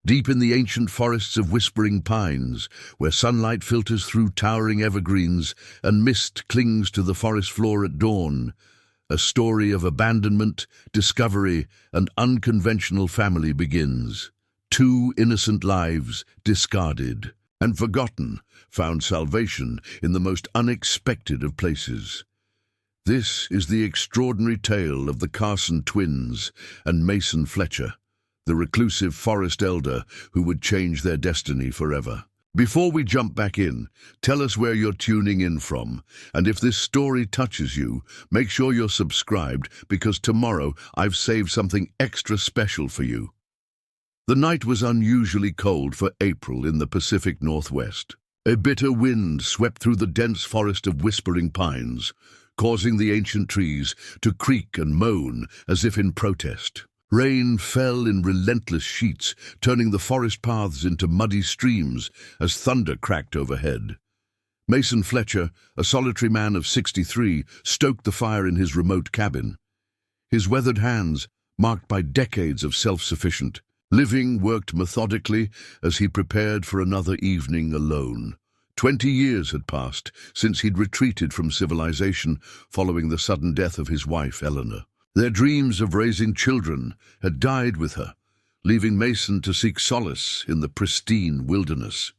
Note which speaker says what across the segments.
Speaker 1: Deep in the ancient forests of whispering pines, where sunlight filters through towering evergreens and mist clings to the forest floor at dawn, a story of abandonment, discovery, and unconventional family begins. Two innocent lives, discarded and forgotten, found salvation in the most unexpected of places. This is the extraordinary tale of the Carson twins and Mason Fletcher, the reclusive forest elder who would change their destiny forever. Before we jump back in, tell us where you're tuning in from, and if this story touches you, make sure you're subscribed, because tomorrow I've saved something extra special for you. The night was unusually cold for April in the Pacific Northwest. A bitter wind swept through the dense forest of whispering pines, causing the ancient trees to creak and moan as if in protest. Rain fell in relentless sheets, turning the forest paths into muddy streams as thunder cracked overhead. Mason Fletcher, a solitary man of 63, stoked the fire in his remote cabin. His weathered hands, marked by decades of self-sufficient living, worked methodically as he prepared for another evening alone. 20 years had passed since he'd retreated from civilization following the sudden death of his wife, Eleanor. Their dreams of raising children had died with her, leaving Mason to seek solace in the pristine wilderness.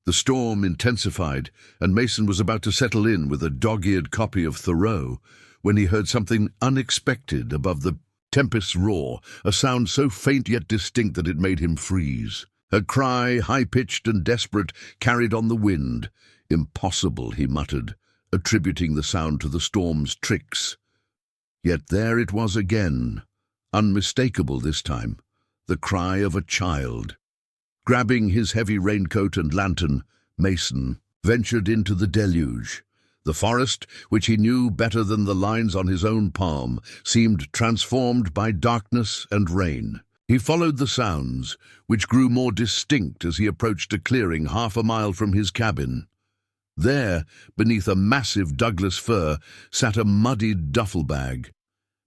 Speaker 1: The storm intensified, and Mason was about to settle in with a dog-eared copy of Thoreau when he heard something unexpected above the tempest's roar, a sound so faint yet distinct that it made him freeze. A cry, high-pitched and desperate, carried on the wind. "Impossible," he muttered, attributing the sound to the storm's tricks. Yet there it was again, unmistakable this time, the cry of a child. Grabbing his heavy raincoat and lantern, Mason ventured into the deluge. The forest, which he knew better than the lines on his own palm, seemed transformed by darkness and rain. He followed the sounds, which grew more distinct as he approached a clearing half a mile from his cabin. There, beneath a massive Douglas fir, sat a muddied duffel bag.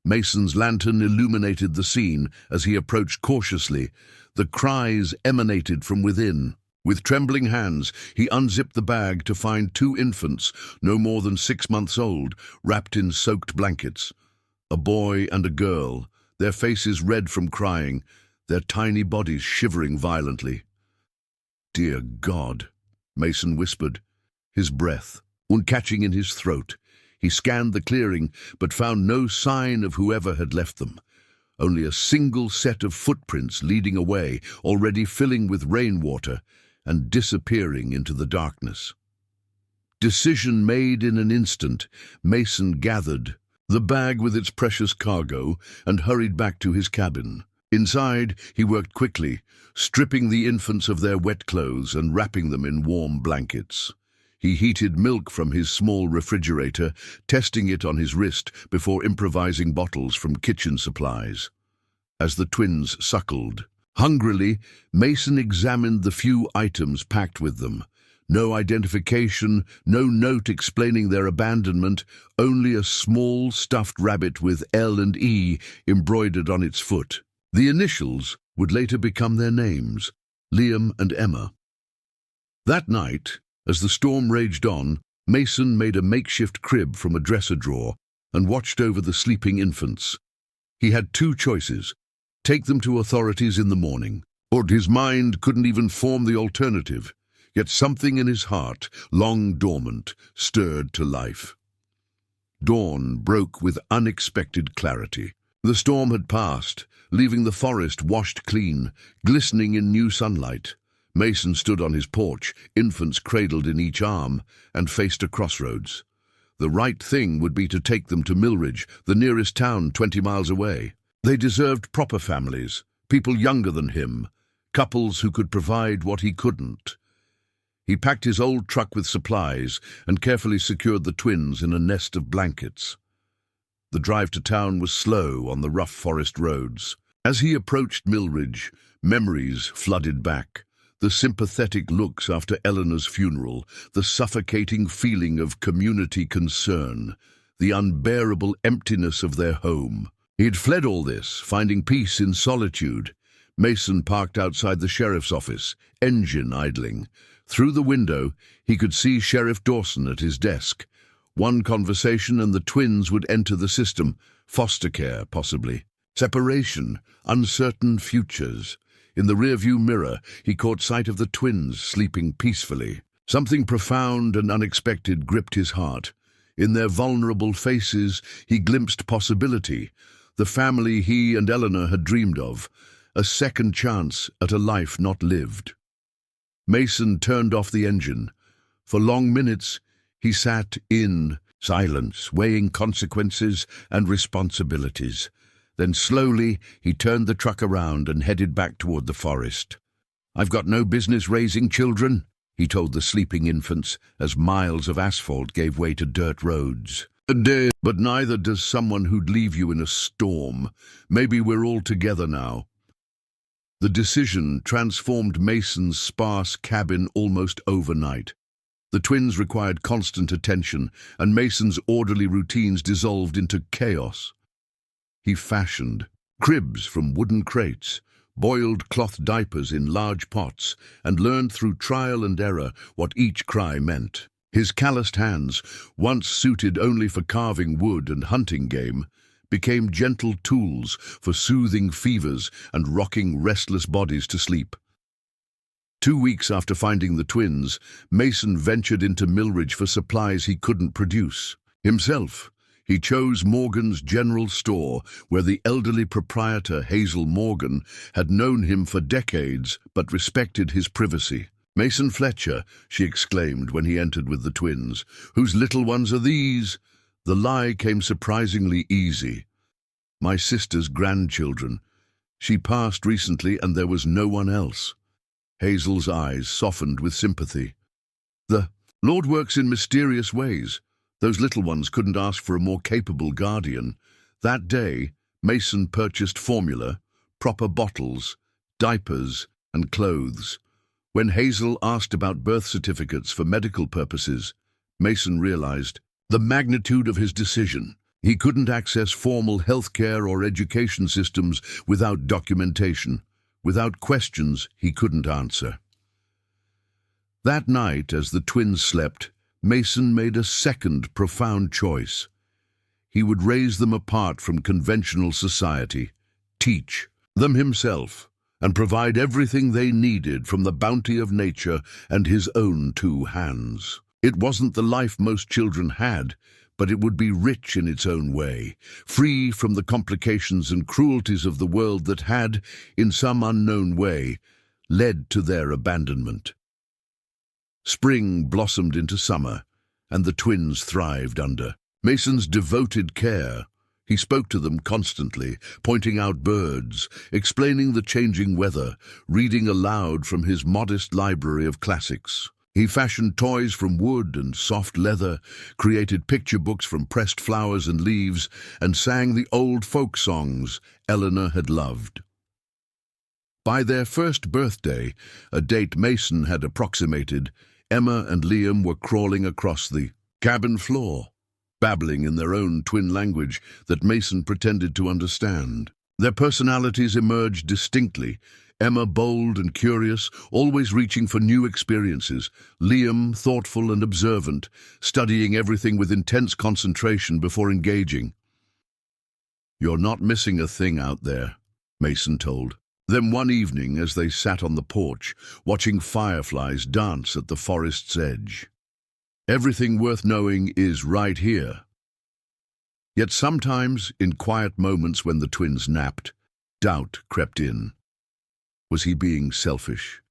Speaker 1: Mason's lantern illuminated the scene as he approached cautiously. The cries emanated from within. With trembling hands, he unzipped the bag to find two infants, no more than 6 months old, wrapped in soaked blankets. A boy and a girl, their faces red from crying, their tiny bodies shivering violently. "Dear God," Mason whispered, his breath catching in his throat. He scanned the clearing, but found no sign of whoever had left them. Only a single set of footprints leading away, already filling with rainwater and disappearing into the darkness. Decision made in an instant, Mason gathered the bag with its precious cargo and hurried back to his cabin. Inside, he worked quickly, stripping the infants of their wet clothes and wrapping them in warm blankets. He heated milk from his small refrigerator, testing it on his wrist before improvising bottles from kitchen supplies. As the twins suckled, hungrily, Mason examined the few items packed with them. No identification, no note explaining their abandonment, only a small stuffed rabbit with L and E embroidered on its foot. The initials would later become their names, Liam and Emma. That night, as the storm raged on, Mason made a makeshift crib from a dresser drawer and watched over the sleeping infants. He had two choices: take them to authorities in the morning, or his mind couldn't even form the alternative. Yet something in his heart, long dormant, stirred to life. Dawn broke with unexpected clarity. The storm had passed, leaving the forest washed clean, glistening in new sunlight. Mason stood on his porch, infants cradled in each arm, and faced a crossroads. The right thing would be to take them to Millridge, the nearest town 20 miles away. They deserved proper families, people younger than him, couples who could provide what he couldn't. He packed his old truck with supplies and carefully secured the twins in a nest of blankets. The drive to town was slow on the rough forest roads. As he approached Millridge, memories flooded back. The sympathetic looks after Eleanor's funeral, the suffocating feeling of community concern, the unbearable emptiness of their home. He had fled all this, finding peace in solitude. Mason parked outside the sheriff's office, engine idling. Through the window, he could see Sheriff Dawson at his desk. One conversation and the twins would enter the system, foster care, possibly. Separation, uncertain futures. In the rearview mirror, he caught sight of the twins sleeping peacefully. Something profound and unexpected gripped his heart. In their vulnerable faces, he glimpsed possibility, the family he and Eleanor had dreamed of, a second chance at a life not lived. Mason turned off the engine. For long minutes, he sat in silence, weighing consequences and responsibilities. Then slowly, he turned the truck around and headed back toward the forest. "I've got no business raising children," he told the sleeping infants as miles of asphalt gave way to dirt roads. "But neither does someone who'd leave you in a storm. Maybe we're all together now." The decision transformed Mason's sparse cabin almost overnight. The twins required constant attention, and Mason's orderly routines dissolved into chaos. He fashioned cribs from wooden crates, boiled cloth diapers in large pots, and learned through trial and error what each cry meant. His calloused hands, once suited only for carving wood and hunting game, became gentle tools for soothing fevers and rocking restless bodies to sleep. 2 weeks after finding the twins, Mason ventured into Millridge for supplies he couldn't produce himself. He chose Morgan's General Store, where the elderly proprietor, Hazel Morgan, had known him for decades but respected his privacy. "Mason Fletcher," she exclaimed when he entered with the twins. "Whose little ones are these?" The lie came surprisingly easy. "My sister's grandchildren. She passed recently and there was no one else." Hazel's eyes softened with sympathy. "The Lord works in mysterious ways. Those little ones couldn't ask for a more capable guardian." That day, Mason purchased formula, proper bottles, diapers, and clothes. When Hazel asked about birth certificates for medical purposes, Mason realized the magnitude of his decision. He couldn't access formal healthcare or education systems without documentation. Without questions, he couldn't answer. That night, as the twins slept, Mason made a second profound choice. He would raise them apart from conventional society, teach them himself, and provide everything they needed from the bounty of nature and his own 2 hands. It wasn't the life most children had, but it would be rich in its own way, free from the complications and cruelties of the world that had, in some unknown way, led to their abandonment. Spring blossomed into summer, and the twins thrived under Mason's devoted care. He spoke to them constantly, pointing out birds, explaining the changing weather, reading aloud from his modest library of classics. He fashioned toys from wood and soft leather, created picture books from pressed flowers and leaves, and sang the old folk songs Eleanor had loved. By their first birthday, a date Mason had approximated, Emma and Liam were crawling across the cabin floor, babbling in their own twin language that Mason pretended to understand. Their personalities emerged distinctly, Emma bold and curious, always reaching for new experiences, Liam thoughtful and observant, studying everything with intense concentration before engaging. "You're not missing a thing out there," Mason told them one evening as they sat on the porch, watching fireflies dance at the forest's edge. "Everything worth knowing is right here." Yet sometimes, in quiet moments when the twins napped, doubt crept in. Was he being selfish?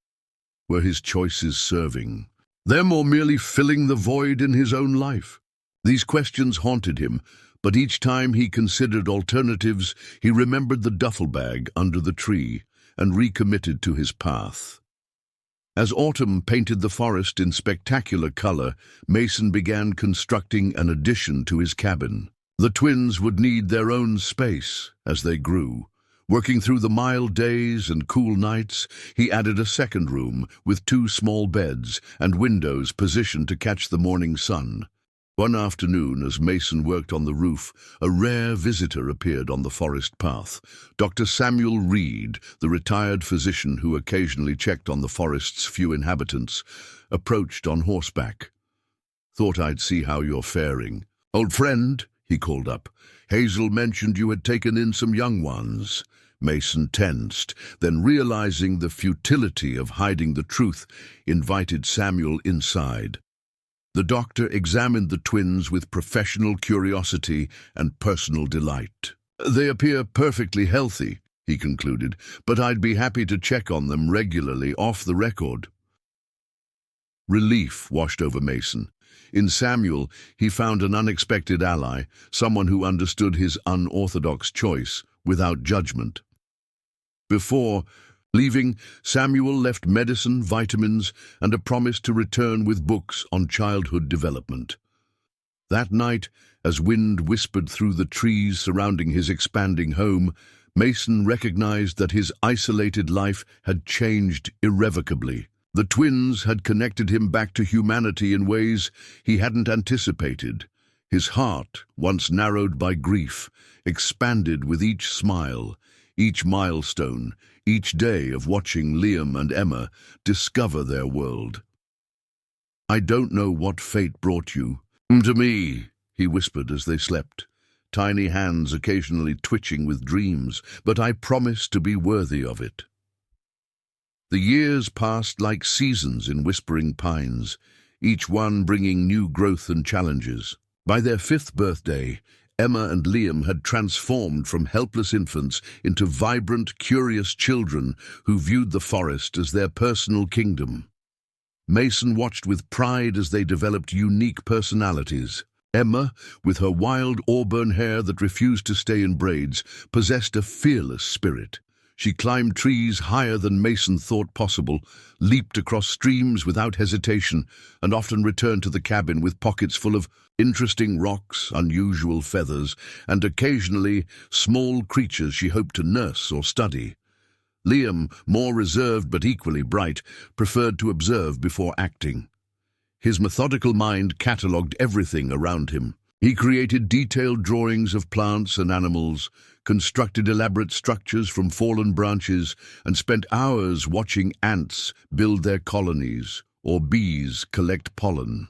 Speaker 1: Were his choices serving them or merely filling the void in his own life? These questions haunted him, but each time he considered alternatives, he remembered the duffel bag under the tree and recommitted to his path. As autumn painted the forest in spectacular color, Mason began constructing an addition to his cabin. The twins would need their own space as they grew. Working through the mild days and cool nights, he added a second room with 2 small beds and windows positioned to catch the morning sun. One afternoon, as Mason worked on the roof, a rare visitor appeared on the forest path. Dr. Samuel Reed, the retired physician who occasionally checked on the forest's few inhabitants, approached on horseback. "Thought I'd see how you're faring. Old friend," he called up. "Hazel mentioned you had taken in some young ones." Mason tensed, then realizing the futility of hiding the truth, invited Samuel inside. The doctor examined the twins with professional curiosity and personal delight. "They appear perfectly healthy," he concluded, "but I'd be happy to check on them regularly off the record." Relief washed over Mason. In Samuel, he found an unexpected ally, someone who understood his unorthodox choice without judgment. Before leaving, Samuel left medicine, vitamins, and a promise to return with books on childhood development. That night, as wind whispered through the trees surrounding his expanding home, Mason recognized that his isolated life had changed irrevocably. The twins had connected him back to humanity in ways he hadn't anticipated. His heart, once narrowed by grief, expanded with each smile, each milestone, each day of watching Liam and Emma discover their world. "I don't know what fate brought you to me," he whispered as they slept, tiny hands occasionally twitching with dreams, "but I promise to be worthy of it." The years passed like seasons in Whispering Pines, each one bringing new growth and challenges. By their 5th birthday, Emma and Liam had transformed from helpless infants into vibrant, curious children who viewed the forest as their personal kingdom. Mason watched with pride as they developed unique personalities. Emma, with her wild auburn hair that refused to stay in braids, possessed a fearless spirit. She climbed trees higher than Mason thought possible, leaped across streams without hesitation, and often returned to the cabin with pockets full of interesting rocks, unusual feathers, and occasionally small creatures she hoped to nurse or study. Liam, more reserved but equally bright, preferred to observe before acting. His methodical mind catalogued everything around him. He created detailed drawings of plants and animals, constructed elaborate structures from fallen branches, and spent hours watching ants build their colonies or bees collect pollen.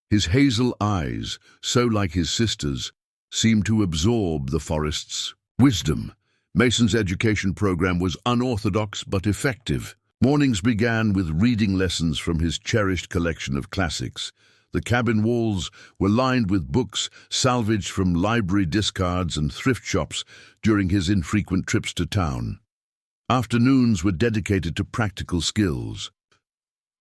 Speaker 1: His hazel eyes, so like his sister's, seemed to absorb the forest's wisdom. Mason's education program was unorthodox but effective. Mornings began with reading lessons from his cherished collection of classics. The cabin walls were lined with books salvaged from library discards and thrift shops during his infrequent trips to town. Afternoons were dedicated to practical skills,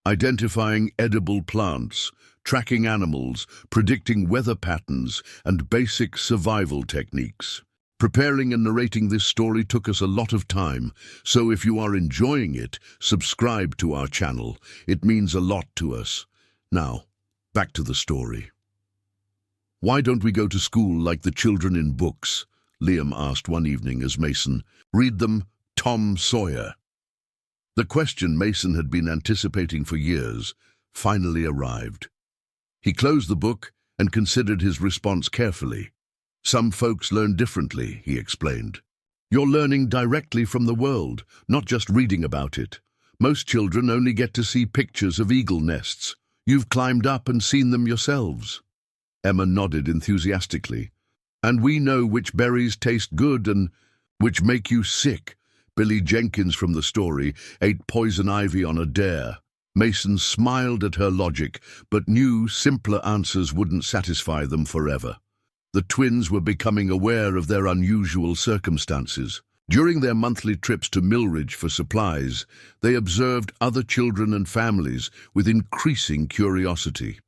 Speaker 1: identifying edible plants, tracking animals, predicting weather patterns, and basic survival techniques. Preparing and narrating this story took us a lot of time, so if you are enjoying it, subscribe to our channel. It means a lot to us. Now, back to the story. "Why don't we go to school like the children in books?" Liam asked one evening as Mason read them Tom Sawyer. The question Mason had been anticipating for years finally arrived. He closed the book and considered his response carefully. "Some folks learn differently," he explained. "You're learning directly from the world, not just reading about it. Most children only get to see pictures of eagle nests. You've climbed up and seen them yourselves." Emma nodded enthusiastically. "And we know which berries taste good and which make you sick." Billy Jenkins from the story ate poison ivy on a dare. Mason smiled at her logic, but knew simpler answers wouldn't satisfy them forever. The twins were becoming aware of their unusual circumstances. During their monthly trips to Millridge for supplies, they observed other children and families with increasing curiosity.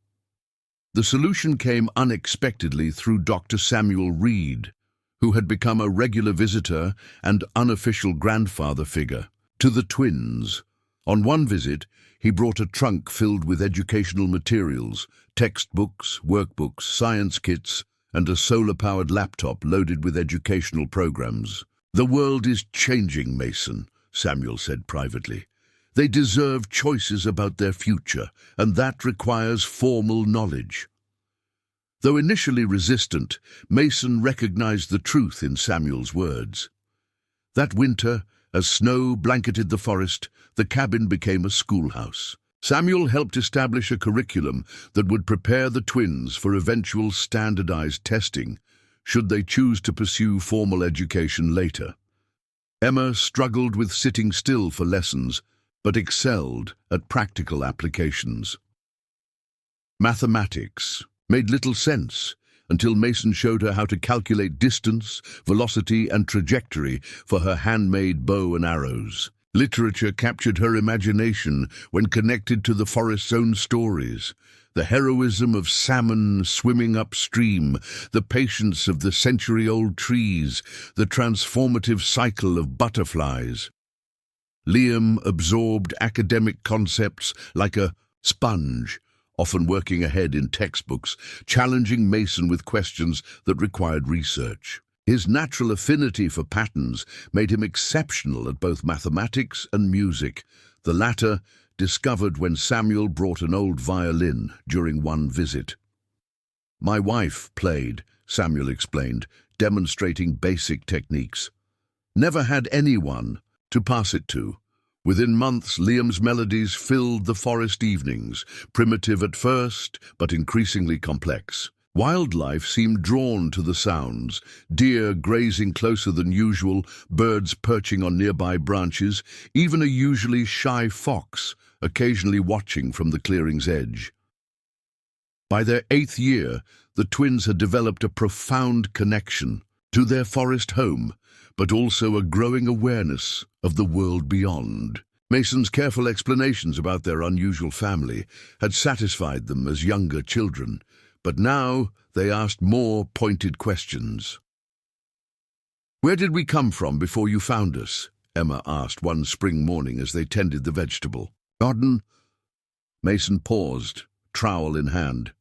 Speaker 1: The solution came unexpectedly through Dr. Samuel Reed, who had become a regular visitor and unofficial grandfather figure to the twins. On one visit, he brought a trunk filled with educational materials, textbooks, workbooks, science kits, and a solar-powered laptop loaded with educational programs. "The world is changing, Mason," Samuel said privately. "They deserve choices about their future, and that requires formal knowledge." Though initially resistant, Mason recognized the truth in Samuel's words. That winter, as snow blanketed the forest, the cabin became a schoolhouse. Samuel helped establish a curriculum that would prepare the twins for eventual standardized testing, should they choose to pursue formal education later. Emma struggled with sitting still for lessons, but excelled at practical applications. Mathematics made little sense until Mason showed her how to calculate distance, velocity, and trajectory for her handmade bow and arrows. Literature captured her imagination when connected to the forest's own stories. The heroism of salmon swimming upstream, the patience of the century-old trees, the transformative cycle of butterflies. Liam absorbed academic concepts like a sponge, often working ahead in textbooks, challenging Mason with questions that required research. His natural affinity for patterns made him exceptional at both mathematics and music, the latter discovered when Samuel brought an old violin during one visit. "My wife played," Samuel explained, demonstrating basic techniques. "Never had anyone to pass it to." Within months, Liam's melodies filled the forest evenings, primitive at first, but increasingly complex. Wildlife seemed drawn to the sounds, deer grazing closer than usual, birds perching on nearby branches, even a usually shy fox occasionally watching from the clearing's edge. By their 8th year, the twins had developed a profound connection to their forest home, but also a growing awareness of the world beyond. Mason's careful explanations about their unusual family had satisfied them as younger children, but now they asked more pointed questions. "Where did we come from before you found us?" Emma asked one spring morning as they tended the vegetable garden. Mason paused, trowel in hand.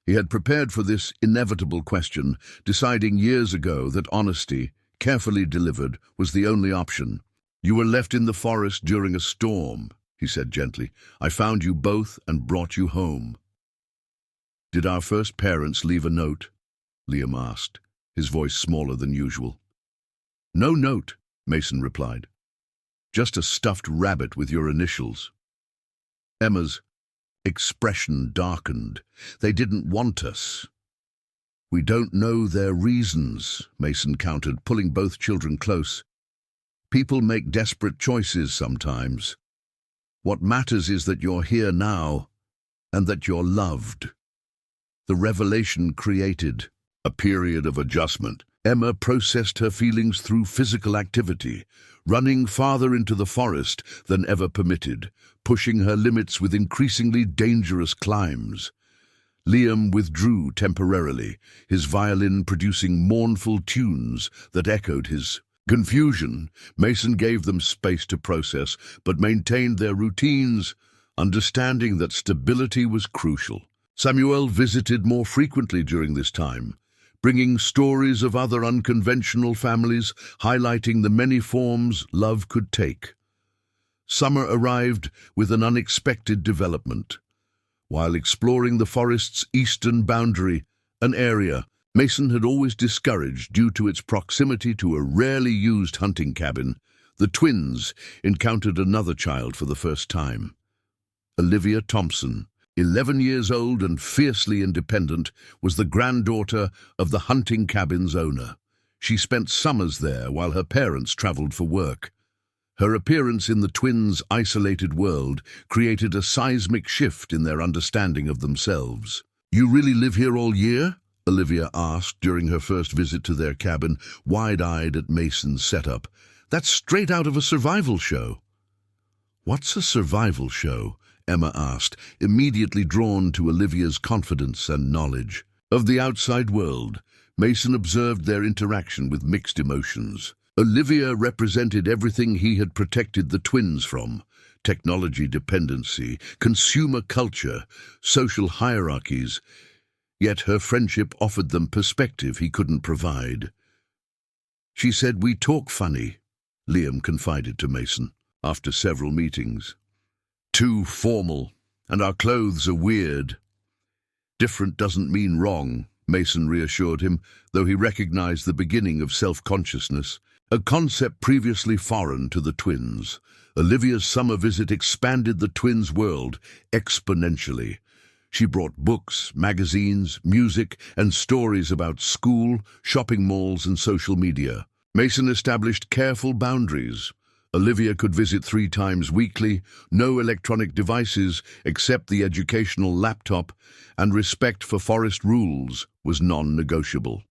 Speaker 1: He had prepared for this inevitable question, deciding years ago that honesty, carefully delivered, was the only option. "You were left in the forest during a storm," he said gently. "I found you both and brought you home." "Did our first parents leave a note?" Liam asked, his voice smaller than usual. "No note," Mason replied. "Just a stuffed rabbit with your initials." Emma's expression darkened. "They didn't want us." "We don't know their reasons," Mason countered, pulling both children close. "People make desperate choices sometimes. What matters is that you're here now, and that you're loved." The revelation created a period of adjustment. Emma processed her feelings through physical activity, running farther into the forest than ever permitted, pushing her limits with increasingly dangerous climbs. Liam withdrew temporarily, his violin producing mournful tunes that echoed his confusion. Mason gave them space to process, but maintained their routines, understanding that stability was crucial. Samuel visited more frequently during this time, bringing stories of other unconventional families, highlighting the many forms love could take. Summer arrived with an unexpected development. While exploring the forest's eastern boundary, an area Mason had always discouraged due to its proximity to a rarely used hunting cabin, the twins encountered another child for the first time. Olivia Thompson, 11 years old and fiercely independent, was the granddaughter of the hunting cabin's owner. She spent summers there while her parents traveled for work. Her appearance in the twins' isolated world created a seismic shift in their understanding of themselves. "You really live here all year?" Olivia asked during her first visit to their cabin, wide-eyed at Mason's setup. "That's straight out of a survival show." "What's a survival show?" Emma asked, immediately drawn to Olivia's confidence and knowledge. Of the outside world, Mason observed their interaction with mixed emotions. Olivia represented everything he had protected the twins from: technology dependency, consumer culture, social hierarchies. Yet her friendship offered them perspective he couldn't provide. "She said we talk funny," Liam confided to Mason after several meetings. "Too formal, and our clothes are weird." "Different doesn't mean wrong," Mason reassured him, though he recognized the beginning of self-consciousness, a concept previously foreign to the twins. Olivia's summer visit expanded the twins' world exponentially. She brought books, magazines, music, and stories about school, shopping malls, and social media. Mason established careful boundaries. Olivia could visit 3 times weekly, no electronic devices except the educational laptop, and respect for forest rules was non-negotiable.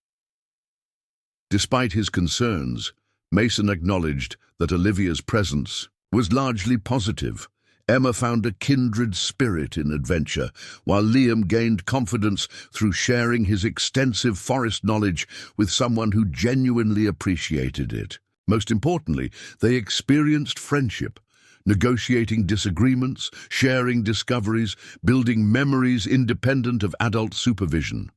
Speaker 1: Despite his concerns, Mason acknowledged that Olivia's presence was largely positive. Emma found a kindred spirit in adventure, while Liam gained confidence through sharing his extensive forest knowledge with someone who genuinely appreciated it. Most importantly, they experienced friendship, negotiating disagreements, sharing discoveries, building memories independent of adult supervision.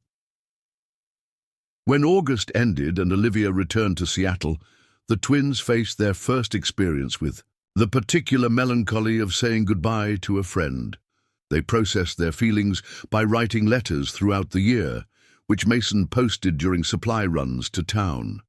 Speaker 1: When August ended and Olivia returned to Seattle, the twins faced their first experience with the particular melancholy of saying goodbye to a friend. They processed their feelings by writing letters throughout the year, which Mason posted during supply runs to town.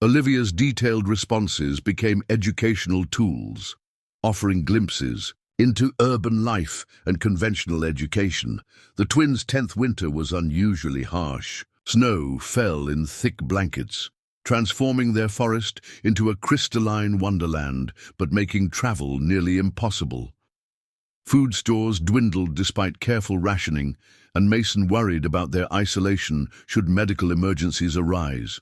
Speaker 1: Olivia's detailed responses became educational tools, offering glimpses into urban life and conventional education. The twins' 10th winter was unusually harsh. Snow fell in thick blankets, transforming their forest into a crystalline wonderland, but making travel nearly impossible. Food stores dwindled despite careful rationing, and Mason worried about their isolation should medical emergencies arise.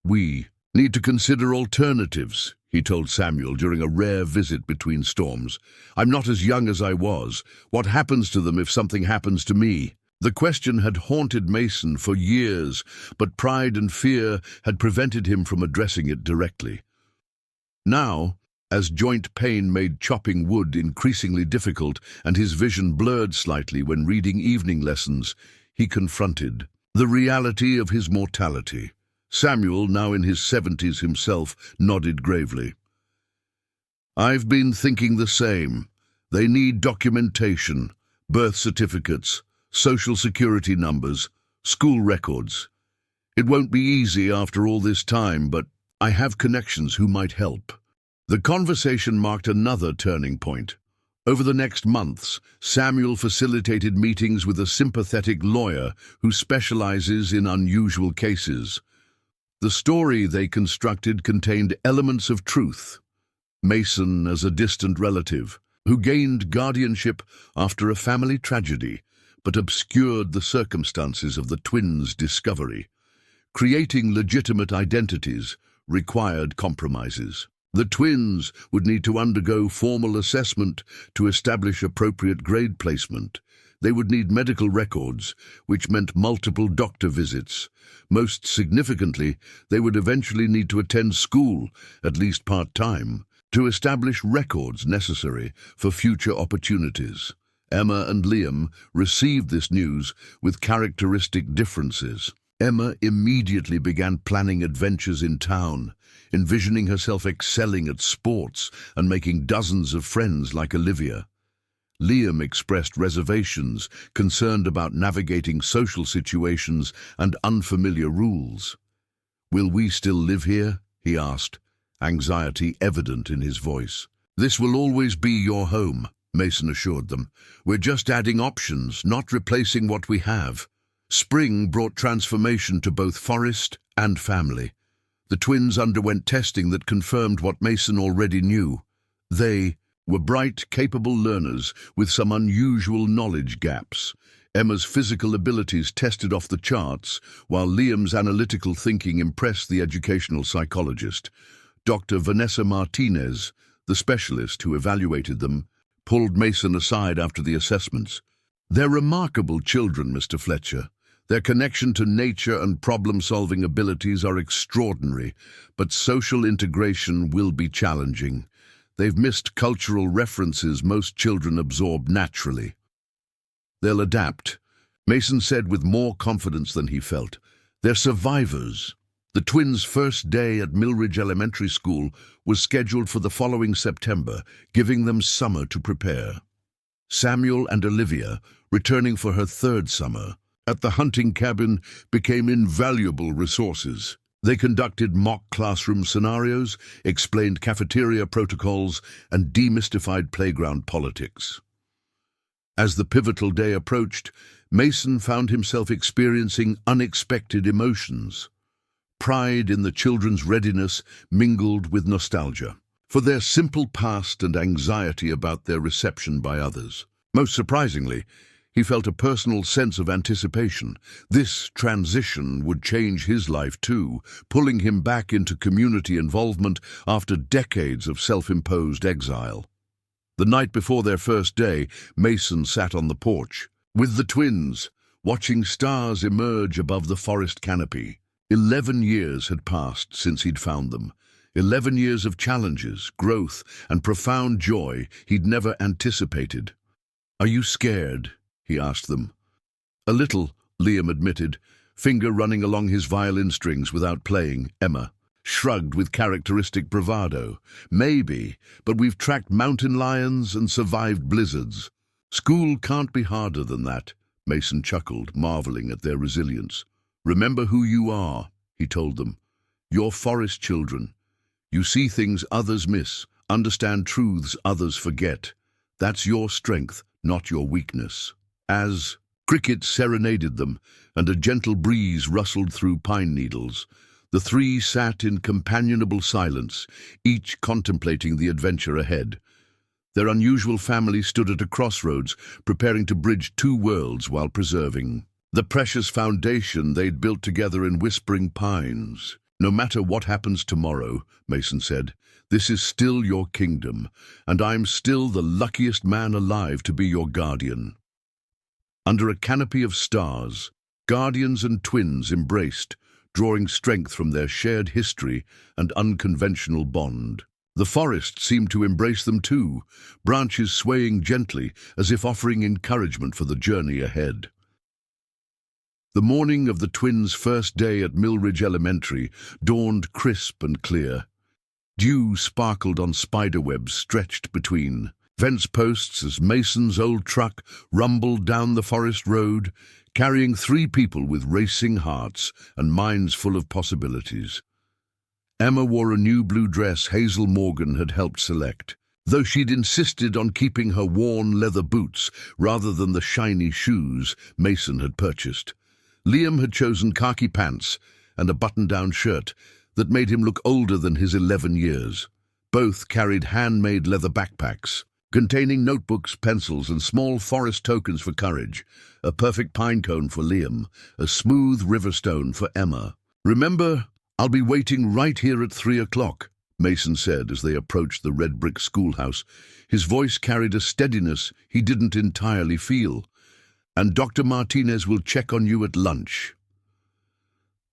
Speaker 1: "We need to consider alternatives," he told Samuel during a rare visit between storms. "I'm not as young as I was. What happens to them if something happens to me?" The question had haunted Mason for years, but pride and fear had prevented him from addressing it directly. Now, as joint pain made chopping wood increasingly difficult and his vision blurred slightly when reading evening lessons, he confronted the reality of his mortality. Samuel, now in his 70s himself, nodded gravely. "I've been thinking the same. They need documentation, birth certificates, social security numbers, school records. It won't be easy after all this time, but I have connections who might help." The conversation marked another turning point. Over the next months, Samuel facilitated meetings with a sympathetic lawyer who specializes in unusual cases. The story they constructed contained elements of truth. Mason as a distant relative, who gained guardianship after a family tragedy, but obscured the circumstances of the twins' discovery. Creating legitimate identities required compromises. The twins would need to undergo formal assessment to establish appropriate grade placement. They would need medical records, which meant multiple doctor visits. Most significantly, they would eventually need to attend school, at least part-time, to establish records necessary for future opportunities. Emma and Liam received this news with characteristic differences. Emma immediately began planning adventures in town, envisioning herself excelling at sports and making dozens of friends like Olivia. Liam expressed reservations, concerned about navigating social situations and unfamiliar rules. "Will we still live here?" he asked, anxiety evident in his voice. "This will always be your home," Mason assured them. "We're just adding options, not replacing what we have." Spring brought transformation to both forest and family. The twins underwent testing that confirmed what Mason already knew. They were bright, capable learners with some unusual knowledge gaps. Emma's physical abilities tested off the charts, while Liam's analytical thinking impressed the educational psychologist. Dr. Vanessa Martinez, the specialist who evaluated them, pulled Mason aside after the assessments. "They're remarkable children, Mr. Fletcher. Their connection to nature and problem-solving abilities are extraordinary, but social integration will be challenging. They've missed cultural references most children absorb naturally. They'll adapt," Mason said with more confidence than he felt. "They're survivors." The twins' first day at Millridge Elementary School was scheduled for the following September, giving them summer to prepare. Samuel and Olivia, returning for her 3rd summer, at the hunting cabin became invaluable resources. They conducted mock classroom scenarios, explained cafeteria protocols, and demystified playground politics. As the pivotal day approached, Mason found himself experiencing unexpected emotions. Pride in the children's readiness mingled with nostalgia for their simple past and anxiety about their reception by others. Most surprisingly, he felt a personal sense of anticipation. This transition would change his life too, pulling him back into community involvement after decades of self-imposed exile. The night before their first day, Mason sat on the porch with the twins, watching stars emerge above the forest canopy. 11 years had passed since he'd found them. 11 years of challenges, growth, and profound joy he'd never anticipated. "Are you scared?" he asked them. "A little," Liam admitted, finger running along his violin strings without playing. Emma shrugged with characteristic bravado. "Maybe, but we've tracked mountain lions and survived blizzards. School can't be harder than that." Mason chuckled, marveling at their resilience. "Remember who you are," he told them. "You're forest children. You see things others miss, understand truths others forget. That's your strength, not your weakness." As crickets serenaded them and a gentle breeze rustled through pine needles, the three sat in companionable silence, each contemplating the adventure ahead. Their unusual family stood at a crossroads, preparing to bridge two worlds while preserving the precious foundation they'd built together in whispering pines. "No matter what happens tomorrow," Mason said, "this is still your kingdom, and I'm still the luckiest man alive to be your guardian." Under a canopy of stars, guardians and twins embraced, drawing strength from their shared history and unconventional bond. The forest seemed to embrace them too, branches swaying gently as if offering encouragement for the journey ahead. The morning of the twins' first day at Millridge Elementary dawned crisp and clear. Dew sparkled on spiderwebs stretched between fence posts as Mason's old truck rumbled down the forest road, carrying three people with racing hearts and minds full of possibilities. Emma wore a new blue dress Hazel Morgan had helped select, though she'd insisted on keeping her worn leather boots rather than the shiny shoes Mason had purchased. Liam had chosen khaki pants and a button-down shirt that made him look older than his 11 years. Both carried handmade leather backpacks, containing notebooks, pencils, and small forest tokens for courage, a perfect pine cone for Liam, a smooth river stone for Emma. "Remember, I'll be waiting right here at 3 o'clock, Mason said as they approached the red brick schoolhouse. His voice carried a steadiness he didn't entirely feel. "And Dr. Martinez will check on you at lunch."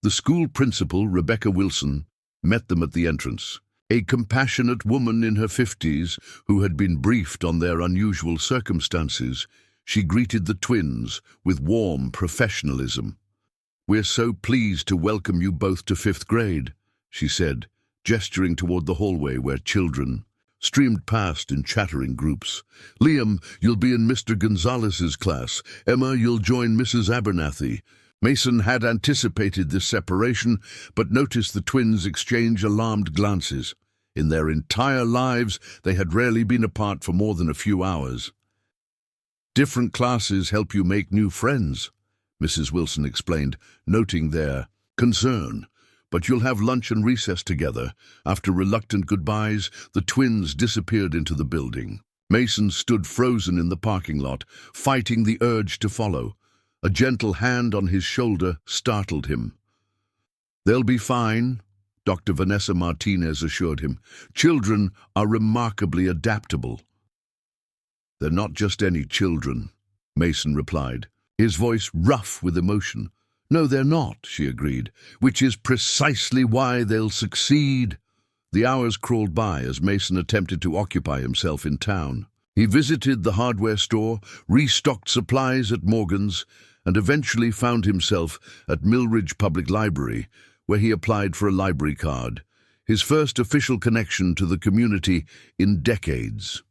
Speaker 1: The school principal, Rebecca Wilson, met them at the entrance. A compassionate woman in her 50s who had been briefed on their unusual circumstances, she greeted the twins with warm professionalism. "We're so pleased to welcome you both to 5th grade, she said, gesturing toward the hallway where children streamed past in chattering groups. "Liam, you'll be in Mr. Gonzalez's class. Emma, you'll join Mrs. Abernathy." Mason had anticipated this separation, but noticed the twins exchange alarmed glances. In their entire lives, they had rarely been apart for more than a few hours. "Different classes help you make new friends," Mrs. Wilson explained, noting their concern. "But you'll have lunch and recess together." After reluctant goodbyes, the twins disappeared into the building. Mason stood frozen in the parking lot, fighting the urge to follow. A gentle hand on his shoulder startled him. "They'll be fine," Dr. Vanessa Martinez assured him. "Children are remarkably adaptable." "They're not just any children," Mason replied, his voice rough with emotion. "No, they're not," she agreed, "which is precisely why they'll succeed." The hours crawled by as Mason attempted to occupy himself in town. He visited the hardware store, restocked supplies at Morgan's, and eventually found himself at Millridge Public Library, where he applied for a library card, his first official connection to the community in decades.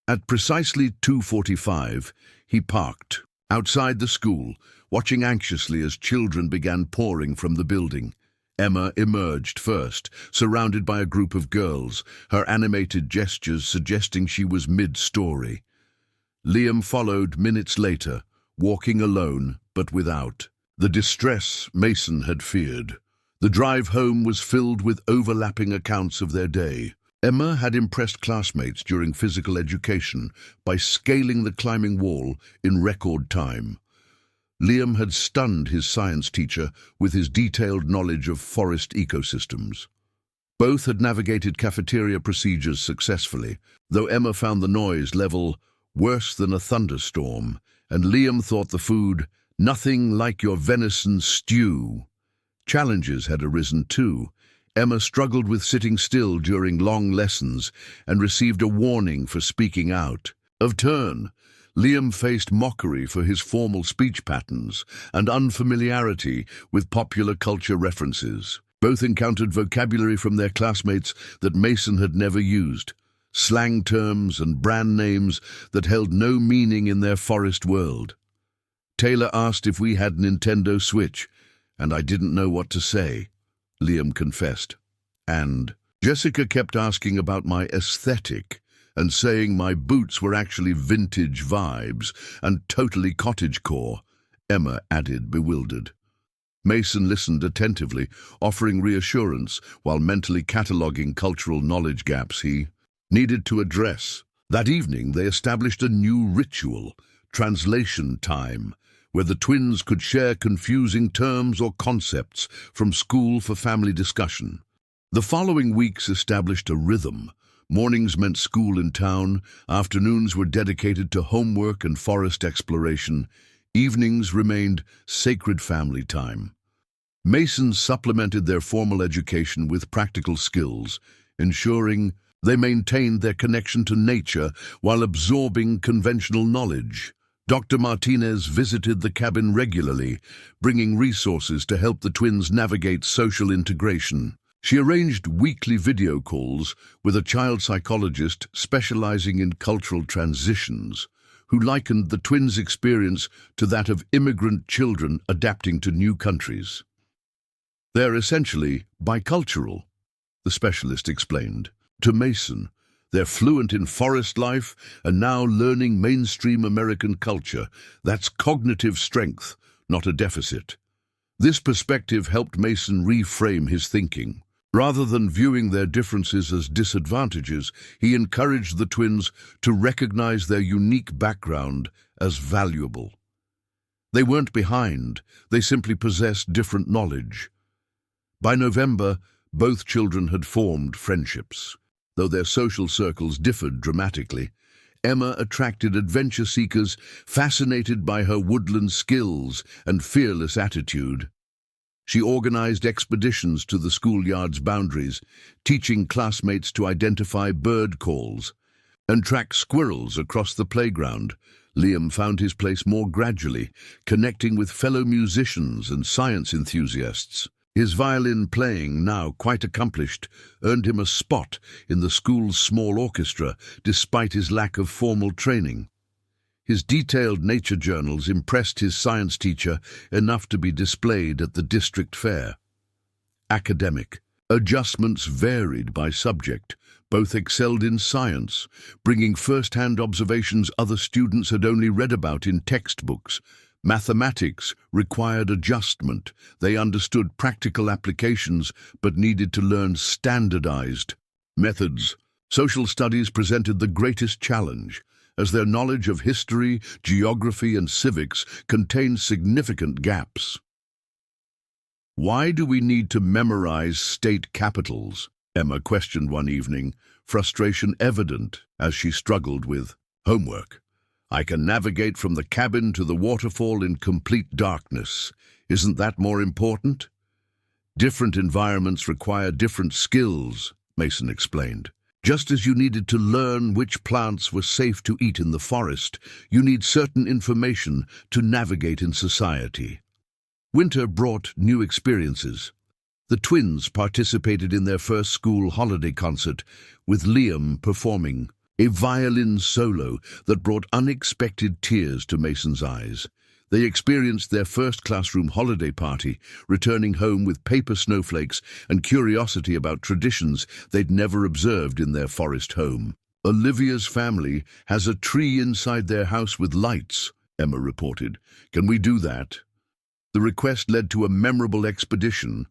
Speaker 1: At precisely 2:45, he parked, Outside the school, watching anxiously as children began pouring from the building, Emma emerged first, surrounded by a group of girls, her animated gestures suggesting she was mid-story. Liam followed minutes later, walking alone but without the distress Mason had feared. The drive home was filled with overlapping accounts of their day. Emma had impressed classmates during physical education by scaling the climbing wall in record time. Liam had stunned his science teacher with his detailed knowledge of forest ecosystems. Both had navigated cafeteria procedures successfully, though Emma found the noise level worse than a thunderstorm, and Liam thought the food nothing like your venison stew. Challenges had arisen too. Emma struggled with sitting still during long lessons and received a warning for speaking out. Of turn, Liam faced mockery for his formal speech patterns and unfamiliarity with popular culture references. Both encountered vocabulary from their classmates that Mason had never used, slang terms and brand names that held no meaning in their forest world. Taylor asked if we had Nintendo Switch, and I didn't know what to say, Liam confessed. And Jessica kept asking about my aesthetic and saying my boots were actually vintage vibes and totally cottagecore, Emma added, bewildered. Mason listened attentively, offering reassurance while mentally cataloguing cultural knowledge gaps he needed to address. That evening, they established a new ritual, translation time, where the twins could share confusing terms or concepts from school for family discussion. The following weeks established a rhythm. Mornings meant school in town, afternoons were dedicated to homework and forest exploration, evenings remained sacred family time. Masons supplemented their formal education with practical skills, ensuring they maintained their connection to nature while absorbing conventional knowledge. Dr. Martinez visited the cabin regularly, bringing resources to help the twins navigate social integration. She arranged weekly video calls with a child psychologist specializing in cultural transitions, who likened the twins' experience to that of immigrant children adapting to new countries. They're essentially bicultural, the specialist explained. To Mason, they're fluent in forest life and now learning mainstream American culture. That's cognitive strength, not a deficit. This perspective helped Mason reframe his thinking. Rather than viewing their differences as disadvantages, he encouraged the twins to recognize their unique background as valuable. They weren't behind, they simply possessed different knowledge. By November, both children had formed friendships. Though their social circles differed dramatically, Emma attracted adventure seekers fascinated by her woodland skills and fearless attitude. She organized expeditions to the schoolyard's boundaries, teaching classmates to identify bird calls and track squirrels across the playground. Liam found his place more gradually, connecting with fellow musicians and science enthusiasts. His violin playing, now quite accomplished, earned him a spot in the school's small orchestra, despite his lack of formal training. His detailed nature journals impressed his science teacher enough to be displayed at the district fair. Academic adjustments varied by subject. Both excelled in science, bringing first-hand observations other students had only read about in textbooks. Mathematics required adjustment. They understood practical applications but needed to learn standardized methods. Social studies presented the greatest challenge, as their knowledge of history, geography, and civics contained significant gaps. Why do we need to memorize state capitals? Emma questioned one evening, frustration evident as she struggled with homework. I can navigate from the cabin to the waterfall in complete darkness. Isn't that more important? Different environments require different skills, Mason explained. Just as you needed to learn which plants were safe to eat in the forest, you need certain information to navigate in society. Winter brought new experiences. The twins participated in their first school holiday concert, with Liam performing a violin solo that brought unexpected tears to Mason's eyes. They experienced their first classroom holiday party, returning home with paper snowflakes and curiosity about traditions they'd never observed in their forest home. "Olivia's family has a tree inside their house with lights," Emma reported. "Can we do that?" The request led to a memorable expedition,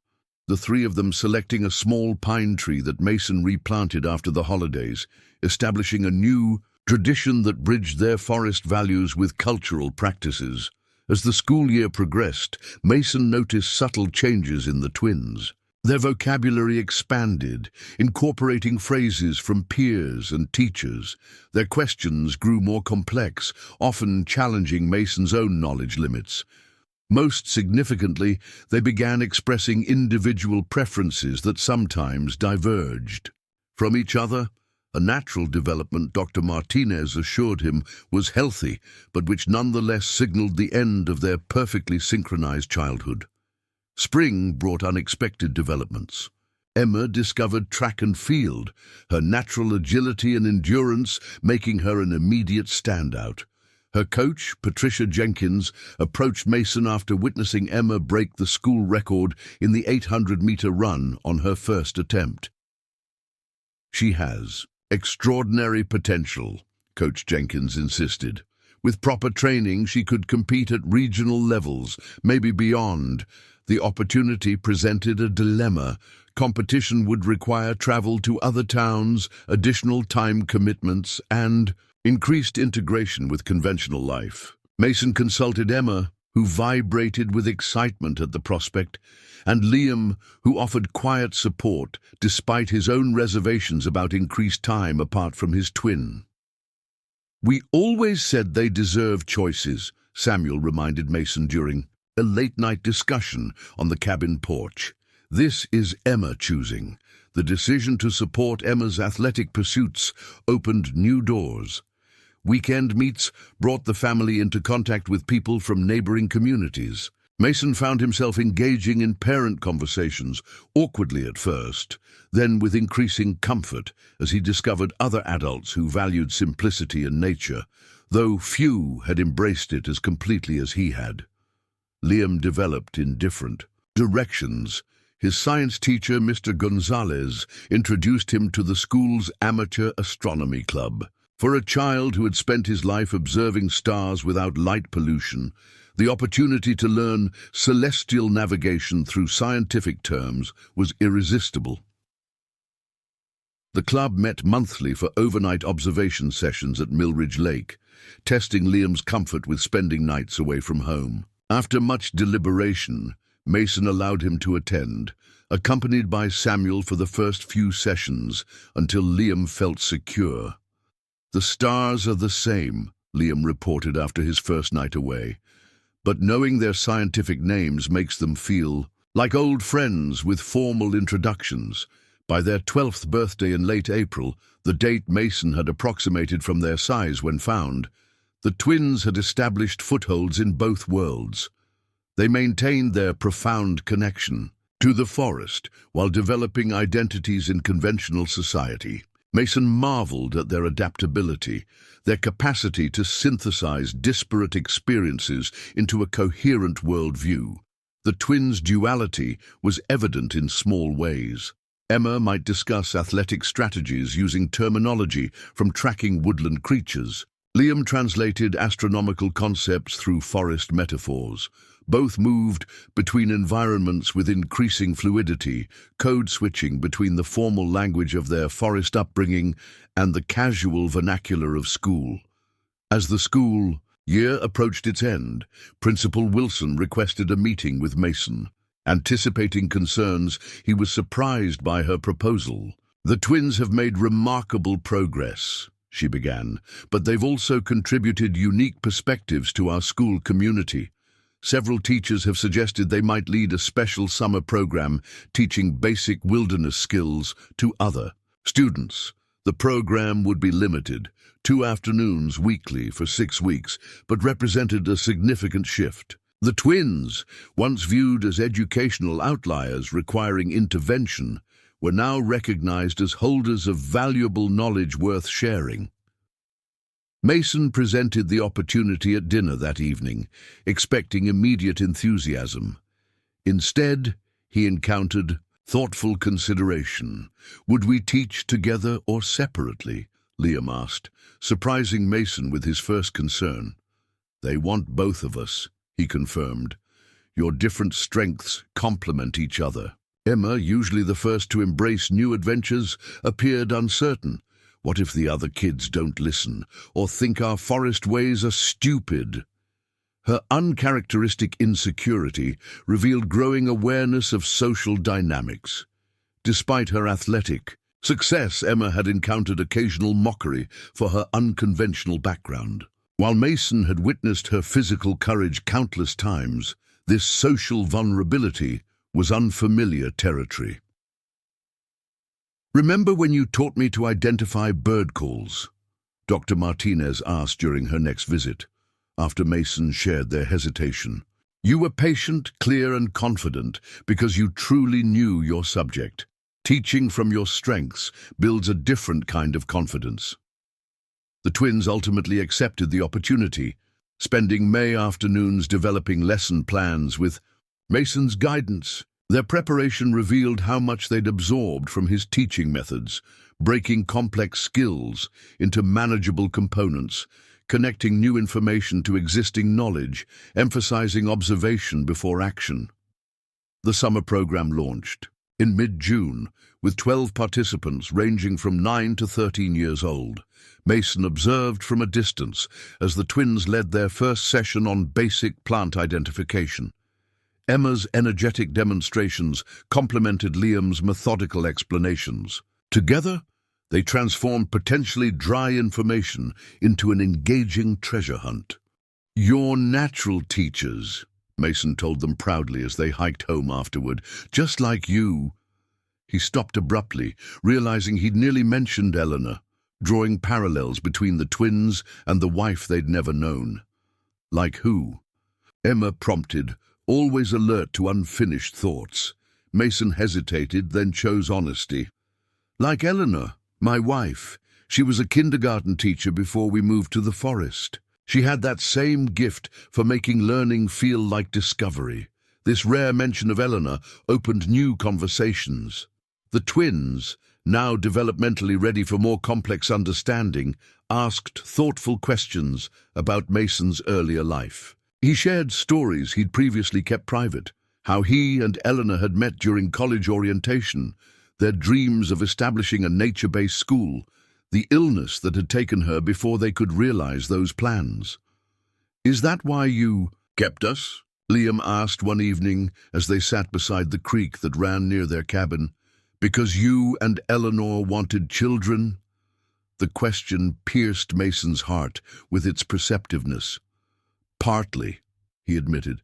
Speaker 1: the three of them selecting a small pine tree that Mason replanted after the holidays, establishing a new tradition that bridged their forest values with cultural practices. As the school year progressed, Mason noticed subtle changes in the twins. Their vocabulary expanded, incorporating phrases from peers and teachers. Their questions grew more complex, often challenging Mason's own knowledge limits. Most significantly, they began expressing individual preferences that sometimes diverged from each other. A natural development, Dr. Martinez assured him, was healthy, but which nonetheless signaled the end of their perfectly synchronized childhood. Spring brought unexpected developments. Emma discovered track and field, her natural agility and endurance making her an immediate standout. Her coach, Patricia Jenkins, approached Mason after witnessing Emma break the school record in the 800-meter run on her first attempt. "She has extraordinary potential," Coach Jenkins insisted. "With proper training, she could compete at regional levels, maybe beyond." The opportunity presented a dilemma. Competition would require travel to other towns, additional time commitments, and increased integration with conventional life. Mason consulted Emma, who vibrated with excitement at the prospect, and Liam, who offered quiet support despite his own reservations about increased time apart from his twin. "We always said they deserve choices," Samuel reminded Mason during a late-night discussion on the cabin porch. "This is Emma choosing." The decision to support Emma's athletic pursuits opened new doors. Weekend meets brought the family into contact with people from neighboring communities. Mason found himself engaging in parent conversations, awkwardly at first, then with increasing comfort as he discovered other adults who valued simplicity and nature, though few had embraced it as completely as he had. Liam developed in different directions. His science teacher, Mr. Gonzalez, introduced him to the school's amateur astronomy club. For a child who had spent his life observing stars without light pollution, the opportunity to learn celestial navigation through scientific terms was irresistible. The club met monthly for overnight observation sessions at Millridge Lake, testing Liam's comfort with spending nights away from home. After much deliberation, Mason allowed him to attend, accompanied by Samuel for the first few sessions until Liam felt secure. "The stars are the same," Liam reported after his first night away, "but knowing their scientific names makes them feel like old friends with formal introductions." By their 12th birthday in late April, the date Mason had approximated from their size when found, the twins had established footholds in both worlds. They maintained their profound connection to the forest while developing identities in conventional society. Mason marveled at their adaptability, their capacity to synthesize disparate experiences into a coherent worldview. The twins' duality was evident in small ways. Emma might discuss athletic strategies using terminology from tracking woodland creatures. Liam translated astronomical concepts through forest metaphors. Both moved between environments with increasing fluidity, code switching between the formal language of their forest upbringing and the casual vernacular of school. As the school year approached its end, Principal Wilson requested a meeting with Mason. Anticipating concerns, he was surprised by her proposal. "The twins have made remarkable progress," she began, "but they've also contributed unique perspectives to our school community. Several teachers have suggested they might lead a special summer program teaching basic wilderness skills to other students. The program would be limited, 2 afternoons weekly for 6 weeks, but represented a significant shift. The twins, once viewed as educational outliers requiring intervention, were now recognized as holders of valuable knowledge worth sharing." Mason presented the opportunity at dinner that evening, expecting immediate enthusiasm. Instead, he encountered thoughtful consideration. "Would we teach together or separately?" Liam asked, surprising Mason with his first concern. "They want both of us," he confirmed. "Your different strengths complement each other." Emma, usually the first to embrace new adventures, appeared uncertain. What if the other kids don't listen, or think our forest ways are stupid? Her uncharacteristic insecurity revealed growing awareness of social dynamics. Despite her athletic success, Emma had encountered occasional mockery for her unconventional background. While Mason had witnessed her physical courage countless times, this social vulnerability was unfamiliar territory. "Remember when you taught me to identify bird calls?" Dr. Martinez asked during her next visit, after Mason shared their hesitation. "You were patient, clear, and confident because you truly knew your subject. Teaching from your strengths builds a different kind of confidence." The twins ultimately accepted the opportunity, spending May afternoons developing lesson plans with Mason's guidance. Their preparation revealed how much they'd absorbed from his teaching methods, breaking complex skills into manageable components, connecting new information to existing knowledge, emphasizing observation before action. The summer program launched in mid-June, with 12 participants ranging from 9 to 13 years old. Mason observed from a distance as the twins led their first session on basic plant identification. Emma's energetic demonstrations complemented Liam's methodical explanations. Together, they transformed potentially dry information into an engaging treasure hunt. "You're natural teachers," Mason told them proudly as they hiked home afterward. "Just like you." He stopped abruptly, realizing he'd nearly mentioned Eleanor, drawing parallels between the twins and the wife they'd never known. "Like who?" Emma prompted, always alert to unfinished thoughts. Mason hesitated, then chose honesty. "Like Eleanor, my wife. She was a kindergarten teacher before we moved to the forest. She had that same gift for making learning feel like discovery." This rare mention of Eleanor opened new conversations. The twins, now developmentally ready for more complex understanding, asked thoughtful questions about Mason's earlier life. He shared stories he'd previously kept private, how he and Eleanor had met during college orientation, their dreams of establishing a nature-based school, the illness that had taken her before they could realize those plans. "Is that why you kept us?" Liam asked one evening as they sat beside the creek that ran near their cabin. "Because you and Eleanor wanted children?" The question pierced Mason's heart with its perceptiveness. "Partly," he admitted,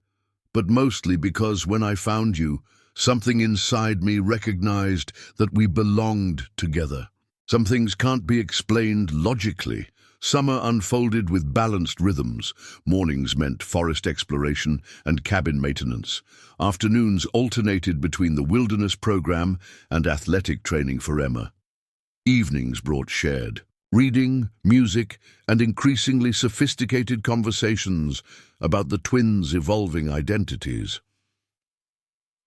Speaker 1: "but mostly because when I found you, something inside me recognized that we belonged together. Some things can't be explained logically." Summer unfolded with balanced rhythms. Mornings meant forest exploration and cabin maintenance. Afternoons alternated between the wilderness program and athletic training for Emma. Evenings brought shared reading, music, and increasingly sophisticated conversations about the twins' evolving identities.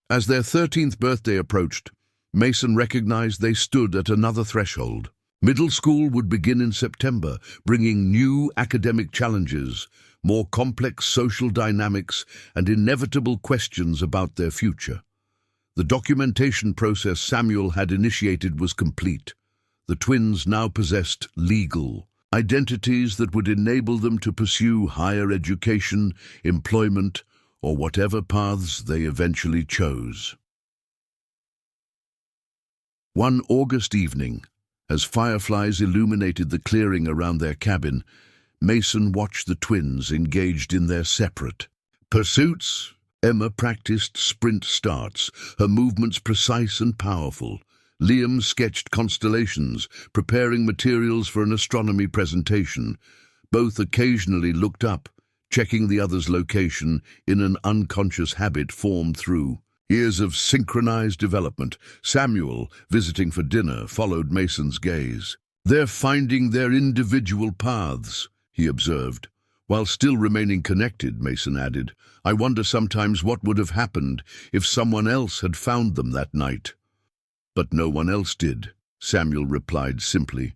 Speaker 1: As their 13th birthday approached, Mason recognized they stood at another threshold. Middle school would begin in September, bringing new academic challenges, more complex social dynamics, and inevitable questions about their future. The documentation process Samuel had initiated was complete. The twins now possessed legal identities that would enable them to pursue higher education, employment, or whatever paths they eventually chose. One August evening, as fireflies illuminated the clearing around their cabin, Mason watched the twins engaged in their separate pursuits. Emma practiced sprint starts, her movements precise and powerful. Liam sketched constellations, preparing materials for an astronomy presentation. Both occasionally looked up, checking the other's location in an unconscious habit formed through years of synchronized development. Samuel, visiting for dinner, followed Mason's gaze. "They're finding their individual paths," he observed. While still remaining connected, Mason added, I wonder sometimes what would have happened if someone else had found them that night. But no one else did, Samuel replied simply.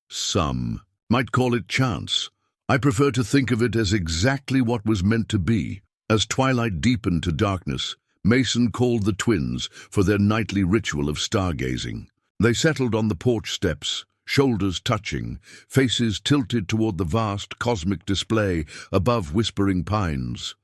Speaker 1: Some might call it chance. I prefer to think of it as exactly what was meant to be. As twilight deepened to darkness, Mason called the twins for their nightly ritual of stargazing. They settled on the porch steps, shoulders touching, faces tilted toward the vast cosmic display above whispering pines.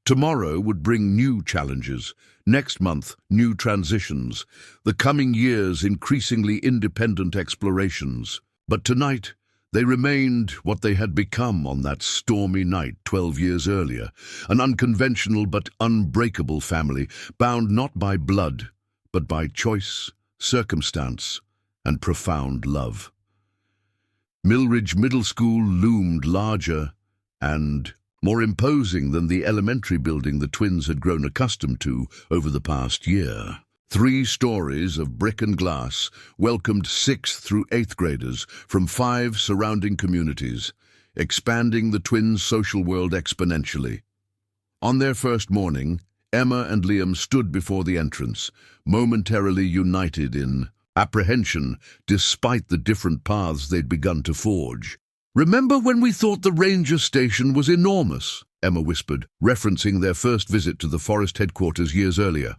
Speaker 1: Tomorrow would bring new challenges, next month new transitions, the coming years increasingly independent explorations. But tonight, they remained what they had become on that stormy night 12 years earlier, an unconventional but unbreakable family, bound not by blood, but by choice, circumstance, and profound love. Millridge Middle School loomed larger and more imposing than the elementary building the twins had grown accustomed to over the past year. 3 stories of brick and glass welcomed 6th through 8th graders from 5 surrounding communities, expanding the twins' social world exponentially. On their first morning, Emma and Liam stood before the entrance, momentarily united in apprehension despite the different paths they'd begun to forge. Remember when we thought the ranger station was enormous? Emma whispered, referencing their first visit to the forest headquarters years earlier.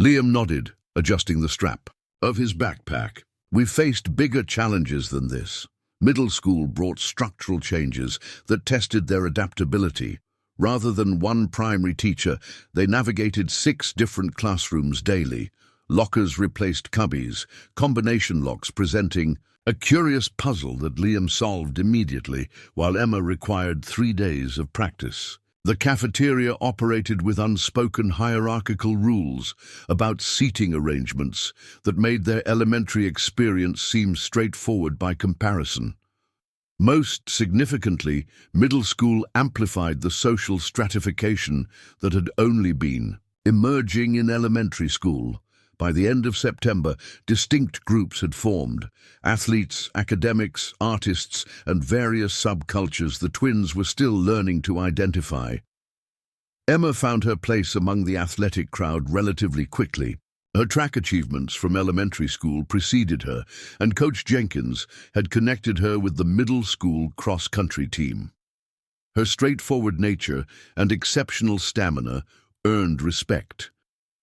Speaker 1: Liam nodded, adjusting the strap of his backpack. We've faced bigger challenges than this. Middle school brought structural changes that tested their adaptability. Rather than one primary teacher, they navigated 6 different classrooms daily. Lockers replaced cubbies, combination locks presenting a curious puzzle that Liam solved immediately, while Emma required 3 days of practice. The cafeteria operated with unspoken hierarchical rules about seating arrangements that made their elementary experience seem straightforward by comparison. Most significantly, middle school amplified the social stratification that had only been emerging in elementary school. By the end of September, distinct groups had formed. Athletes, academics, artists, and various subcultures the twins were still learning to identify. Emma found her place among the athletic crowd relatively quickly. Her track achievements from elementary school preceded her, and Coach Jenkins had connected her with the middle school cross-country team. Her straightforward nature and exceptional stamina earned respect,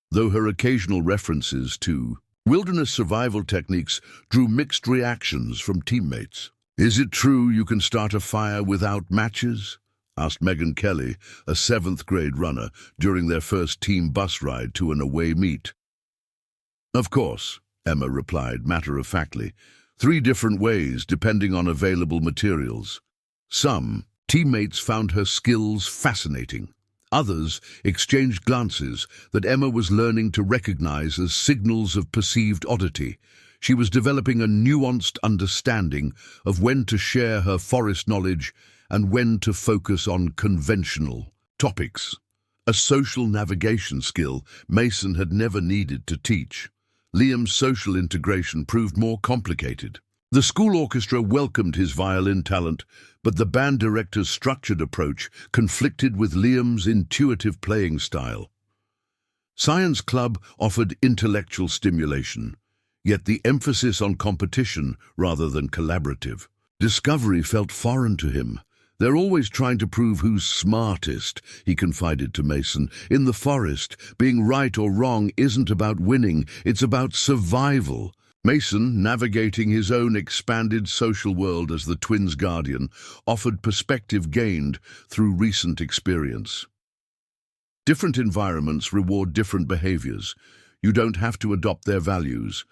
Speaker 1: though her occasional references to wilderness survival techniques drew mixed reactions from teammates. Is it true you can start a fire without matches? Asked Megan Kelly, a 7th grade runner, during their first team bus ride to an away meet. Of course, Emma replied matter-of-factly. 3 different ways depending on available materials. Some teammates found her skills fascinating. Others exchanged glances that Emma was learning to recognize as signals of perceived oddity. She was developing a nuanced understanding of when to share her forest knowledge and when to focus on conventional topics. A social navigation skill Mason had never needed to teach. Liam's social integration proved more complicated. The school orchestra welcomed his violin talent, but the band director's structured approach conflicted with Liam's intuitive playing style. Science Club offered intellectual stimulation, yet the emphasis on competition rather than collaborative. Discovery felt foreign to him. They're always trying to prove who's smartest, he confided to Mason. In the forest, being right or wrong isn't about winning, it's about survival. Mason, navigating his own expanded social world as the twins' guardian, offered perspective gained through recent experience. Different environments reward different behaviors. You don't have to adopt their values,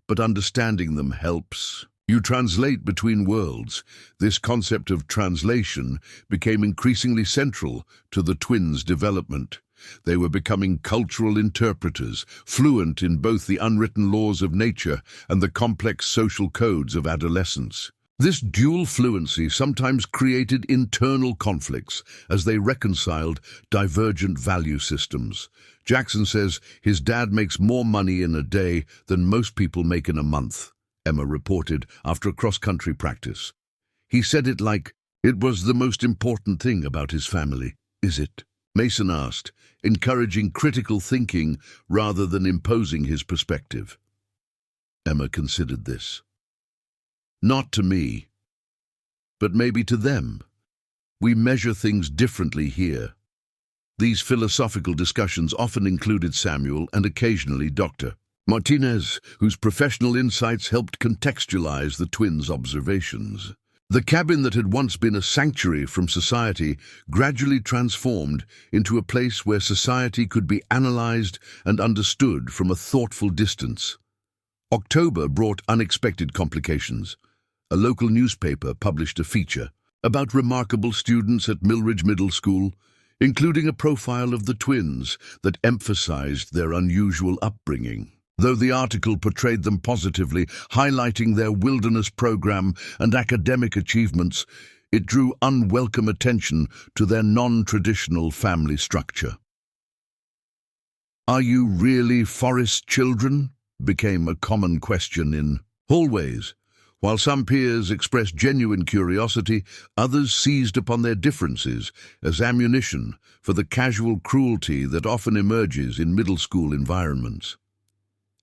Speaker 1: but understanding them helps. You translate between worlds. This concept of translation became increasingly central to the twins' development. They were becoming cultural interpreters, fluent in both the unwritten laws of nature and the complex social codes of adolescence. This dual fluency sometimes created internal conflicts as they reconciled divergent value systems. Jackson says his dad makes more money in a day than most people make in a month, Emma reported after a cross-country practice. He said it like It was the most important thing about his family, is it? Mason asked, encouraging critical thinking rather than imposing his perspective. Emma considered this. Not to me, but maybe to them. We measure things differently here. These philosophical discussions often included Samuel and occasionally Dr. Martinez, whose professional insights helped contextualize the twins' observations. The cabin that had once been a sanctuary from society gradually transformed into a place where society could be analyzed and understood from a thoughtful distance. October brought unexpected complications. A local newspaper published a feature about remarkable students at Millridge Middle School, including a profile of the twins that emphasized their unusual upbringing. Though the article portrayed them positively, highlighting their wilderness program and academic achievements, it drew unwelcome attention to their non-traditional family structure. "Are you really forest children?" became a common question in hallways. While some peers expressed genuine curiosity, others seized upon their differences as ammunition for the casual cruelty that often emerges in middle school environments.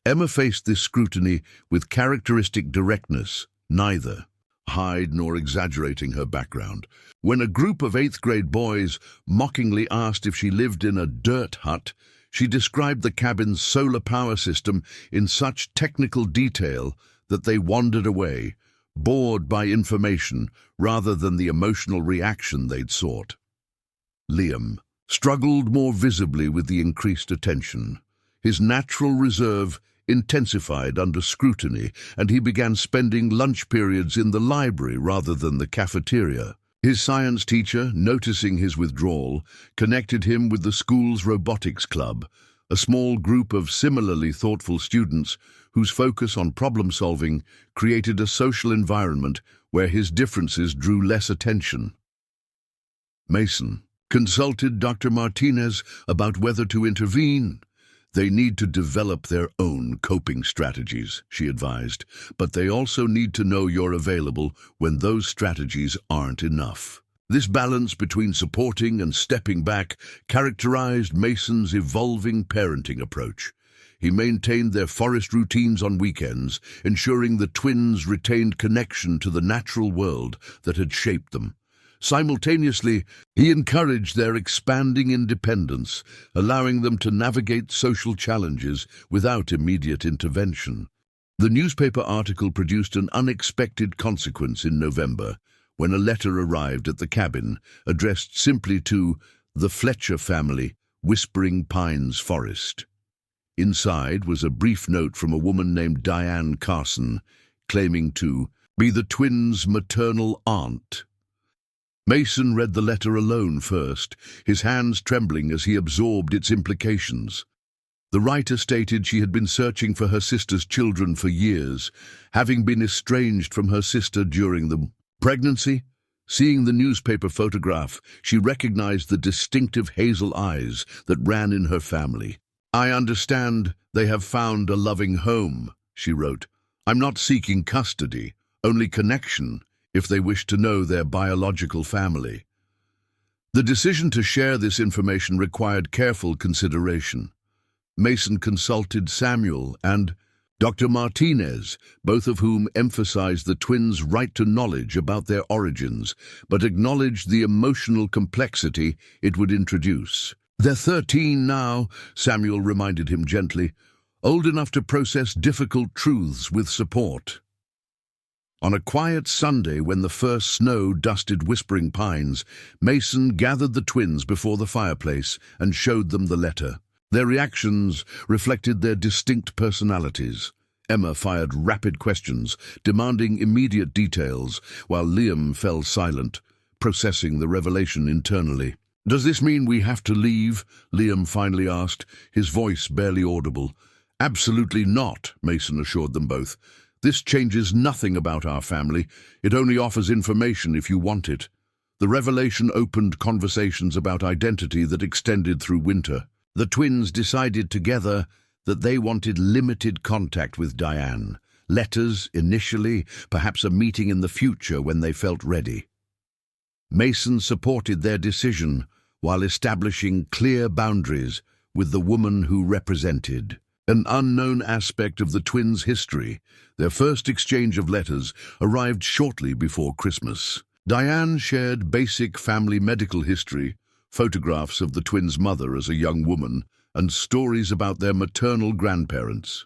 Speaker 1: Emma faced this scrutiny with characteristic directness, neither hide nor exaggerating her background. When a group of 8th grade boys mockingly asked if she lived in a dirt hut, she described the cabin's solar power system in such technical detail that they wandered away, bored by information rather than the emotional reaction they'd sought. Liam struggled more visibly with the increased attention. His natural reserve intensified under scrutiny, and he began spending lunch periods in the library rather than the cafeteria. His science teacher, noticing his withdrawal, connected him with the school's robotics club, a small group of similarly thoughtful students whose focus on problem-solving created a social environment where his differences drew less attention. Mason consulted Dr. Martinez about whether to intervene. "They need to develop their own coping strategies," she advised, "but they also need to know you're available when those strategies aren't enough." This balance between supporting and stepping back characterized Mason's evolving parenting approach. He maintained their forest routines on weekends, ensuring the twins retained connection to the natural world that had shaped them. Simultaneously, he encouraged their expanding independence, allowing them to navigate social challenges without immediate intervention. The newspaper article produced an unexpected consequence in November, when a letter arrived at the cabin, addressed simply to the Fletcher family, Whispering Pines Forest. Inside was a brief note from a woman named Diane Carson, claiming to be the twins' maternal aunt. Mason read the letter alone first, his hands trembling as he absorbed its implications. The writer stated she had been searching for her sister's children for years, having been estranged from her sister during the pregnancy. Seeing the newspaper photograph, she recognized the distinctive hazel eyes that ran in her family. "I understand they have found a loving home," she wrote. "I'm not seeking custody, only connection, if they wish to know their biological family." The decision to share this information required careful consideration. Mason consulted Samuel and Dr. Martinez, both of whom emphasized the twins' right to knowledge about their origins, but acknowledged the emotional complexity it would introduce. "They're 13 now," Samuel reminded him gently, "old enough to process difficult truths with support." On a quiet Sunday when the first snow dusted Whispering Pines, Mason gathered the twins before the fireplace and showed them the letter. Their reactions reflected their distinct personalities. Emma fired rapid questions, demanding immediate details, while Liam fell silent, processing the revelation internally. "Does this mean we have to leave?" Liam finally asked, his voice barely audible. "Absolutely not," Mason assured them both. "This changes nothing about our family. It only offers information if you want it." The revelation opened conversations about identity that extended through winter. The twins decided together that they wanted limited contact with Diane. Letters initially, perhaps a meeting in the future when they felt ready. Mason supported their decision while establishing clear boundaries with the woman who represented an unknown aspect of the twins' history. Their first exchange of letters arrived shortly before Christmas. Diane shared basic family medical history, photographs of the twins' mother as a young woman, and stories about their maternal grandparents.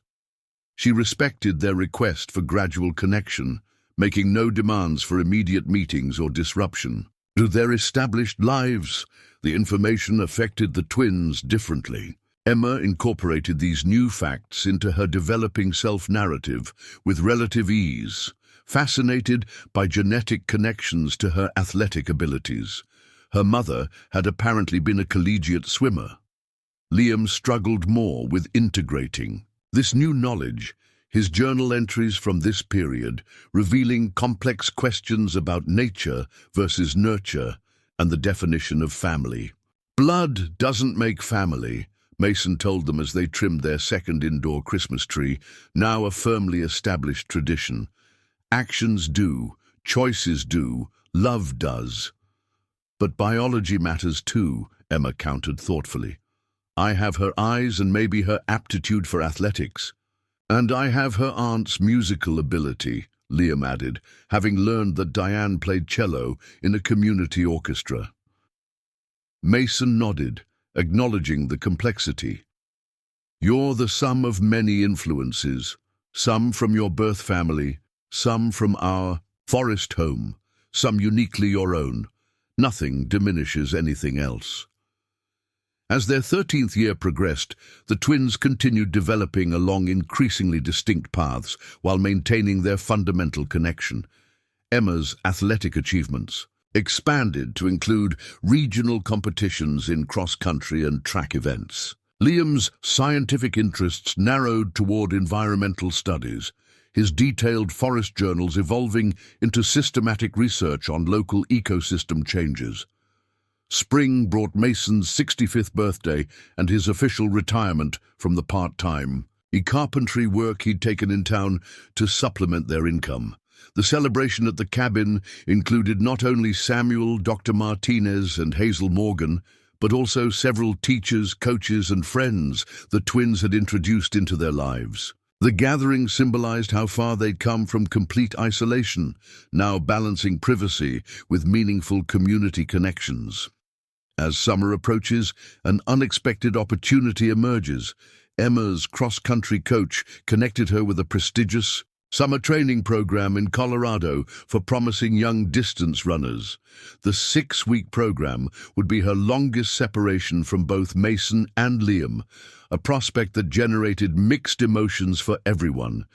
Speaker 1: She respected their request for gradual connection, making no demands for immediate meetings or disruption. To their established lives, the information affected the twins differently. Emma incorporated these new facts into her developing self-narrative with relative ease, fascinated by genetic connections to her athletic abilities. Her mother had apparently been a collegiate swimmer. Liam struggled more with integrating this new knowledge, his journal entries from this period revealing complex questions about nature versus nurture and the definition of family. "Blood doesn't make family," Mason told them as they trimmed their second indoor Christmas tree, now a firmly established tradition. "Actions do, choices do, love does." "But biology matters too," Emma countered thoughtfully. "I have her eyes and maybe her aptitude for athletics. And I have her aunt's musical ability," Liam added, having learned that Diane played cello in a community orchestra. Mason nodded, acknowledging the complexity. "You're the sum of many influences, some from your birth family, some from our forest home, some uniquely your own. Nothing diminishes anything else." As their 13th year progressed, the twins continued developing along increasingly distinct paths while maintaining their fundamental connection. Emma's athletic achievements expanded to include regional competitions in cross-country and track events. Liam's scientific interests narrowed toward environmental studies, his detailed forest journals evolving into systematic research on local ecosystem changes. Spring brought Mason's 65th birthday and his official retirement from the part-time carpentry work he'd taken in town to supplement their income. The celebration at the cabin included not only Samuel, Dr. Martinez, and Hazel Morgan, but also several teachers, coaches, and friends the twins had introduced into their lives. The gathering symbolized how far they'd come from complete isolation, now balancing privacy with meaningful community connections. As summer approaches, an unexpected opportunity emerges. Emma's cross-country coach connected her with a prestigious summer training program in Colorado for promising young distance runners. The 6-week program would be her longest separation from both Mason and Liam, a prospect that generated mixed emotions for everyone.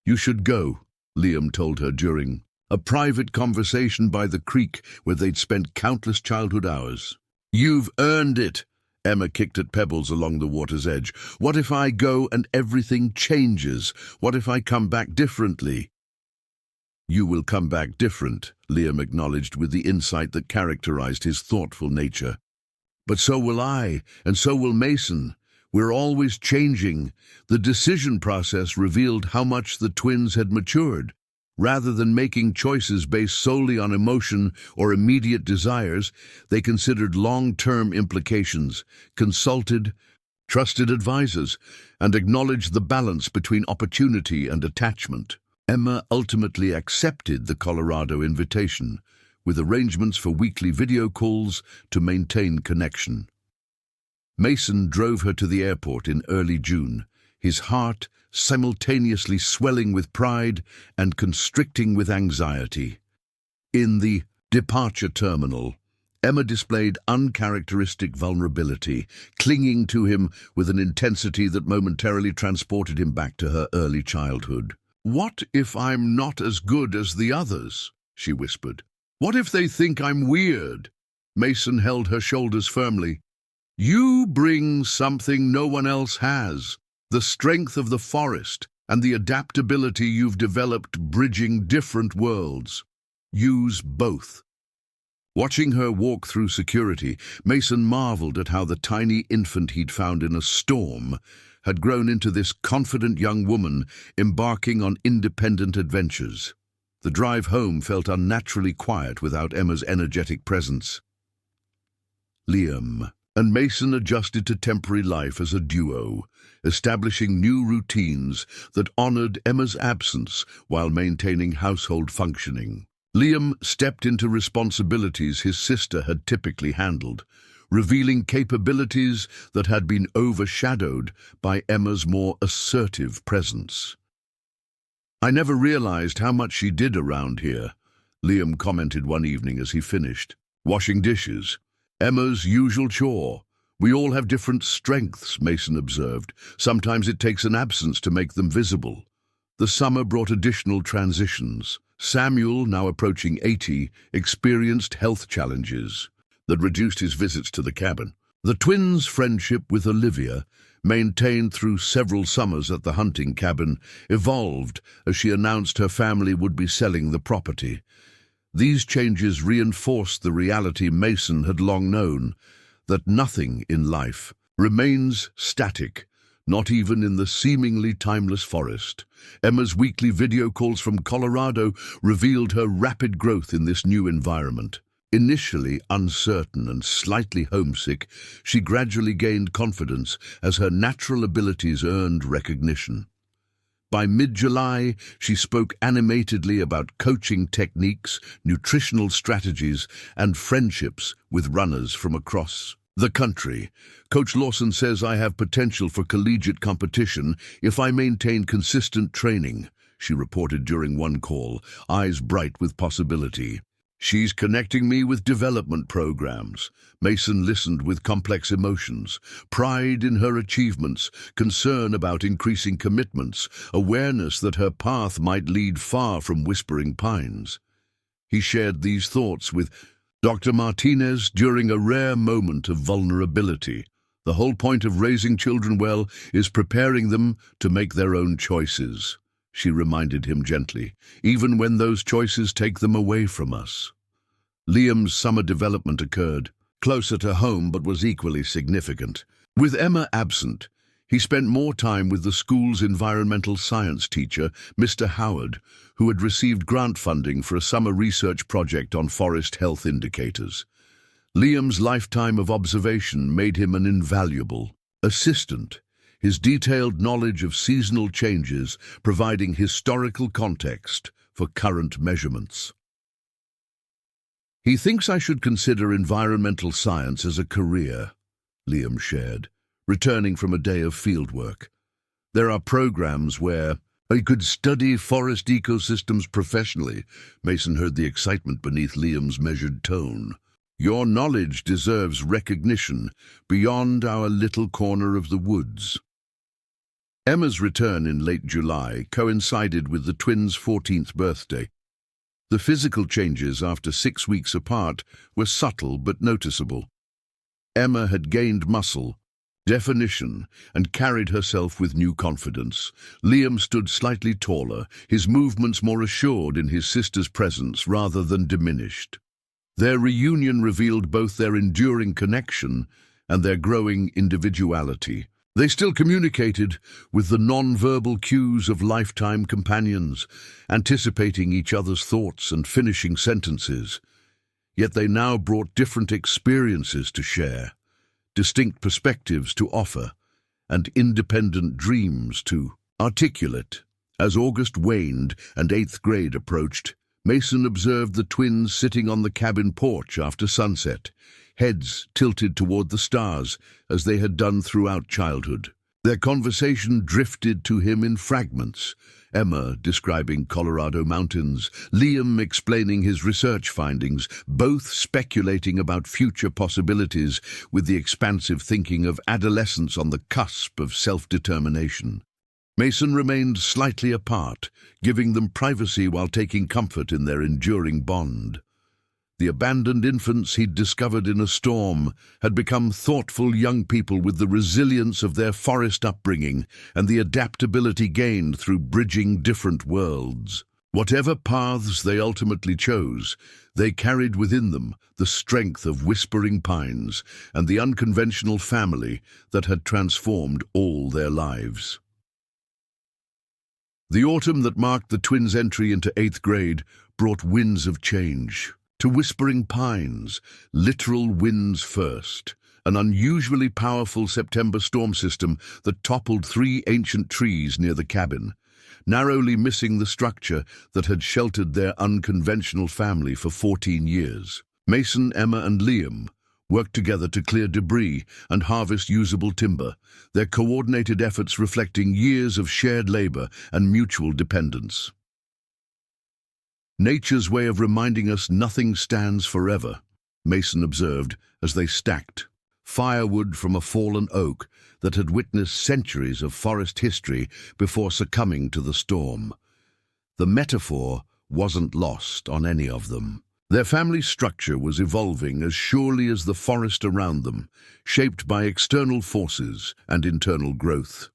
Speaker 1: "You should go," Liam told her during a private conversation by the creek where they'd spent countless childhood hours. "You've earned it." Emma kicked at pebbles along the water's edge. "What if I go and everything changes? What if I come back differently?" "You will come back different," Liam acknowledged with the insight that characterized his thoughtful nature. "But so will I, and so will Mason. We're always changing." The decision process revealed how much the twins had matured. Rather than making choices based solely on emotion or immediate desires, they considered long-term implications, consulted trusted advisors, and acknowledged the balance between opportunity and attachment. Emma ultimately accepted the Colorado invitation, with arrangements for weekly video calls to maintain connection. Mason drove her to the airport in early June, his heart simultaneously swelling with pride and constricting with anxiety. In the departure terminal, Emma displayed uncharacteristic vulnerability, clinging to him with an intensity that momentarily transported him back to her early childhood. "What if I'm not as good as the others?" she whispered. "What if they think I'm weird?" Mason held her shoulders firmly. "You bring something no one else has. The strength of the forest and the adaptability you've developed bridging different worlds. Use both." Watching her walk through security, Mason marveled at how the tiny infant he'd found in a storm had grown into this confident young woman embarking on independent adventures. The drive home felt unnaturally quiet without Emma's energetic presence. Liam and Mason adjusted to temporary life as a duo, establishing new routines that honored Emma's absence while maintaining household functioning. Liam stepped into responsibilities his sister had typically handled, revealing capabilities that had been overshadowed by Emma's more assertive presence. "I never realized how much she did around here," Liam commented one evening as he finished. "Washing dishes, Emma's usual chore. We all have different strengths," Mason observed. "Sometimes it takes an absence to make them visible." The summer brought additional transitions. Samuel, now approaching 80, experienced health challenges that reduced his visits to the cabin. The twins' friendship with Olivia, maintained through several summers at the hunting cabin, evolved as she announced her family would be selling the property. These changes reinforced the reality Mason had long known, that nothing in life remains static, not even in the seemingly timeless forest. Emma's weekly video calls from Colorado revealed her rapid growth in this new environment. Initially uncertain and slightly homesick, she gradually gained confidence as her natural abilities earned recognition. By mid-July, she spoke animatedly about coaching techniques, nutritional strategies, and friendships with runners from across the country. "Coach Lawson says I have potential for collegiate competition if I maintain consistent training," she reported during one call, eyes bright with possibility. "She's connecting me with development programs." Mason listened with complex emotions: pride in her achievements, concern about increasing commitments, awareness that her path might lead far from Whispering Pines. He shared these thoughts with Dr. Martinez during a rare moment of vulnerability. "The whole point of raising children well is preparing them to make their own choices," she reminded him gently, "even when those choices take them away from us." Liam's summer development occurred closer to home but was equally significant. With Emma absent, he spent more time with the school's environmental science teacher, Mr. Howard, who had received grant funding for a summer research project on forest health indicators. Liam's lifetime of observation made him an invaluable assistant, his detailed knowledge of seasonal changes providing historical context for current measurements. "He thinks I should consider environmental science as a career," Liam shared, returning from a day of fieldwork. "There are programs where I could study forest ecosystems professionally." Mason heard the excitement beneath Liam's measured tone. "Your knowledge deserves recognition beyond our little corner of the woods." Emma's return in late July coincided with the twins' 14th birthday. The physical changes after 6 weeks apart were subtle but noticeable. Emma had gained muscle, definition, and carried herself with new confidence. Liam stood slightly taller, his movements more assured in his sister's presence rather than diminished. Their reunion revealed both their enduring connection and their growing individuality. They still communicated with the non-verbal cues of lifetime companions, anticipating each other's thoughts and finishing sentences. Yet they now brought different experiences to share, distinct perspectives to offer, and independent dreams to articulate. As August waned and 8th grade approached, Mason observed the twins sitting on the cabin porch after sunset, heads tilted toward the stars as they had done throughout childhood. Their conversation drifted to him in fragments, Emma describing Colorado mountains, Liam explaining his research findings, both speculating about future possibilities with the expansive thinking of adolescence on the cusp of self-determination. Mason remained slightly apart, giving them privacy while taking comfort in their enduring bond. The abandoned infants he'd discovered in a storm had become thoughtful young people with the resilience of their forest upbringing and the adaptability gained through bridging different worlds. Whatever paths they ultimately chose, they carried within them the strength of Whispering Pines and the unconventional family that had transformed all their lives. The autumn that marked the twins' entry into 8th grade brought winds of change. To Whispering Pines, literal winds first. An unusually powerful September storm system that toppled 3 ancient trees near the cabin, narrowly missing the structure that had sheltered their unconventional family for 14 years. Mason, Emma, and Liam worked together to clear debris and harvest usable timber, their coordinated efforts reflecting years of shared labor and mutual dependence. Nature's way of reminding us nothing stands forever, Mason observed as they stacked firewood from a fallen oak that had witnessed centuries of forest history before succumbing to the storm. The metaphor wasn't lost on any of them. Their family structure was evolving as surely as the forest around them, shaped by external forces and internal growth.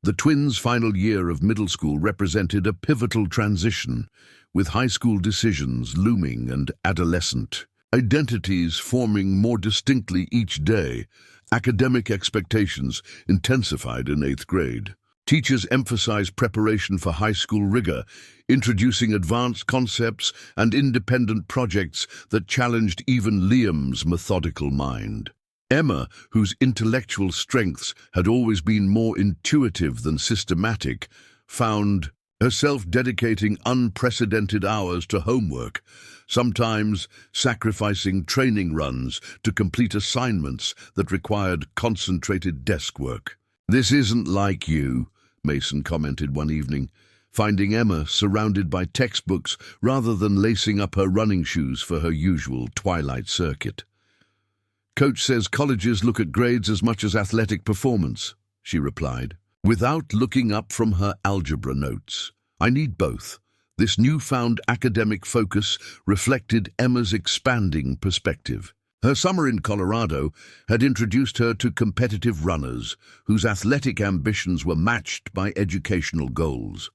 Speaker 1: The twins' final year of middle school represented a pivotal transition, with high school decisions looming and adolescent identities forming more distinctly each day. Academic expectations intensified in 8th grade. Teachers emphasized preparation for high school rigor, introducing advanced concepts and independent projects that challenged even Liam's methodical mind. Emma, whose intellectual strengths had always been more intuitive than systematic, found herself dedicating unprecedented hours to homework, sometimes sacrificing training runs to complete assignments that required concentrated desk work. "This isn't like you," Mason commented one evening, finding Emma surrounded by textbooks rather than lacing up her running shoes for her usual twilight circuit. "Coach says colleges look at grades as much as athletic performance," she replied, without looking up from her algebra notes. "I need both." This newfound academic focus reflected Emma's expanding perspective. Her summer in Colorado had introduced her to competitive runners whose athletic ambitions were matched by educational goals.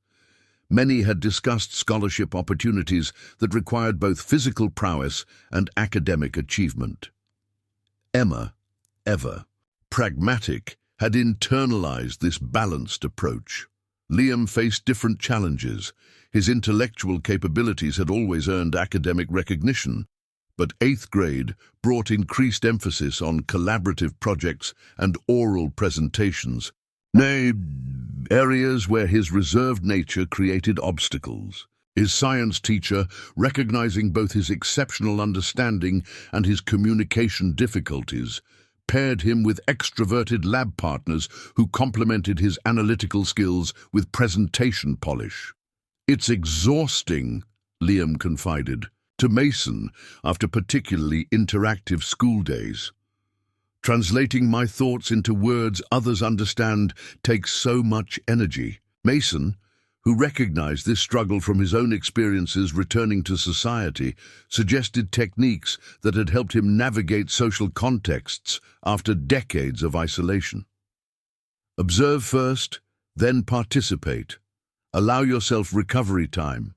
Speaker 1: Many had discussed scholarship opportunities that required both physical prowess and academic achievement. Emma, ever pragmatic, had internalized this balanced approach. Liam faced different challenges. His intellectual capabilities had always earned academic recognition, but 8th grade brought increased emphasis on collaborative projects and oral presentations, areas where his reserved nature created obstacles. His science teacher, recognizing both his exceptional understanding and his communication difficulties, paired him with extroverted lab partners who complemented his analytical skills with presentation polish. "It's exhausting," Liam confided to Mason after particularly interactive school days. "Translating my thoughts into words others understand takes so much energy." Mason, who recognized this struggle from his own experiences returning to society, suggested techniques that had helped him navigate social contexts after decades of isolation. Observe first, then participate. Allow yourself recovery time.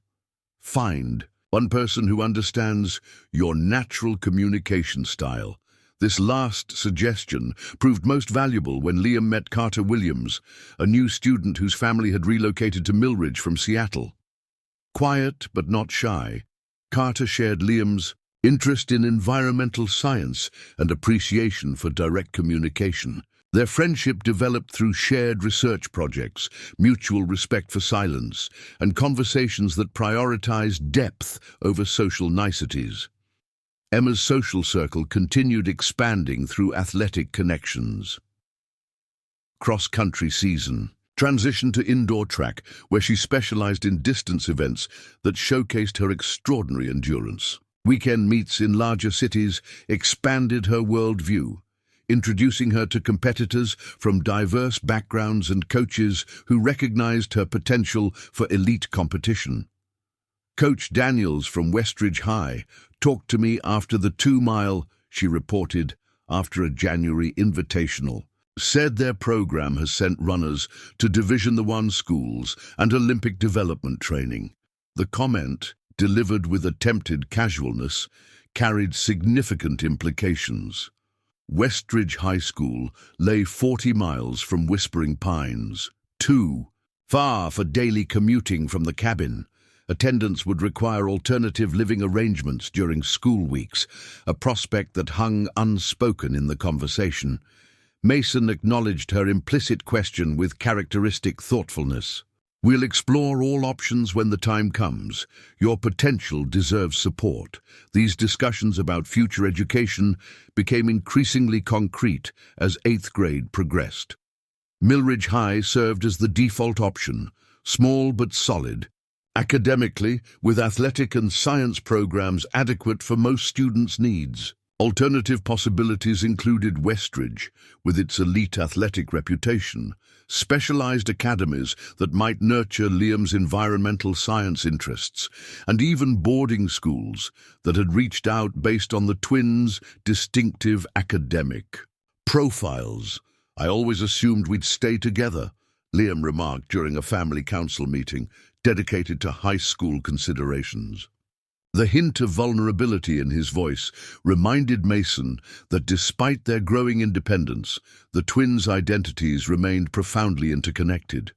Speaker 1: Find one person who understands your natural communication style. This last suggestion proved most valuable when Liam met Carter Williams, a new student whose family had relocated to Millridge from Seattle. Quiet but not shy, Carter shared Liam's interest in environmental science and appreciation for direct communication. Their friendship developed through shared research projects, mutual respect for silence, and conversations that prioritized depth over social niceties. Emma's social circle continued expanding through athletic connections. Cross-country season transitioned to indoor track, where she specialized in distance events that showcased her extraordinary endurance. Weekend meets in larger cities expanded her worldview, introducing her to competitors from diverse backgrounds and coaches who recognized her potential for elite competition. Coach Daniels from Westridge High talked to me after the 2-mile, she reported, after a January invitational. Said their program has sent runners to Division I schools and Olympic development training. The comment, delivered with attempted casualness, carried significant implications. Westridge High School lay 40 miles from Whispering Pines. 2 Far for daily commuting from the cabin. Attendance would require alternative living arrangements during school weeks, a prospect that hung unspoken in the conversation. Mason acknowledged her implicit question with characteristic thoughtfulness. "We'll explore all options when the time comes. Your potential deserves support." These discussions about future education became increasingly concrete as 8th grade progressed. Millridge High served as the default option, small but solid. Academically, with athletic and science programs adequate for most students' needs. Alternative possibilities included Westridge, with its elite athletic reputation, specialized academies that might nurture Liam's environmental science interests, and even boarding schools that had reached out based on the twins' distinctive academic profiles. "I always assumed we'd stay together," Liam remarked during a family council meeting dedicated to high school considerations. The hint of vulnerability in his voice reminded Mason that despite their growing independence, the twins' identities remained profoundly interconnected.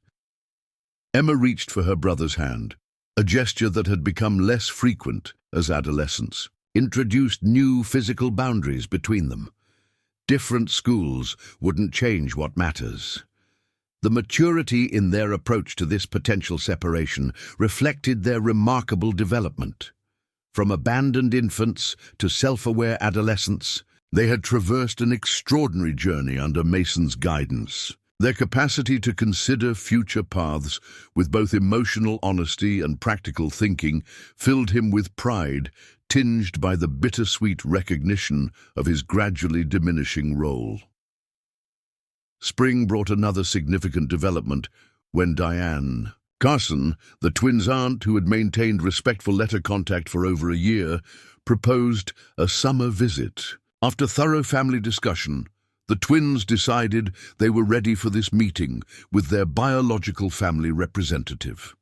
Speaker 1: Emma reached for her brother's hand, a gesture that had become less frequent as adolescence introduced new physical boundaries between them. Different schools wouldn't change what matters. The maturity in their approach to this potential separation reflected their remarkable development. From abandoned infants to self-aware adolescents, they had traversed an extraordinary journey under Mason's guidance. Their capacity to consider future paths with both emotional honesty and practical thinking filled him with pride, tinged by the bittersweet recognition of his gradually diminishing role. Spring brought another significant development when Diane Carson, the twins' aunt who had maintained respectful letter contact for over a year, proposed a summer visit. After thorough family discussion, the twins decided they were ready for this meeting with their biological family representative.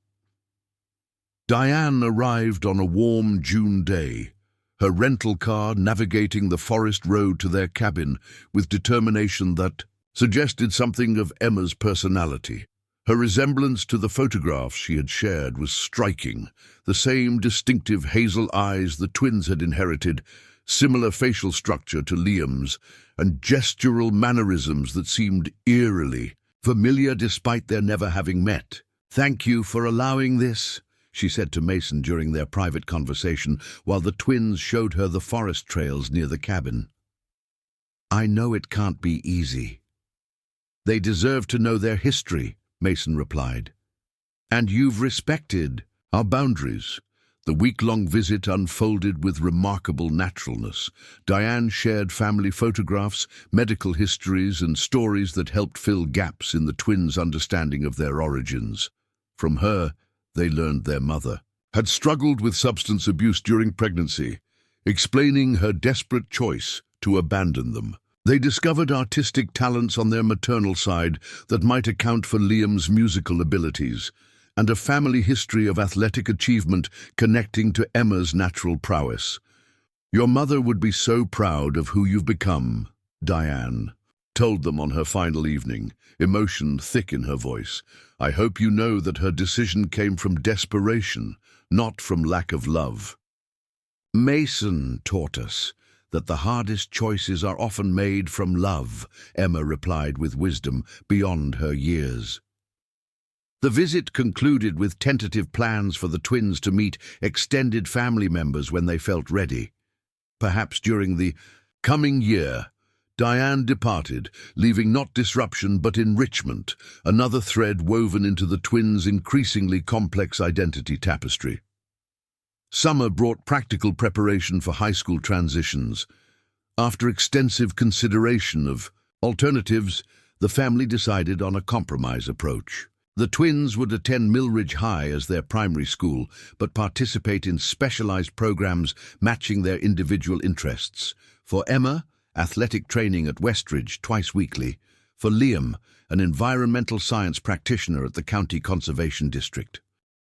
Speaker 1: Diane arrived on a warm June day, her rental car navigating the forest road to their cabin with determination that suggested something of Emma's personality. Her resemblance to the photographs she had shared was striking. The same distinctive hazel eyes the twins had inherited, similar facial structure to Liam's, and gestural mannerisms that seemed eerily familiar despite their never having met. "Thank you for allowing this," she said to Mason during their private conversation while the twins showed her the forest trails near the cabin. "I know it can't be easy." "They deserve to know their history," Mason replied. "And you've respected our boundaries." The week-long visit unfolded with remarkable naturalness. Diane shared family photographs, medical histories, and stories that helped fill gaps in the twins' understanding of their origins. From her, they learned their mother had struggled with substance abuse during pregnancy, explaining her desperate choice to abandon them. They discovered artistic talents on their maternal side that might account for Liam's musical abilities, and a family history of athletic achievement connecting to Emma's natural prowess. "Your mother would be so proud of who you've become," Diane told them on her final evening, emotion thick in her voice. "I hope you know that her decision came from desperation, not from lack of love." "Mason taught us that the hardest choices are often made from love," Emma replied with wisdom beyond her years. The visit concluded with tentative plans for the twins to meet extended family members when they felt ready. Perhaps during the coming year, Diane departed, leaving not disruption but enrichment, another thread woven into the twins' increasingly complex identity tapestry. Summer brought practical preparation for high school transitions. After extensive consideration of alternatives, the family decided on a compromise approach. The twins would attend Millridge High as their primary school, but participate in specialized programs matching their individual interests. For Emma, athletic training at Westridge twice weekly. For Liam, an environmental science practitioner at the County Conservation District.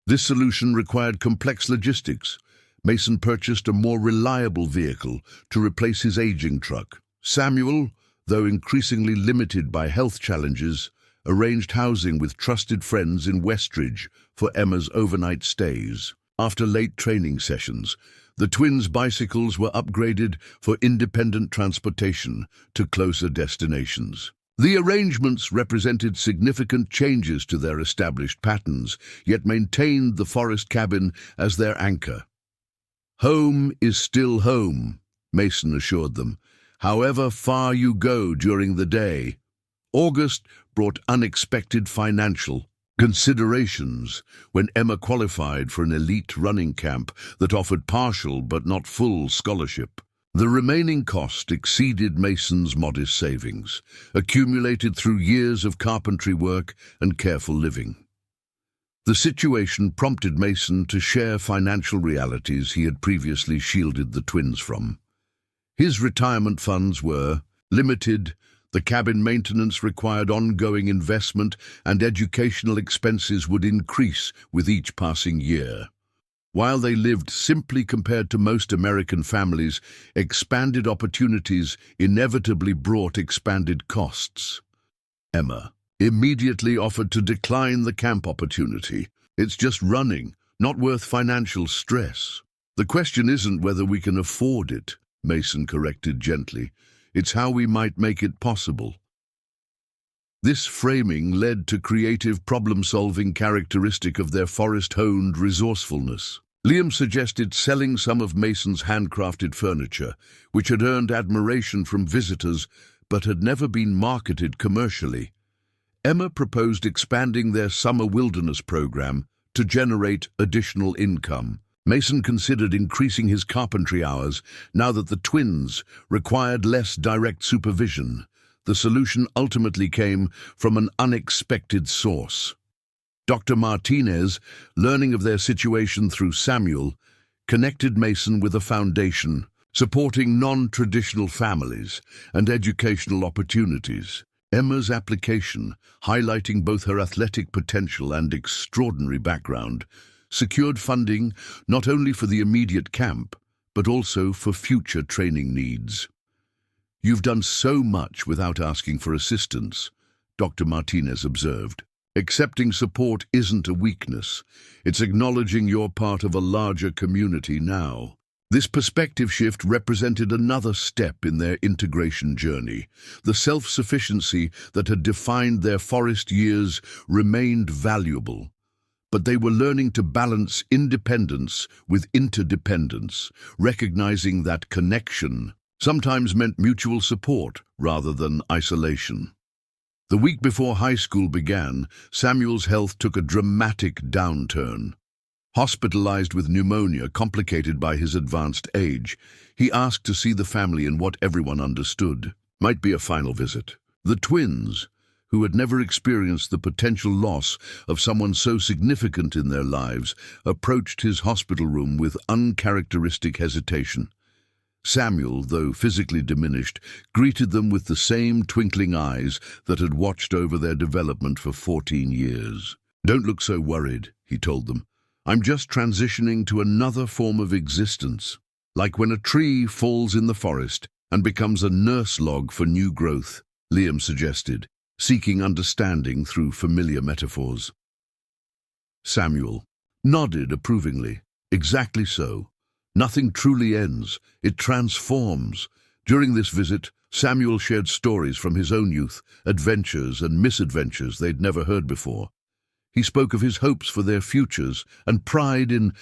Speaker 1: This solution required complex logistics. Mason purchased a more reliable vehicle to replace his aging truck. Samuel, though increasingly limited by health challenges, arranged housing with trusted friends in Westridge for Emma's overnight stays. After late training sessions, the twins' bicycles were upgraded for independent transportation to closer destinations. The arrangements represented significant changes to their established patterns, yet maintained the forest cabin as their anchor. "Home is still home," Mason assured them, "however far you go during the day." August brought unexpected financial considerations when Emma qualified for an elite running camp that offered partial but not full scholarship. The remaining cost exceeded Mason's modest savings, accumulated through years of carpentry work and careful living. The situation prompted Mason to share financial realities he had previously shielded the twins from. His retirement funds were limited. The cabin maintenance required ongoing investment, and educational expenses would increase with each passing year. While they lived simply compared to most American families, expanded opportunities inevitably brought expanded costs. Emma immediately offered to decline the camp opportunity. "It's just running, not worth financial stress." "The question isn't whether we can afford it," Mason corrected gently. "It's how we might make it possible." This framing led to creative problem-solving characteristic of their forest-honed resourcefulness. Liam suggested selling some of Mason's handcrafted furniture, which had earned admiration from visitors but had never been marketed commercially. Emma proposed expanding their summer wilderness program to generate additional income. Mason considered increasing his carpentry hours now that the twins required less direct supervision. The solution ultimately came from an unexpected source. Dr. Martinez, learning of their situation through Samuel, connected Mason with a foundation supporting non-traditional families and educational opportunities. Emma's application, highlighting both her athletic potential and extraordinary background, secured funding not only for the immediate camp, but also for future training needs. "You've done so much without asking for assistance," Dr. Martinez observed. "Accepting support isn't a weakness. It's acknowledging you're part of a larger community now." This perspective shift represented another step in their integration journey. The self-sufficiency that had defined their forest years remained valuable, but they were learning to balance independence with interdependence, recognizing that connection sometimes meant mutual support rather than isolation. The week before high school began, Samuel's health took a dramatic downturn. Hospitalized with pneumonia complicated by his advanced age, he asked to see the family in what everyone understood might be a final visit. The twins, who had never experienced the potential loss of someone so significant in their lives, approached his hospital room with uncharacteristic hesitation. Samuel, though physically diminished, greeted them with the same twinkling eyes that had watched over their development for 14 years. "Don't look so worried," he told them. "I'm just transitioning to another form of existence, like when a tree falls in the forest and becomes a nurse log for new growth," Liam suggested, seeking understanding through familiar metaphors. Samuel nodded approvingly. "Exactly so. Nothing truly ends, it transforms." During this visit, Samuel shared stories from his own youth, adventures and misadventures they'd never heard before. He spoke of his hopes for their futures and pride in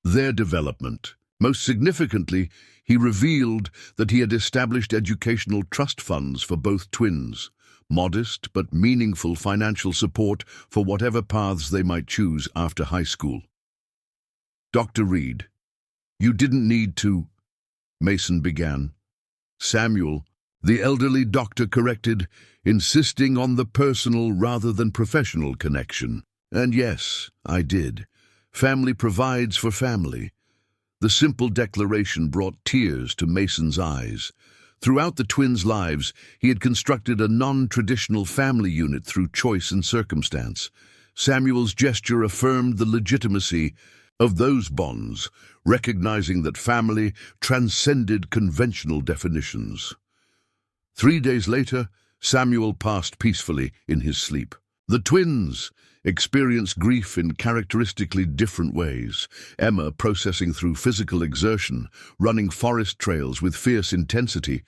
Speaker 1: their development. Most significantly, he revealed that he had established educational trust funds for both twins, modest but meaningful financial support for whatever paths they might choose after high school. "Dr. Reed, you didn't need to," Mason began. Samuel, the elderly doctor, corrected, insisting on the personal rather than professional connection. "And yes, I did. Family provides for family." The simple declaration brought tears to Mason's eyes. Throughout the twins' lives, he had constructed a non-traditional family unit through choice and circumstance. Samuel's gesture affirmed the legitimacy of those bonds, recognizing that family transcended conventional definitions. 3 days later, Samuel passed peacefully in his sleep. The twins experienced grief in characteristically different ways. Emma processing through physical exertion, running forest trails with fierce intensity.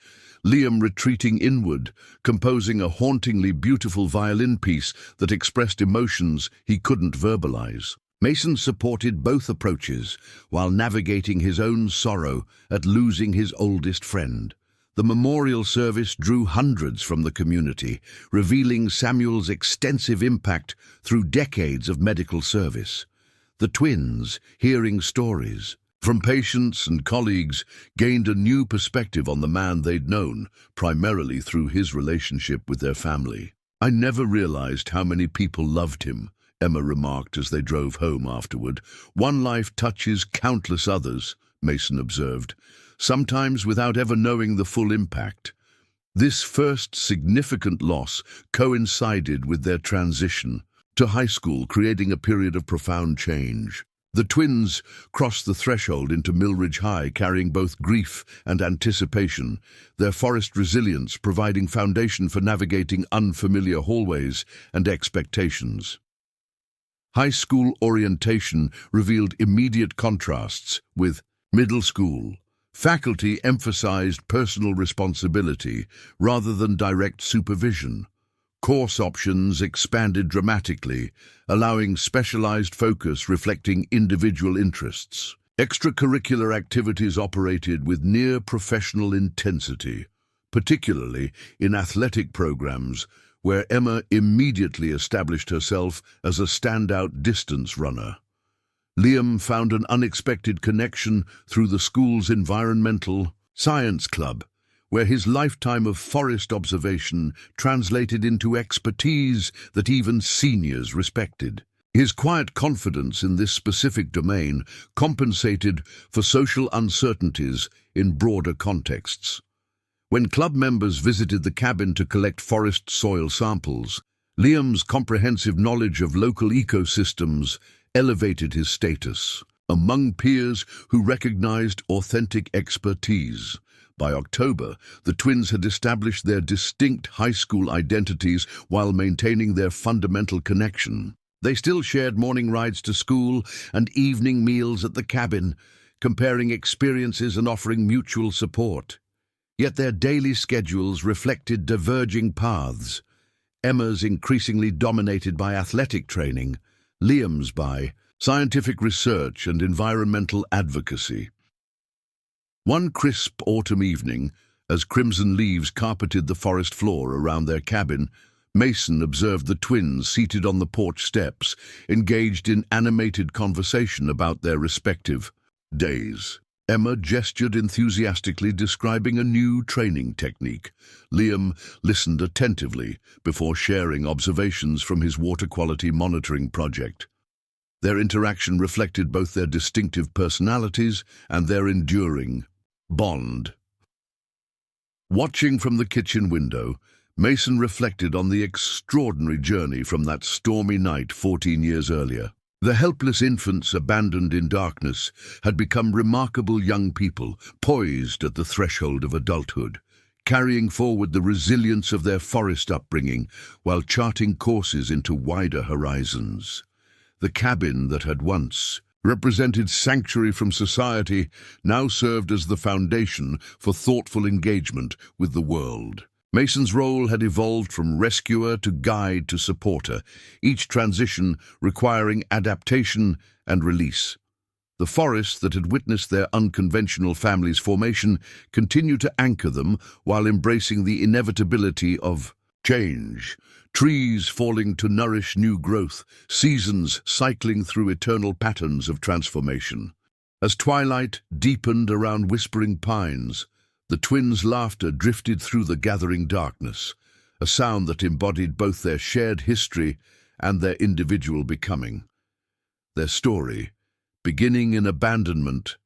Speaker 1: Liam retreating inward, composing a hauntingly beautiful violin piece that expressed emotions he couldn't verbalize. Mason supported both approaches while navigating his own sorrow at losing his oldest friend. The memorial service drew hundreds from the community, revealing Samuel's extensive impact through decades of medical service. The twins, hearing stories from patients and colleagues, gained a new perspective on the man they'd known, primarily through his relationship with their family. "I never realized how many people loved him," Emma remarked as they drove home afterward. "One life touches countless others," Mason observed, sometimes without ever knowing the full impact. This first significant loss coincided with their transition to high school, creating a period of profound change. The twins crossed the threshold into Millridge High, carrying both grief and anticipation, their forest resilience providing foundation for navigating unfamiliar hallways and expectations. High school orientation revealed immediate contrasts with middle school. Faculty emphasized personal responsibility rather than direct supervision. Course options expanded dramatically, allowing specialized focus reflecting individual interests. Extracurricular activities operated with near-professional intensity, particularly in athletic programs, where Emma immediately established herself as a standout distance runner. Liam found an unexpected connection through the school's environmental science club, where his lifetime of forest observation translated into expertise that even seniors respected. His quiet confidence in this specific domain compensated for social uncertainties in broader contexts. When club members visited the cabin to collect forest soil samples, Liam's comprehensive knowledge of local ecosystems elevated his status among peers who recognized authentic expertise. By October, the twins had established their distinct high school identities while maintaining their fundamental connection. They still shared morning rides to school and evening meals at the cabin, comparing experiences and offering mutual support. Yet their daily schedules reflected diverging paths. Emma's increasingly dominated by athletic training, Liam's by scientific research and environmental advocacy. One crisp autumn evening, as crimson leaves carpeted the forest floor around their cabin, Mason observed the twins seated on the porch steps, engaged in animated conversation about their respective days. Emma gestured enthusiastically, describing a new training technique. Liam listened attentively before sharing observations from his water quality monitoring project. Their interaction reflected both their distinctive personalities and their enduring bond. Watching from the kitchen window, Mason reflected on the extraordinary journey from that stormy night 14 years earlier. The helpless infants abandoned in darkness had become remarkable young people, poised at the threshold of adulthood, carrying forward the resilience of their forest upbringing while charting courses into wider horizons. The cabin that had once represented sanctuary from society now served as the foundation for thoughtful engagement with the world. Mason's role had evolved from rescuer to guide to supporter, each transition requiring adaptation and release. The forest that had witnessed their unconventional family's formation continued to anchor them while embracing the inevitability of change. Trees falling to nourish new growth, seasons cycling through eternal patterns of transformation. As twilight deepened around whispering pines, the twins' laughter drifted through the gathering darkness, a sound that embodied both their shared history and their individual becoming. Their story, beginning in abandonment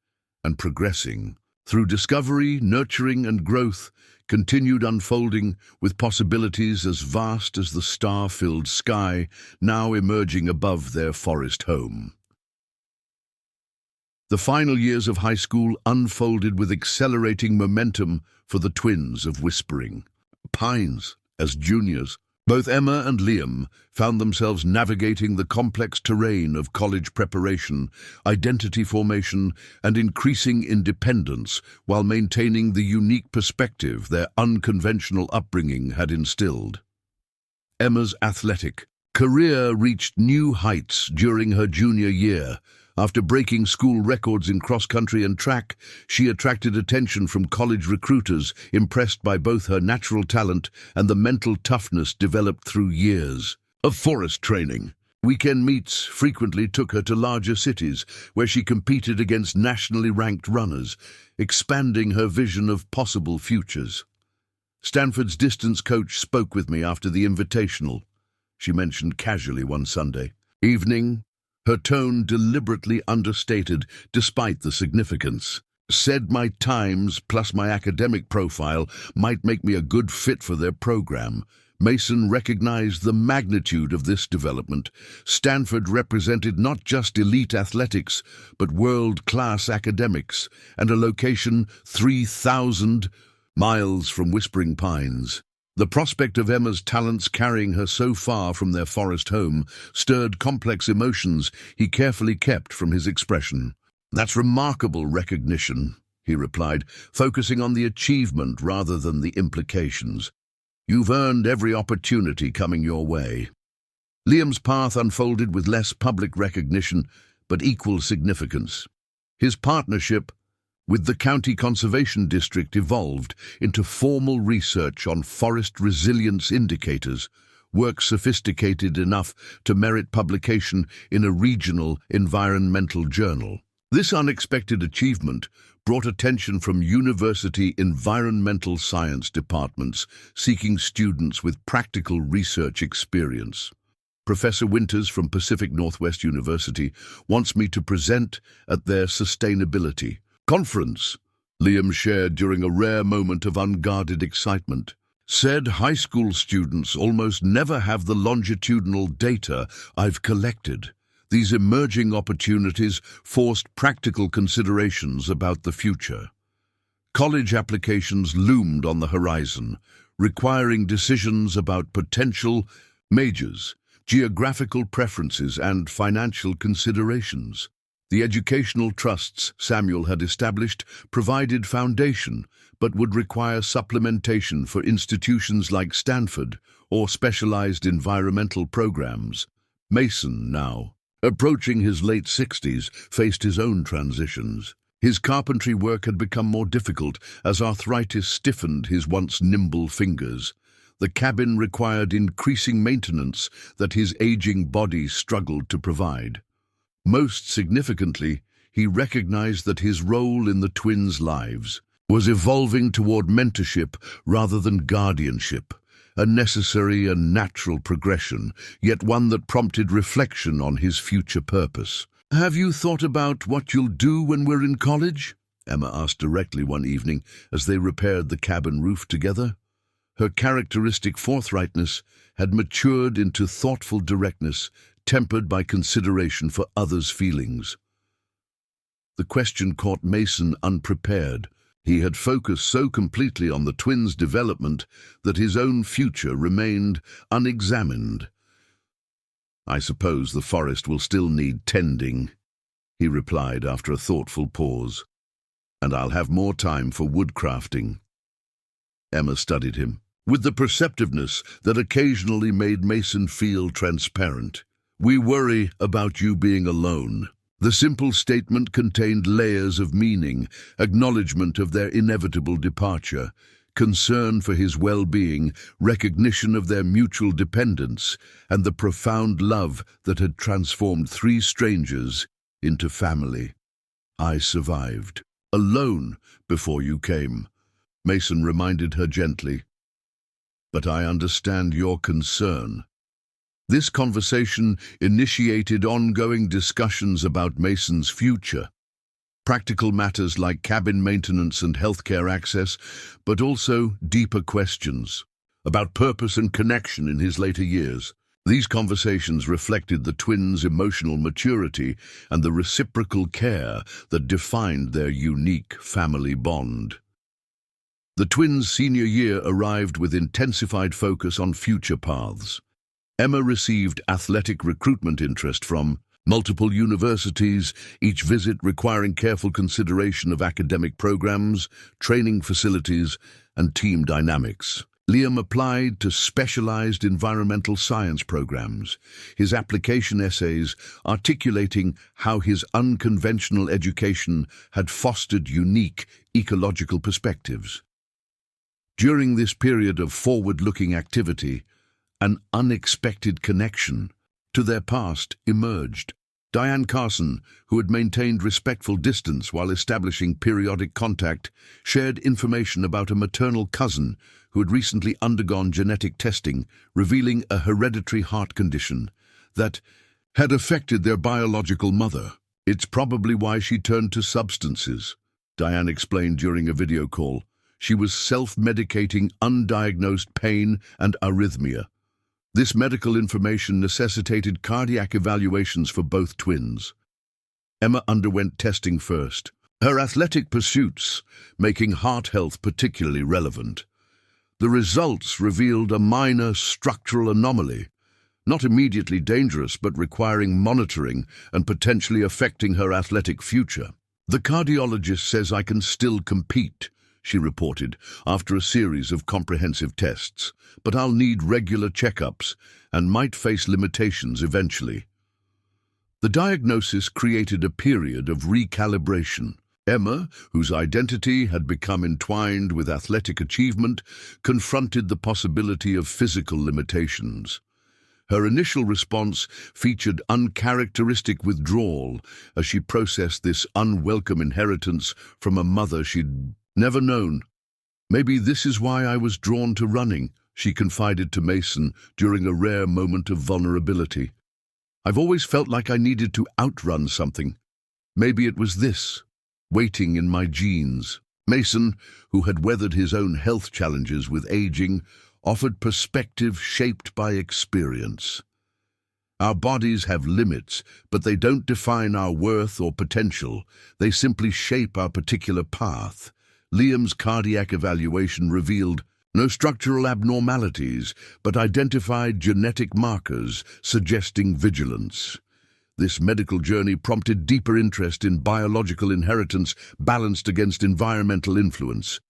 Speaker 1: and progressing through discovery, nurturing, and growth, continued unfolding with possibilities as vast as the star-filled sky now emerging above their forest home. The final years of high school unfolded with accelerating momentum for the twins of Whispering Pines. As juniors, both Emma and Liam found themselves navigating the complex terrain of college preparation, identity formation, and increasing independence while maintaining the unique perspective their unconventional upbringing had instilled. Emma's athletic career reached new heights during her junior year. After breaking school records in cross-country and track, she attracted attention from college recruiters, impressed by both her natural talent and the mental toughness developed through years of forest training. Weekend meets frequently took her to larger cities, where she competed against nationally ranked runners, expanding her vision of possible futures. Stanford's distance coach spoke with me after the invitational, she mentioned casually one Sunday evening, her tone deliberately understated despite the significance. Said my times plus my academic profile might make me a good fit for their program. Mason recognized the magnitude of this development. Stanford represented not just elite athletics, but world-class academics, and a location 3,000 miles from Whispering Pines. The prospect of Emma's talents carrying her so far from their forest home stirred complex emotions he carefully kept from his expression. "That's remarkable recognition," he replied, focusing on the achievement rather than the implications. "You've earned every opportunity coming your way." Liam's path unfolded with less public recognition, but equal significance. His partnership with the County Conservation District evolved into formal research on forest resilience indicators, work sophisticated enough to merit publication in a regional environmental journal. This unexpected achievement brought attention from university environmental science departments seeking students with practical research experience. Professor Winters from Pacific Northwest University wants me to present at their sustainability conference, Liam shared during a rare moment of unguarded excitement. Said high school students almost never have the longitudinal data I've collected. These emerging opportunities forced practical considerations about the future. College applications loomed on the horizon, requiring decisions about potential majors, geographical preferences, and financial considerations. The educational trusts Samuel had established provided foundation, but would require supplementation for institutions like Stanford or specialized environmental programs. Mason, now approaching his late 60s, faced his own transitions. His carpentry work had become more difficult as arthritis stiffened his once nimble fingers. The cabin required increasing maintenance that his aging body struggled to provide. Most significantly, he recognized that his role in the twins' lives was evolving toward mentorship rather than guardianship, a necessary and natural progression, yet one that prompted reflection on his future purpose. "Have you thought about what you'll do when we're in college?" Emma asked directly one evening as they repaired the cabin roof together. Her characteristic forthrightness had matured into thoughtful directness, tempered by consideration for others' feelings. The question caught Mason unprepared. He had focused so completely on the twins' development that his own future remained unexamined. "I suppose the forest will still need tending," he replied after a thoughtful pause. "And I'll have more time for woodcrafting." Emma studied him with the perceptiveness that occasionally made Mason feel transparent. "We worry about you being alone." The simple statement contained layers of meaning, acknowledgement of their inevitable departure, concern for his well-being, recognition of their mutual dependence, and the profound love that had transformed three strangers into family. "I survived, alone, before you came," Mason reminded her gently. "But I understand your concern." This conversation initiated ongoing discussions about Mason's future. Practical matters like cabin maintenance and healthcare access, but also deeper questions about purpose and connection in his later years. These conversations reflected the twins' emotional maturity and the reciprocal care that defined their unique family bond. The twins' senior year arrived with intensified focus on future paths. Emma received athletic recruitment interest from multiple universities, each visit requiring careful consideration of academic programs, training facilities, and team dynamics. Liam applied to specialized environmental science programs, his application essays articulating how his unconventional education had fostered unique ecological perspectives. During this period of forward-looking activity, an unexpected connection to their past emerged. Diane Carson, who had maintained respectful distance while establishing periodic contact, shared information about a maternal cousin who had recently undergone genetic testing, revealing a hereditary heart condition that had affected their biological mother. "It's probably why she turned to substances," Diane explained during a video call. She was self-medicating undiagnosed pain and arrhythmia. This medical information necessitated cardiac evaluations for both twins. Emma underwent testing first, her athletic pursuits making heart health particularly relevant. The results revealed a minor structural anomaly, not immediately dangerous but requiring monitoring and potentially affecting her athletic future. "The cardiologist says I can still compete," she reported after a series of comprehensive tests, "but I'll need regular checkups and might face limitations eventually." The diagnosis created a period of recalibration. Emma, whose identity had become entwined with athletic achievement, confronted the possibility of physical limitations. Her initial response featured uncharacteristic withdrawal as she processed this unwelcome inheritance from a mother she'd never known. "Maybe this is why I was drawn to running," she confided to Mason during a rare moment of vulnerability. "I've always felt like I needed to outrun something. Maybe it was this, waiting in my genes." Mason, who had weathered his own health challenges with aging, offered perspective shaped by experience. "Our bodies have limits, but they don't define our worth or potential. They simply shape our particular path." Liam's cardiac evaluation revealed no structural abnormalities, but identified genetic markers suggesting vigilance. This medical journey prompted deeper interest in biological inheritance balanced against environmental influence.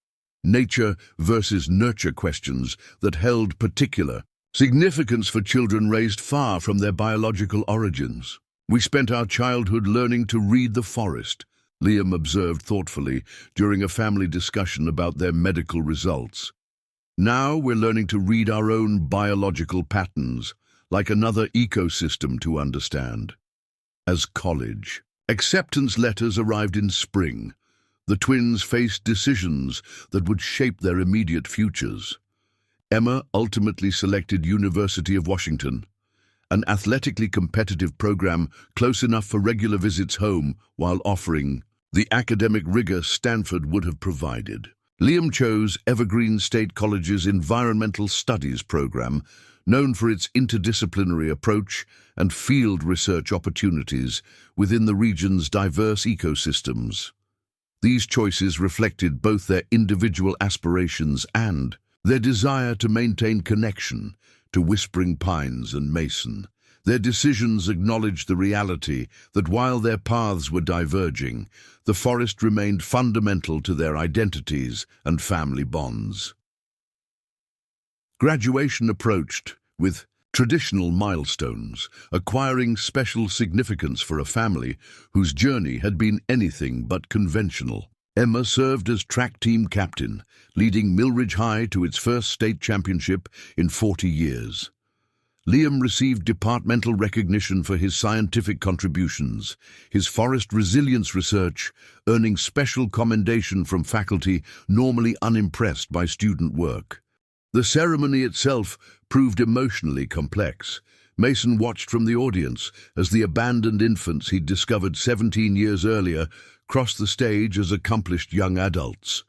Speaker 1: Nature versus nurture questions that held particular significance for children raised far from their biological origins. "We spent our childhood learning to read the forest," Liam observed thoughtfully during a family discussion about their medical results. "Now we're learning to read our own biological patterns, like another ecosystem to understand." As college acceptance letters arrived in spring, the twins faced decisions that would shape their immediate futures. Emma ultimately selected University of Washington, an athletically competitive program close enough for regular visits home while offering the academic rigor Stanford would have provided. Liam chose Evergreen State College's Environmental Studies program, known for its interdisciplinary approach and field research opportunities within the region's diverse ecosystems. These choices reflected both their individual aspirations and their desire to maintain connection to Whispering Pines and Mason. Their decisions acknowledged the reality that while their paths were diverging, the forest remained fundamental to their identities and family bonds. Graduation approached with traditional milestones, acquiring special significance for a family whose journey had been anything but conventional. Emma served as track team captain, leading Millridge High to its first state championship in 40 years. Liam received departmental recognition for his scientific contributions, his forest resilience research earning special commendation from faculty normally unimpressed by student work. The ceremony itself proved emotionally complex. Mason watched from the audience as the abandoned infants he'd discovered 17 years earlier crossed the stage as accomplished young adults.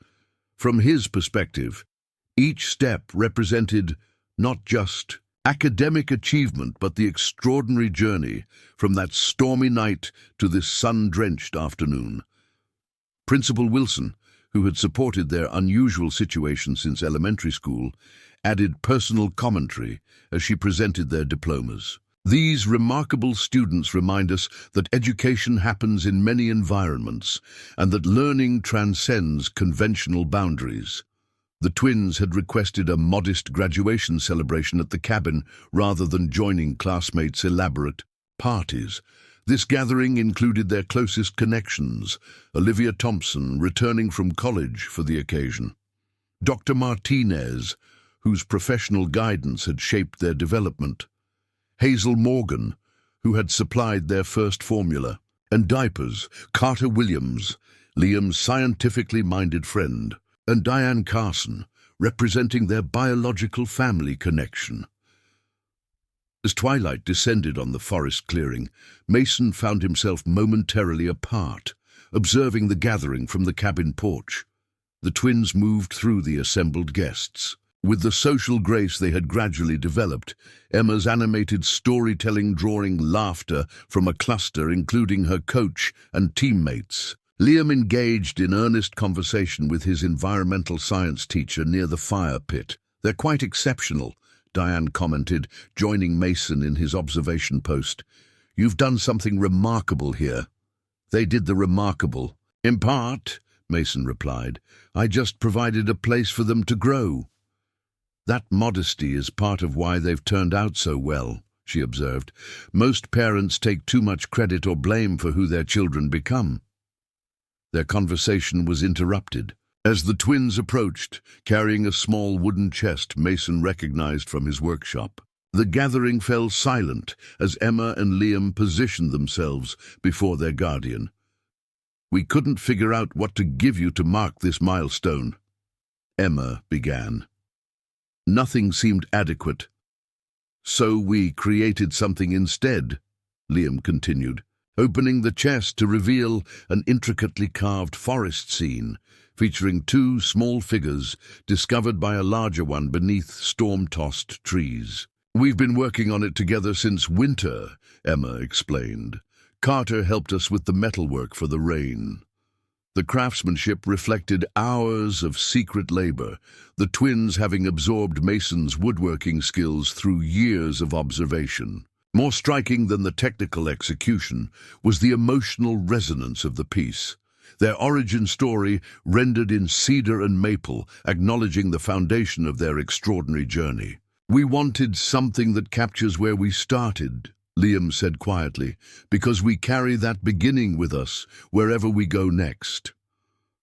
Speaker 1: From his perspective, each step represented not just academic achievement, but the extraordinary journey from that stormy night to this sun-drenched afternoon. Principal Wilson, who had supported their unusual situation since elementary school, added personal commentary as she presented their diplomas. These remarkable students remind us that education happens in many environments and that learning transcends conventional boundaries. The twins had requested a modest graduation celebration at the cabin rather than joining classmates' elaborate parties. This gathering included their closest connections, Olivia Thompson returning from college for the occasion, Dr. Martinez, whose professional guidance had shaped their development, Hazel Morgan, who had supplied their first formula, and diapers, Carter Williams, Liam's scientifically minded friend, and Diane Carson, representing their biological family connection. As twilight descended on the forest clearing, Mason found himself momentarily apart, observing the gathering from the cabin porch. The twins moved through the assembled guests. With the social grace they had gradually developed, Emma's animated storytelling drawing laughter from a cluster including her coach and teammates. Liam engaged in earnest conversation with his environmental science teacher near the fire pit. "They're quite exceptional," Diane commented, joining Mason in his observation post. "You've done something remarkable here." "They did the remarkable." "In part," Mason replied. "I just provided a place for them to grow." "That modesty is part of why they've turned out so well," she observed. "Most parents take too much credit or blame for who their children become." Their conversation was interrupted. As the twins approached, carrying a small wooden chest Mason recognized from his workshop, the gathering fell silent as Emma and Liam positioned themselves before their guardian. "We couldn't figure out what to give you to mark this milestone," Emma began. "Nothing seemed adequate. So we created something instead," Liam continued, opening the chest to reveal an intricately carved forest scene featuring two small figures discovered by a larger one beneath storm-tossed trees. "We've been working on it together since winter," Emma explained. "Carter helped us with the metalwork for the rain." The craftsmanship reflected hours of secret labor, the twins having absorbed Mason's woodworking skills through years of observation. More striking than the technical execution was the emotional resonance of the piece. Their origin story rendered in cedar and maple, acknowledging the foundation of their extraordinary journey. "We wanted something that captures where we started," Liam said quietly, "because we carry that beginning with us wherever we go next."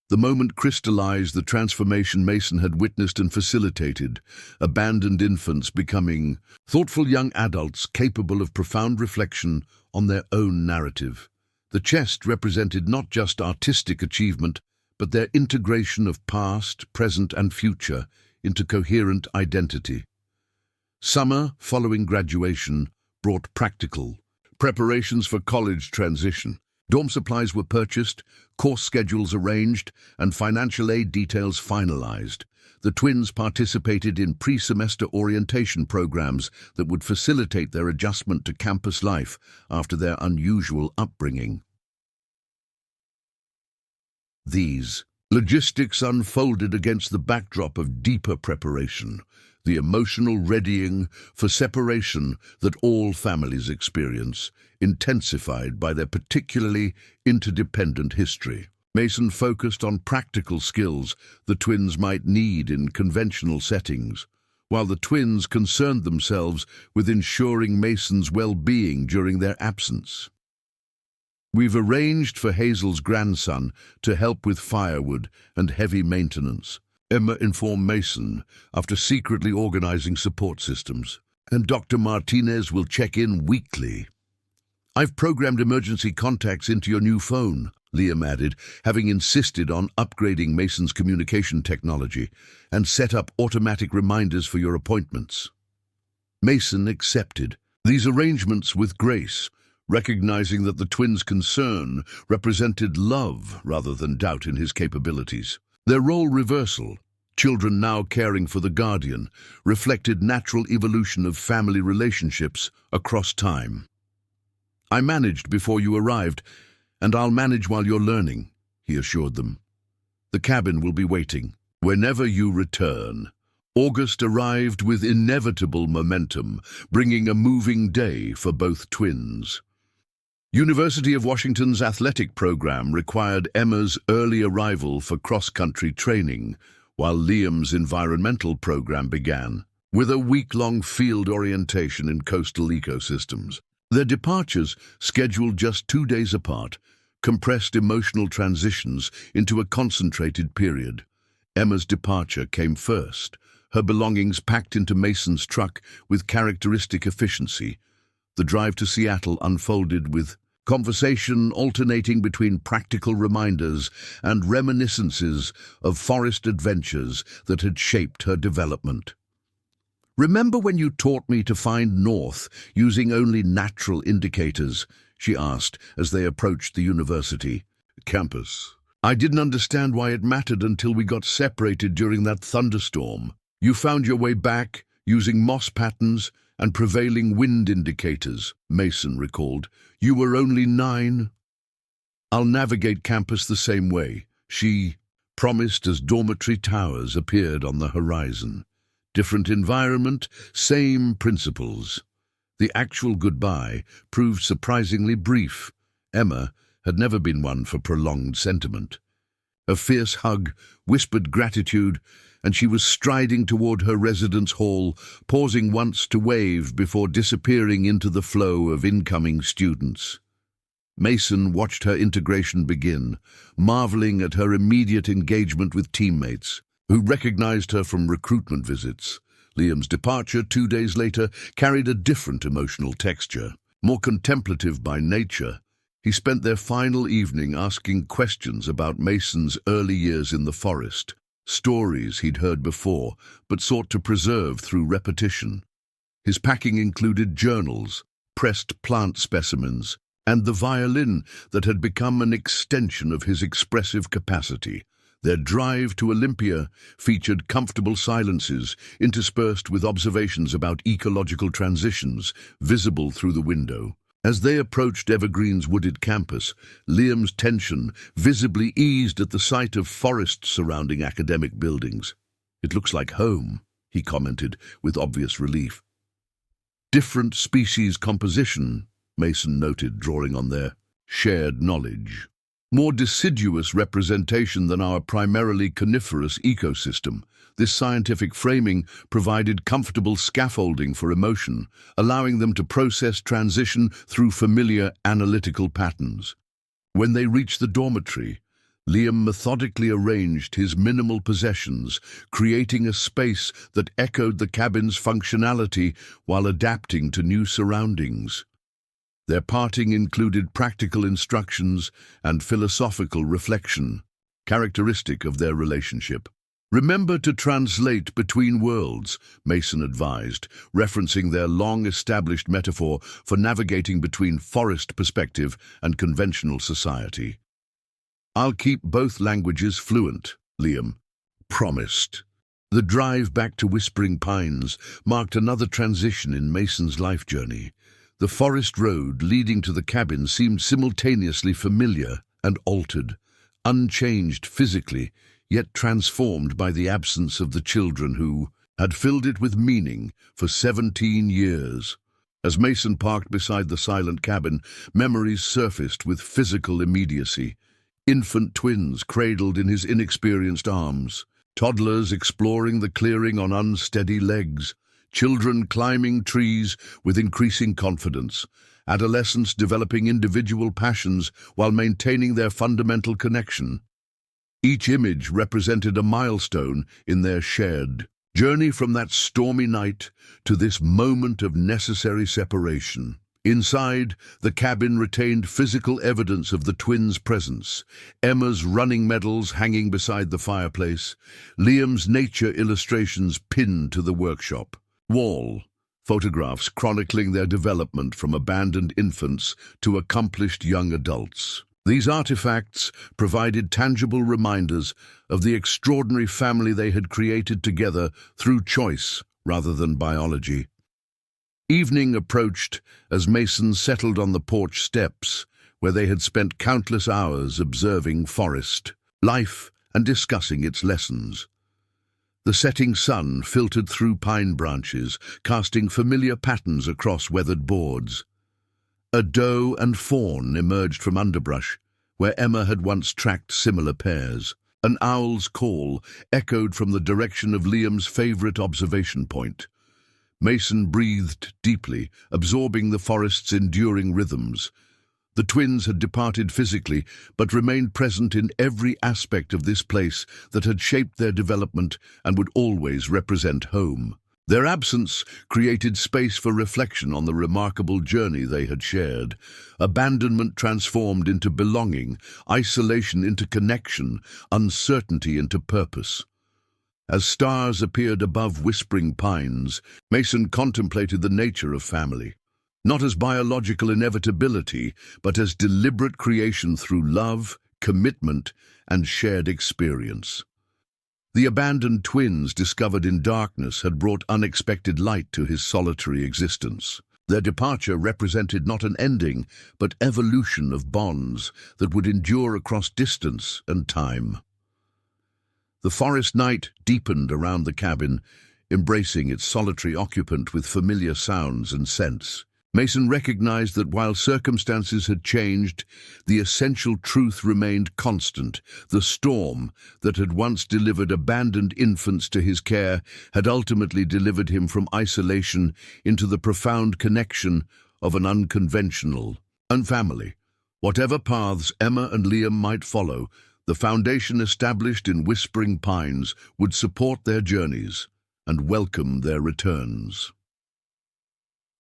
Speaker 1: The moment crystallized the transformation Mason had witnessed and facilitated, abandoned infants becoming thoughtful young adults capable of profound reflection on their own narrative. The chest represented not just artistic achievement, but their integration of past, present, and future into coherent identity. Summer, following graduation, brought practical preparations for college transition. Dorm supplies were purchased, course schedules arranged, and financial aid details finalized. The twins participated in pre-semester orientation programs that would facilitate their adjustment to campus life after their unusual upbringing. These logistics unfolded against the backdrop of deeper preparation, the emotional readying for separation that all families experience, intensified by their particularly interdependent history. Mason focused on practical skills the twins might need in conventional settings, while the twins concerned themselves with ensuring Mason's well-being during their absence. "We've arranged for Hazel's grandson to help with firewood and heavy maintenance," Emma informed Mason after secretly organizing support systems. "And Dr. Martinez will check in weekly." "I've programmed emergency contacts into your new phone," Liam added, having insisted on upgrading Mason's communication technology, "and set up automatic reminders for your appointments." Mason accepted these arrangements with grace, recognizing that the twins' concern represented love rather than doubt in his capabilities. Their role reversal, children now caring for the guardian, reflected natural evolution of family relationships across time. "I managed before you arrived, and I'll manage while you're learning," he assured them. The cabin will be waiting. Whenever you return. August arrived with inevitable momentum, bringing a moving day for both twins. University of Washington's athletic program required Emma's early arrival for cross-country training, while Liam's environmental program began, with a week-long field orientation in coastal ecosystems. Their departures, scheduled just 2 days apart, compressed emotional transitions into a concentrated period. Emma's departure came first, her belongings packed into Mason's truck with characteristic efficiency. The drive to Seattle unfolded with conversation alternating between practical reminders and reminiscences of forest adventures that had shaped her development. "Remember when you taught me to find north using only natural indicators?" she asked as they approached the university campus. "I didn't understand why it mattered until we got separated during that thunderstorm. You found your way back using moss patterns and prevailing wind indicators," Mason recalled. "You were only 9. "I'll navigate campus the same way," she promised as dormitory towers appeared on the horizon. Different environment, same principles. The actual goodbye proved surprisingly brief. Emma had never been one for prolonged sentiment. A fierce hug, whispered gratitude, and she was striding toward her residence hall, pausing once to wave before disappearing into the flow of incoming students. Mason watched her integration begin, marveling at her immediate engagement with teammates, who recognized her from recruitment visits. Liam's departure 2 days later carried a different emotional texture. More contemplative by nature, he spent their final evening asking questions about Mason's early years in the forest, stories he'd heard before but sought to preserve through repetition. His packing included journals, pressed plant specimens, and the violin that had become an extension of his expressive capacity. Their drive to Olympia featured comfortable silences interspersed with observations about ecological transitions visible through the window. As they approached Evergreen's wooded campus, Liam's tension visibly eased at the sight of forests surrounding academic buildings. "It looks like home," he commented with obvious relief. "Different species composition," Mason noted, drawing on their shared knowledge. "More deciduous representation than our primarily coniferous ecosystem." This scientific framing provided comfortable scaffolding for emotion, allowing them to process transition through familiar analytical patterns. When they reached the dormitory, Liam methodically arranged his minimal possessions, creating a space that echoed the cabin's functionality while adapting to new surroundings. Their parting included practical instructions and philosophical reflection, characteristic of their relationship. "Remember to translate between worlds," Mason advised, referencing their long-established metaphor for navigating between forest perspective and conventional society. "I'll keep both languages fluent," Liam promised. The drive back to Whispering Pines marked another transition in Mason's life journey. The forest road leading to the cabin seemed simultaneously familiar and altered, unchanged physically, yet transformed by the absence of the children who had filled it with meaning for 17 years. As Mason parked beside the silent cabin, memories surfaced with physical immediacy. Infant twins cradled in his inexperienced arms, toddlers exploring the clearing on unsteady legs, children climbing trees with increasing confidence, adolescents developing individual passions while maintaining their fundamental connection. Each image represented a milestone in their shared journey from that stormy night to this moment of necessary separation. Inside, the cabin retained physical evidence of the twins' presence, Emma's running medals hanging beside the fireplace, Liam's nature illustrations pinned to the workshop wall, photographs chronicling their development from abandoned infants to accomplished young adults. These artifacts provided tangible reminders of the extraordinary family they had created together through choice rather than biology. Evening approached as Mason settled on the porch steps, where they had spent countless hours observing forest life and discussing its lessons. The setting sun filtered through pine branches, casting familiar patterns across weathered boards. A doe and fawn emerged from underbrush, where Emma had once tracked similar pairs. An owl's call echoed from the direction of Liam's favorite observation point. Mason breathed deeply, absorbing the forest's enduring rhythms. The twins had departed physically, but remained present in every aspect of this place that had shaped their development and would always represent home. Their absence created space for reflection on the remarkable journey they had shared. Abandonment transformed into belonging, isolation into connection, uncertainty into purpose. As stars appeared above whispering pines, Mason contemplated the nature of family, not as biological inevitability, but as deliberate creation through love, commitment, and shared experience. The abandoned twins discovered in darkness had brought unexpected light to his solitary existence. Their departure represented not an ending, but evolution of bonds that would endure across distance and time. The forest night deepened around the cabin, embracing its solitary occupant with familiar sounds and scents. Mason recognized that while circumstances had changed, the essential truth remained constant. The storm that had once delivered abandoned infants to his care had ultimately delivered him from isolation into the profound connection of an unconventional family. Whatever paths Emma and Liam might follow, the foundation established in Whispering Pines would support their journeys and welcome their returns.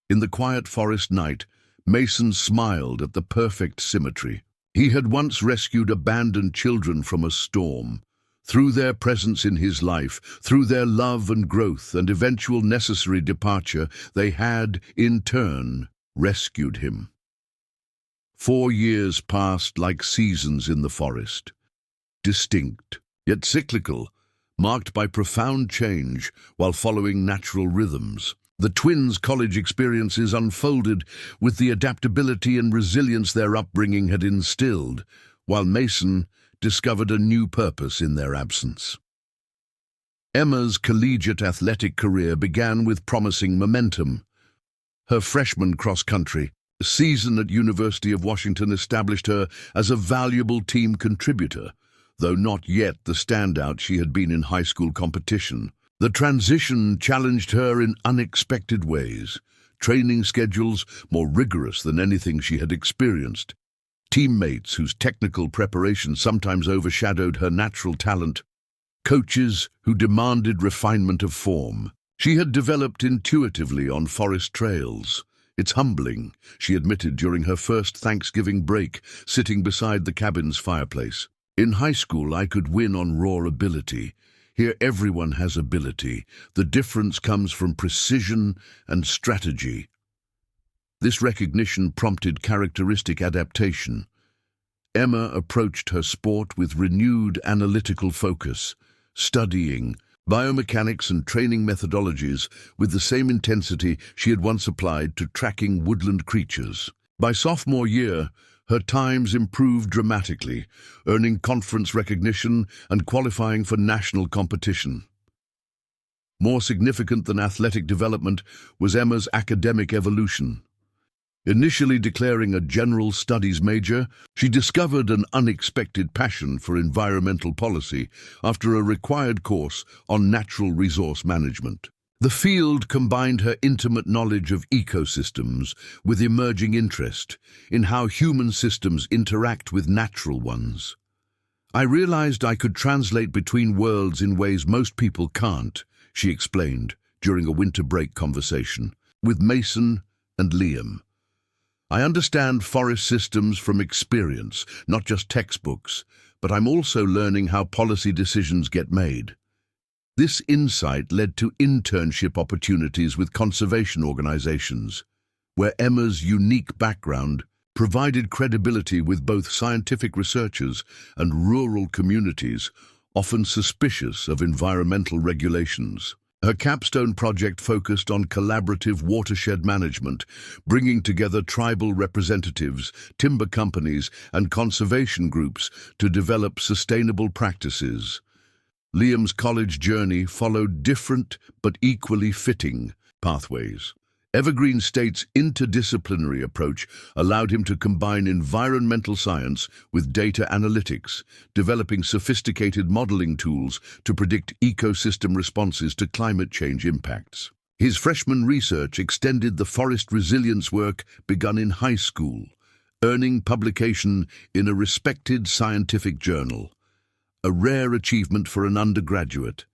Speaker 1: In the quiet forest night, Mason smiled at the perfect symmetry. He had once rescued abandoned children from a storm. Through their presence in his life, through their love and growth and eventual necessary departure, they had, in turn, rescued him. 4 years passed like seasons in the forest, distinct, yet cyclical, marked by profound change while following natural rhythms. The twins' college experiences unfolded with the adaptability and resilience their upbringing had instilled, while Mason discovered a new purpose in their absence. Emma's collegiate athletic career began with promising momentum. Her freshman cross-country season at University of Washington established her as a valuable team contributor, though not yet the standout she had been in high school competition. The transition challenged her in unexpected ways, training schedules more rigorous than anything she had experienced, teammates whose technical preparation sometimes overshadowed her natural talent, coaches who demanded refinement of form. She had developed intuitively on forest trails. It's humbling, she admitted during her first Thanksgiving break, sitting beside the cabin's fireplace. In high school, I could win on raw ability. Here everyone has ability. The difference comes from precision and strategy. This recognition prompted characteristic adaptation. Emma approached her sport with renewed analytical focus, studying biomechanics and training methodologies with the same intensity she had once applied to tracking woodland creatures. By sophomore year, her times improved dramatically, earning conference recognition and qualifying for national competition. More significant than athletic development was Emma's academic evolution. Initially declaring a general studies major, she discovered an unexpected passion for environmental policy after a required course on natural resource management. The field combined her intimate knowledge of ecosystems with emerging interest in how human systems interact with natural ones. I realized I could translate between worlds in ways most people can't, she explained during a winter break conversation with Mason and Liam. I understand forest systems from experience, not just textbooks, but I'm also learning how policy decisions get made. This insight led to internship opportunities with conservation organizations, where Emma's unique background provided credibility with both scientific researchers and rural communities, often suspicious of environmental regulations. Her capstone project focused on collaborative watershed management, bringing together tribal representatives, timber companies, and conservation groups to develop sustainable practices. Liam's college journey followed different but equally fitting pathways. Evergreen State's interdisciplinary approach allowed him to combine environmental science with data analytics, developing sophisticated modeling tools to predict ecosystem responses to climate change impacts. His freshman research extended the forest resilience work begun in high school, earning publication in a respected scientific journal, a rare achievement for an undergraduate.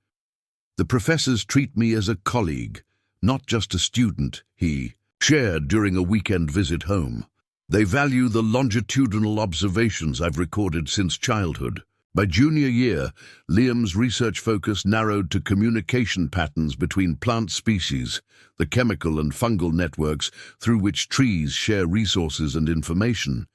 Speaker 1: "The professors treat me as a colleague, not just a student," he shared during a weekend visit home. "They value the longitudinal observations I've recorded since childhood." By junior year, Liam's research focus narrowed to communication patterns between plant species, the chemical and fungal networks through which trees share resources and information.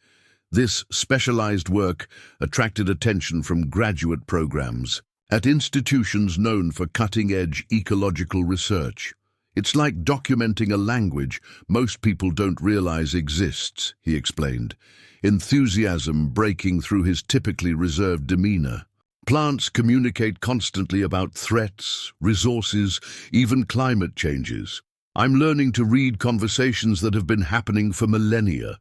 Speaker 1: This specialized work attracted attention from graduate programs at institutions known for cutting-edge ecological research. "It's like documenting a language most people don't realize exists," he explained, enthusiasm breaking through his typically reserved demeanor. "Plants communicate constantly about threats, resources, even climate changes. I'm learning to read conversations that have been happening for millennia."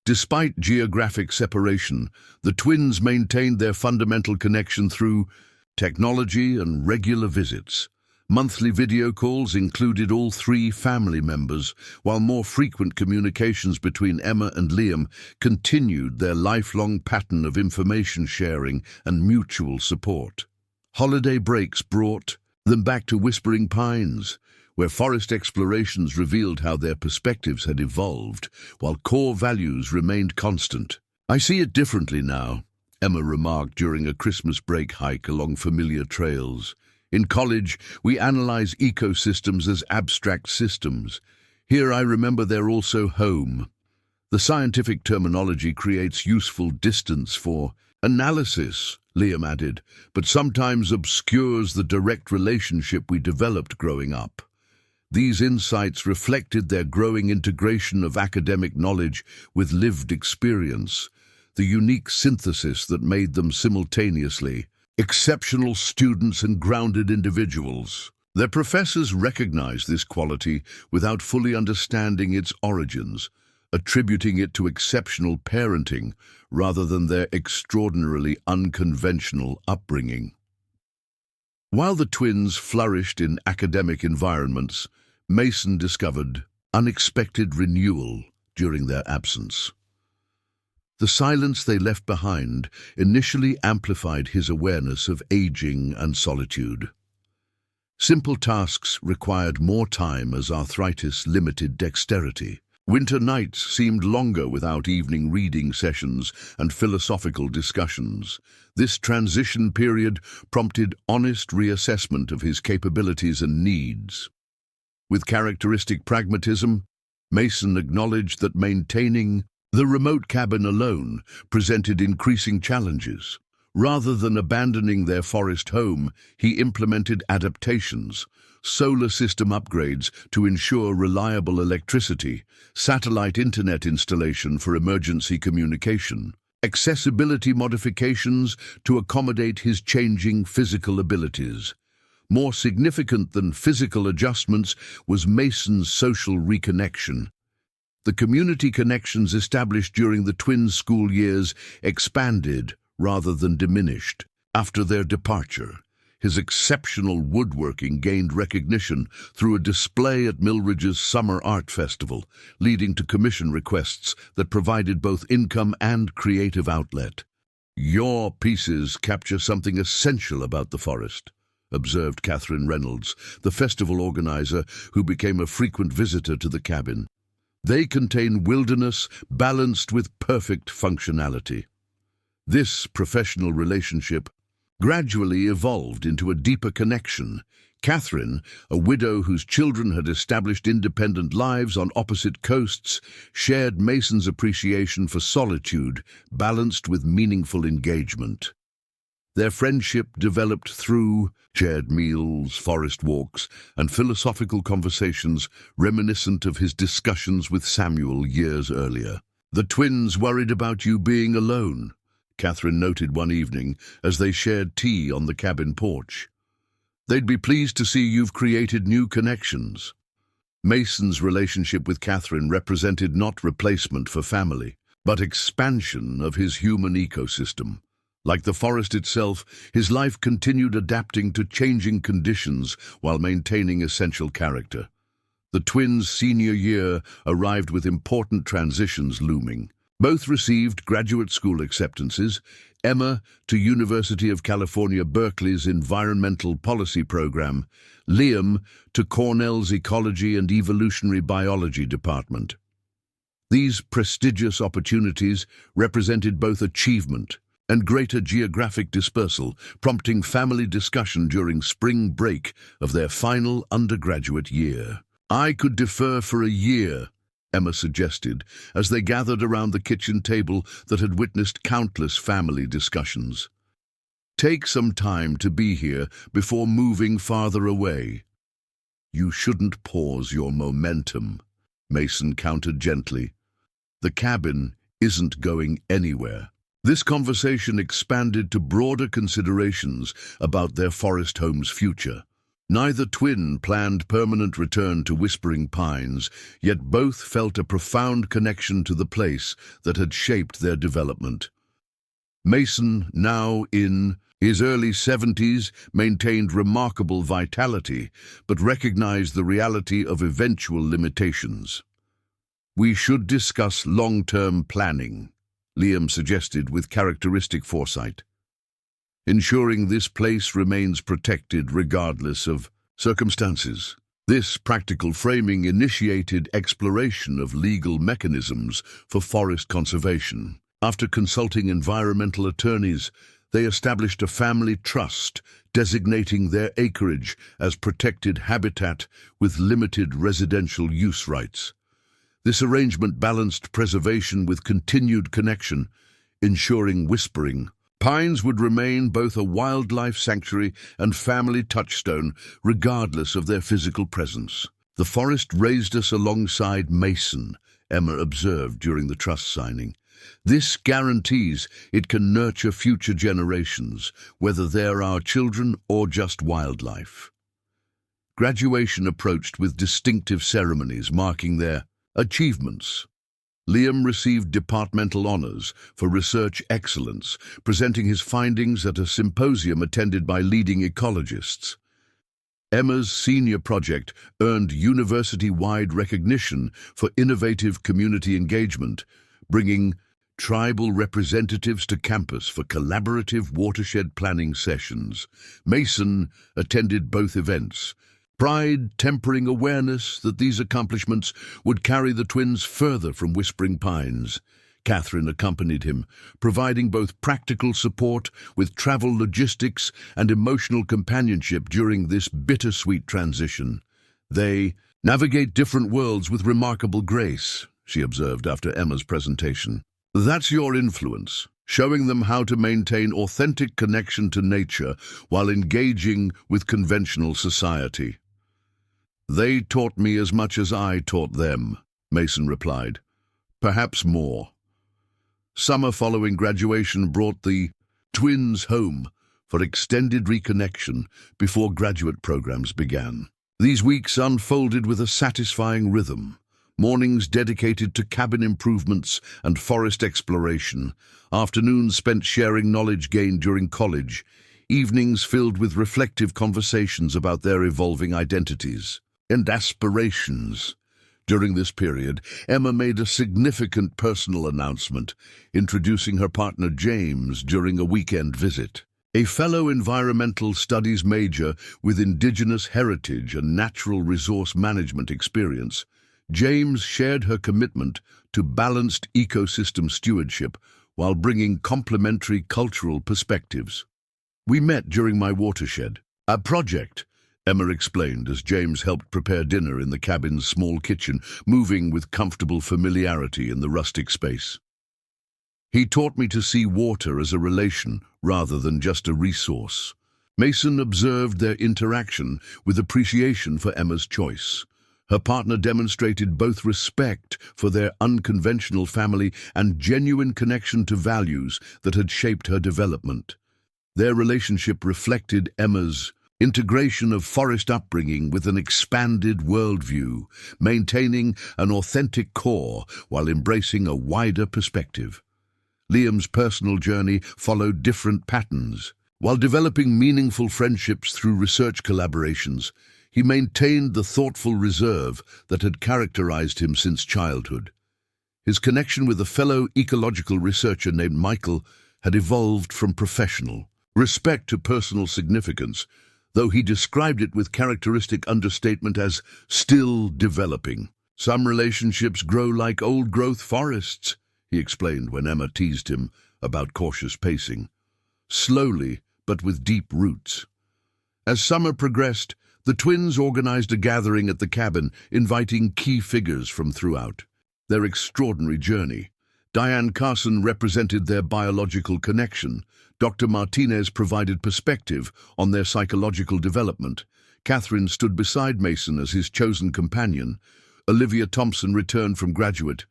Speaker 1: Despite geographic separation, the twins maintained their fundamental connection through technology and regular visits. Monthly video calls included all three family members, while more frequent communications between Emma and Liam continued their lifelong pattern of information sharing and mutual support. Holiday breaks brought them back to Whispering Pines, where forest explorations revealed how their perspectives had evolved, while core values remained constant. "I see it differently now," Emma remarked during a Christmas break hike along familiar trails. "In college, we analyze ecosystems as abstract systems. Here I remember they're also home." The scientific terminology creates useful distance for analysis, Liam added, but sometimes obscures the direct relationship we developed growing up. These insights reflected their growing integration of academic knowledge with lived experience, the unique synthesis that made them simultaneously exceptional students and grounded individuals. Their professors recognized this quality without fully understanding its origins, attributing it to exceptional parenting rather than their extraordinarily unconventional upbringing. While the twins flourished in academic environments, Mason discovered unexpected renewal during their absence. The silence they left behind initially amplified his awareness of aging and solitude. Simple tasks required more time as arthritis limited dexterity. Winter nights seemed longer without evening reading sessions and philosophical discussions. This transition period prompted honest reassessment of his capabilities and needs. With characteristic pragmatism, Mason acknowledged that maintaining the remote cabin alone presented increasing challenges. Rather than abandoning their forest home, he implemented adaptations, solar system upgrades to ensure reliable electricity, satellite internet installation for emergency communication, accessibility modifications to accommodate his changing physical abilities. More significant than physical adjustments was Mason's social reconnection. The community connections established during the twins' school years expanded rather than diminished. After their departure, his exceptional woodworking gained recognition through a display at Millridge's Summer Art Festival, leading to commission requests that provided both income and creative outlet. "Your pieces capture something essential about the forest," observed Catherine Reynolds, the festival organizer who became a frequent visitor to the cabin. "They contain wilderness balanced with perfect functionality." This professional relationship gradually evolved into a deeper connection. Catherine, a widow whose children had established independent lives on opposite coasts, shared Mason's appreciation for solitude, balanced with meaningful engagement. Their friendship developed through shared meals, forest walks, and philosophical conversations reminiscent of his discussions with Samuel years earlier. "The twins worried about you being alone," Catherine noted one evening as they shared tea on the cabin porch. "They'd be pleased to see you've created new connections." Mason's relationship with Catherine represented not replacement for family, but expansion of his human ecosystem. Like the forest itself, his life continued adapting to changing conditions while maintaining essential character. The twins' senior year arrived with important transitions looming. Both received graduate school acceptances, Emma to University of California, Berkeley's Environmental Policy Program, Liam to Cornell's Ecology and Evolutionary Biology Department. These prestigious opportunities represented both achievement and greater geographic dispersal, prompting family discussion during spring break of their final undergraduate year. "I could defer for a year," Emma suggested, as they gathered around the kitchen table that had witnessed countless family discussions. "Take some time to be here before moving farther away." "You shouldn't pause your momentum," Mason countered gently. "The cabin isn't going anywhere." This conversation expanded to broader considerations about their forest home's future. Neither twin planned permanent return to Whispering Pines, yet both felt a profound connection to the place that had shaped their development. Mason, now in his early 70s, maintained remarkable vitality, but recognized the reality of eventual limitations. "We should discuss long-term planning," Liam suggested with characteristic foresight. "Ensuring this place remains protected regardless of circumstances." This practical framing initiated exploration of legal mechanisms for forest conservation. After consulting environmental attorneys, they established a family trust designating their acreage as protected habitat with limited residential use rights. This arrangement balanced preservation with continued connection, ensuring Whispering Pines would remain both a wildlife sanctuary and family touchstone, regardless of their physical presence. "The forest raised us alongside Mason," Emma observed during the trust signing. "This guarantees it can nurture future generations, whether they're our children or just wildlife." Graduation approached with distinctive ceremonies marking their achievements. Liam received departmental honors for research excellence, presenting his findings at a symposium attended by leading ecologists. Emma's senior project earned university-wide recognition for innovative community engagement, bringing tribal representatives to campus for collaborative watershed planning sessions. Mason attended both events, pride tempering awareness that these accomplishments would carry the twins further from Whispering Pines. Catherine accompanied him, providing both practical support with travel logistics and emotional companionship during this bittersweet transition. "They navigate different worlds with remarkable grace," she observed after Emma's presentation. "That's your influence, showing them how to maintain authentic connection to nature while engaging with conventional society." "They taught me as much as I taught them," Mason replied. "Perhaps more." Summer following graduation brought the twins home for extended reconnection before graduate programs began. These weeks unfolded with a satisfying rhythm. Mornings dedicated to cabin improvements and forest exploration, afternoons spent sharing knowledge gained during college, evenings filled with reflective conversations about their evolving identities and aspirations. During this period, Emma made a significant personal announcement, introducing her partner James during a weekend visit. A fellow environmental studies major with Indigenous heritage and natural resource management experience, James shared her commitment to balanced ecosystem stewardship while bringing complementary cultural perspectives. "We met during my watershed, a project," Emma explained as James helped prepare dinner in the cabin's small kitchen, moving with comfortable familiarity in the rustic space. He taught me to see water as a relation rather than just a resource. Mason observed their interaction with appreciation for Emma's choice. Her partner demonstrated both respect for their unconventional family and genuine connection to values that had shaped her development. Their relationship reflected Emma's integration of forest upbringing with an expanded worldview, maintaining an authentic core while embracing a wider perspective. Liam's personal journey followed different patterns. While developing meaningful friendships through research collaborations, he maintained the thoughtful reserve that had characterized him since childhood. His connection with a fellow ecological researcher named Michael had evolved from professional respect to personal significance, though he described it with characteristic understatement as still developing. "Some relationships grow like old-growth forests," he explained when Emma teased him about cautious pacing. "Slowly, but with deep roots." As summer progressed, the twins organized a gathering at the cabin, inviting key figures from throughout their extraordinary journey. Diane Carson represented their biological connection. Dr. Martinez provided perspective on their psychological development. Catherine stood beside Mason as his chosen companion. Olivia Thompson returned from graduate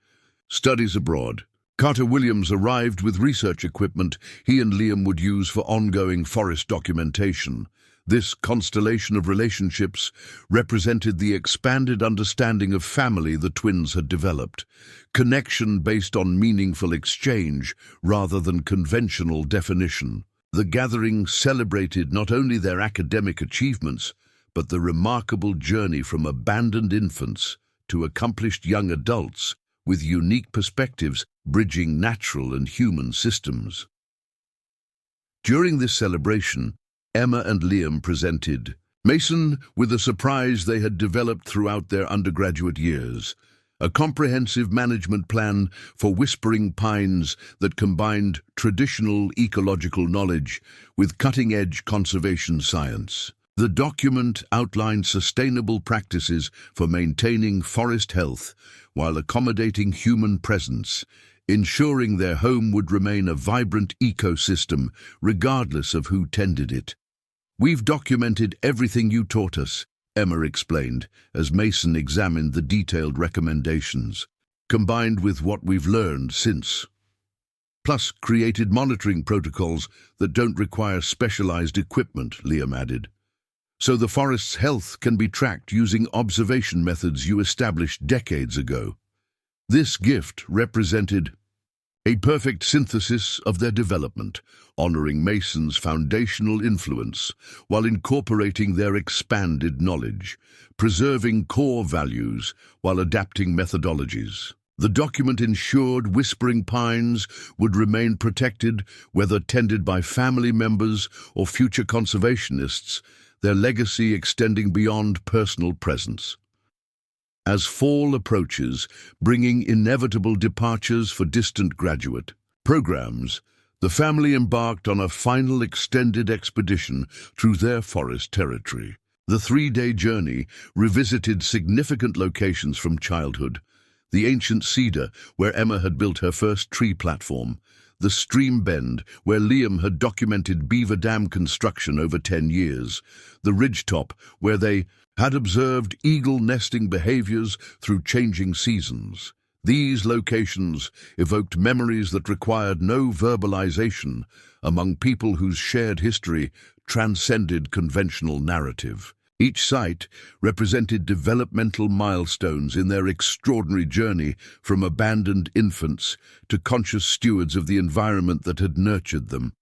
Speaker 1: studies abroad. Carter Williams arrived with research equipment he and Liam would use for ongoing forest documentation. This constellation of relationships represented the expanded understanding of family the twins had developed, connection based on meaningful exchange rather than conventional definition. The gathering celebrated not only their academic achievements, but the remarkable journey from abandoned infants to accomplished young adults with unique perspectives bridging natural and human systems. During this celebration, Emma and Liam presented Mason with a surprise they had developed throughout their undergraduate years, a comprehensive management plan for Whispering Pines that combined traditional ecological knowledge with cutting-edge conservation science. The document outlined sustainable practices for maintaining forest health while accommodating human presence, ensuring their home would remain a vibrant ecosystem regardless of who tended it. "We've documented everything you taught us," Emma explained, as Mason examined the detailed recommendations, "combined with what we've learned since. Plus created monitoring protocols that don't require specialized equipment," Liam added. "So the forest's health can be tracked using observation methods you established decades ago." This gift represented a perfect synthesis of their development, honoring Mason's foundational influence while incorporating their expanded knowledge, preserving core values while adapting methodologies. The document ensured Whispering Pines would remain protected, whether tended by family members or future conservationists, their legacy extending beyond personal presence. As fall approaches, bringing inevitable departures for distant graduate programs, the family embarked on a final extended expedition through their forest territory. The 3-day journey revisited significant locations from childhood: the ancient cedar, where Emma had built her first tree platform; the stream bend, where Liam had documented beaver dam construction over 10 years; the ridgetop, where they had observed eagle nesting behaviors through changing seasons. These locations evoked memories that required no verbalization among people whose shared history transcended conventional narrative. Each site represented developmental milestones in their extraordinary journey from abandoned infants to conscious stewards of the environment that had nurtured them.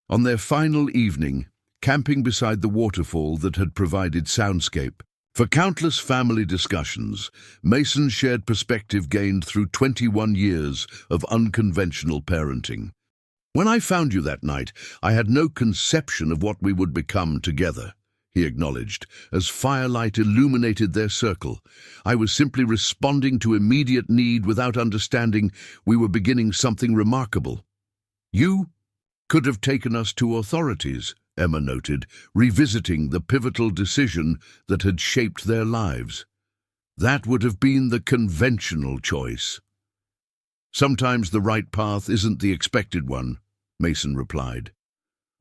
Speaker 1: On their final evening, camping beside the waterfall that had provided soundscape for countless family discussions, Mason shared perspective gained through 21 years of unconventional parenting. "When I found you that night, I had no conception of what we would become together," he acknowledged, as firelight illuminated their circle. "I was simply responding to immediate need without understanding we were beginning something remarkable." "You could have taken us to authorities," Emma noted, revisiting the pivotal decision that had shaped their lives. "That would have been the conventional choice." Sometimes the right path isn't the expected one, Mason replied.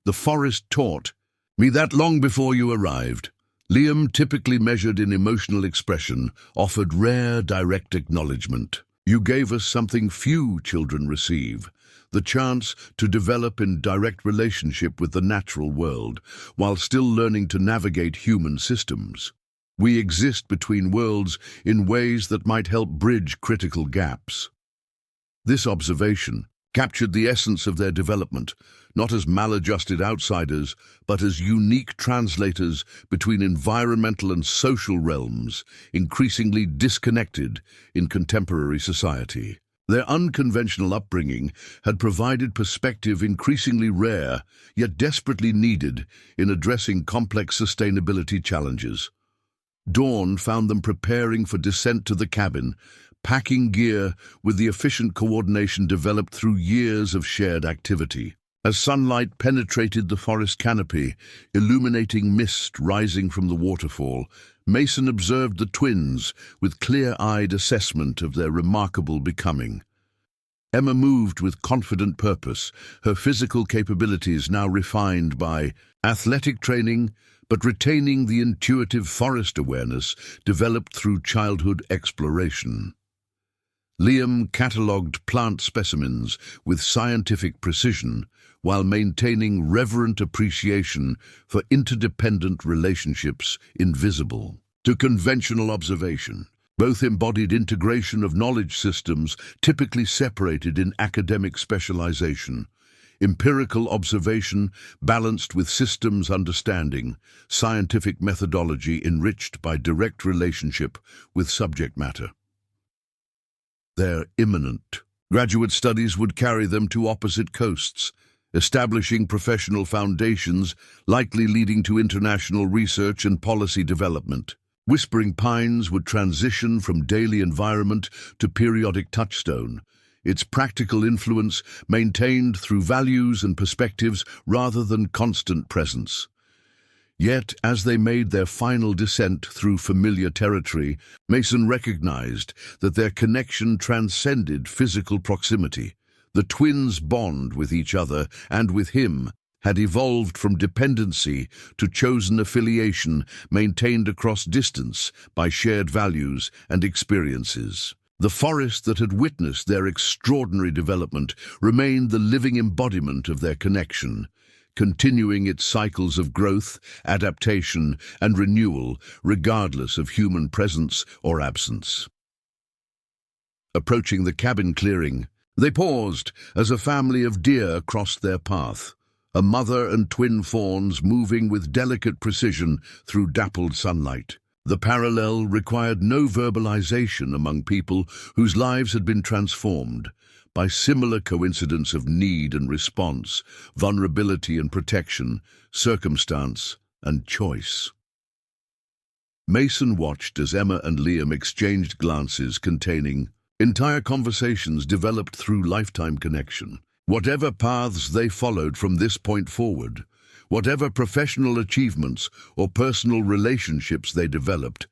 Speaker 1: The forest taught me that long before you arrived. Liam, typically measured in emotional expression, offered rare, direct acknowledgement. You gave us something few children receive, the chance to develop in direct relationship with the natural world, while still learning to navigate human systems. We exist between worlds in ways that might help bridge critical gaps. This observation captured the essence of their development, not as maladjusted outsiders, but as unique translators between environmental and social realms, increasingly disconnected in contemporary society. Their unconventional upbringing had provided perspective increasingly rare, yet desperately needed in addressing complex sustainability challenges. Dawn found them preparing for descent to the cabin, packing gear with the efficient coordination developed through years of shared activity. As sunlight penetrated the forest canopy, illuminating mist rising from the waterfall, Mason observed the twins with clear-eyed assessment of their remarkable becoming. Emma moved with confident purpose, her physical capabilities now refined by athletic training, but retaining the intuitive forest awareness developed through childhood exploration. Liam catalogued plant specimens with scientific precision while maintaining reverent appreciation for interdependent relationships invisible to conventional observation. Both embodied integration of knowledge systems typically separated in academic specialization, empirical observation balanced with systems understanding, scientific methodology enriched by direct relationship with subject matter. Their imminent graduate studies would carry them to opposite coasts, establishing professional foundations likely leading to international research and policy development. Whispering Pines would transition from daily environment to periodic touchstone, its practical influence maintained through values and perspectives rather than constant presence. Yet, as they made their final descent through familiar territory, Mason recognized that their connection transcended physical proximity. The twins' bond with each other and with him had evolved from dependency to chosen affiliation maintained across distance by shared values and experiences. The forest that had witnessed their extraordinary development remained the living embodiment of their connection, continuing its cycles of growth, adaptation, and renewal, regardless of human presence or absence. Approaching the cabin clearing, they paused as a family of deer crossed their path, a mother and twin fawns moving with delicate precision through dappled sunlight. The parallel required no verbalization among people whose lives had been transformed by similar coincidence of need and response, vulnerability and protection, circumstance and choice. Mason watched as Emma and Liam exchanged glances containing entire conversations developed through lifetime connection. Whatever paths they followed from this point forward, whatever professional achievements or personal relationships they developed,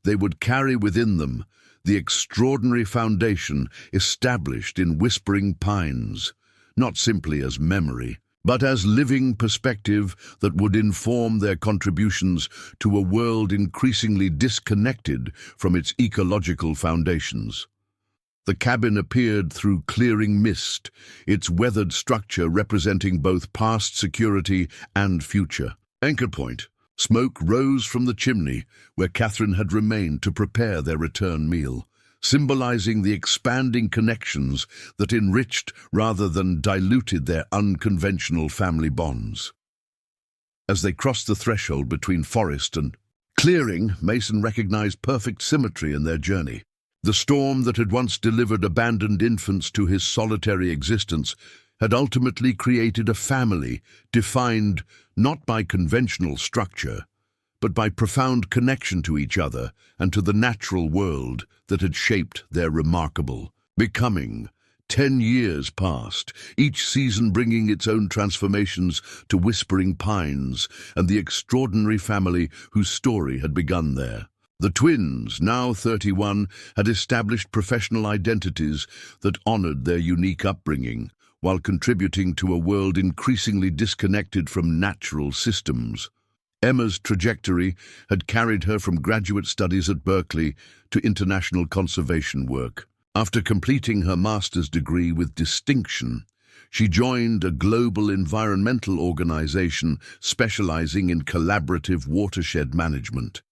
Speaker 1: they would carry within them the extraordinary foundation established in Whispering Pines, not simply as memory, but as living perspective that would inform their contributions to a world increasingly disconnected from its ecological foundations. The cabin appeared through clearing mist, its weathered structure representing both past security and future. Anchor point. Smoke rose from the chimney where Catherine had remained to prepare their return meal, symbolizing the expanding connections that enriched rather than diluted their unconventional family bonds. As they crossed the threshold between forest and clearing, Mason recognized perfect symmetry in their journey. The storm that had once delivered abandoned infants to his solitary existence had ultimately created a family defined not by conventional structure, but by profound connection to each other and to the natural world that had shaped their remarkable becoming. 10 years passed, each season bringing its own transformations to Whispering Pines and the extraordinary family whose story had begun there. The twins, now 31, had established professional identities that honored their unique upbringing, while contributing to a world increasingly disconnected from natural systems. Emma's trajectory had carried her from graduate studies at Berkeley to international conservation work. After completing her master's degree with distinction, she joined a global environmental organization specializing in collaborative watershed management.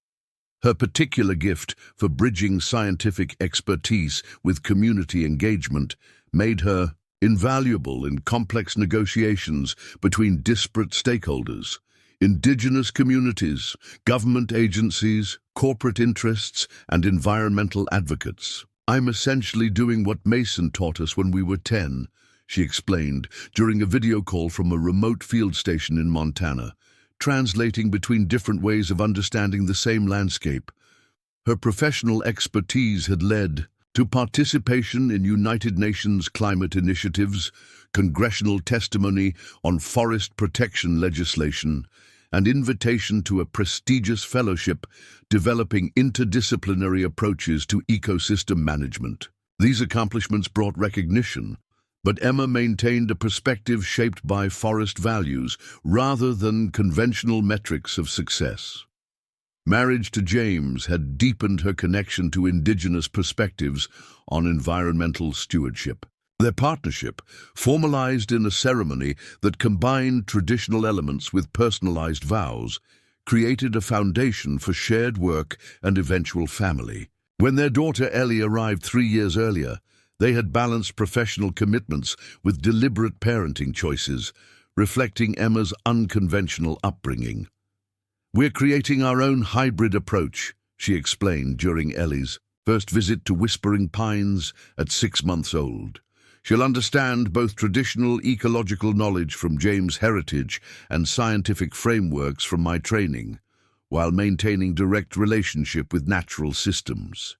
Speaker 1: Her particular gift for bridging scientific expertise with community engagement made her invaluable in complex negotiations between disparate stakeholders, indigenous communities, government agencies, corporate interests, and environmental advocates. "I'm essentially doing what Mason taught us when we were 10, she explained during a video call from a remote field station in Montana, translating between different ways of understanding the same landscape. Her professional expertise had led to participation in United Nations climate initiatives, congressional testimony on forest protection legislation, and invitation to a prestigious fellowship developing interdisciplinary approaches to ecosystem management. These accomplishments brought recognition, but Emma maintained a perspective shaped by forest values rather than conventional metrics of success. Marriage to James had deepened her connection to indigenous perspectives on environmental stewardship. Their partnership, formalized in a ceremony that combined traditional elements with personalized vows, created a foundation for shared work and eventual family. When their daughter Ellie arrived 3 years earlier, they had balanced professional commitments with deliberate parenting choices, reflecting Emma's unconventional upbringing. "We're creating our own hybrid approach," she explained during Ellie's first visit to Whispering Pines at 6 months old. "She'll understand both traditional ecological knowledge from James' heritage and scientific frameworks from my training, while maintaining direct relationship with natural systems."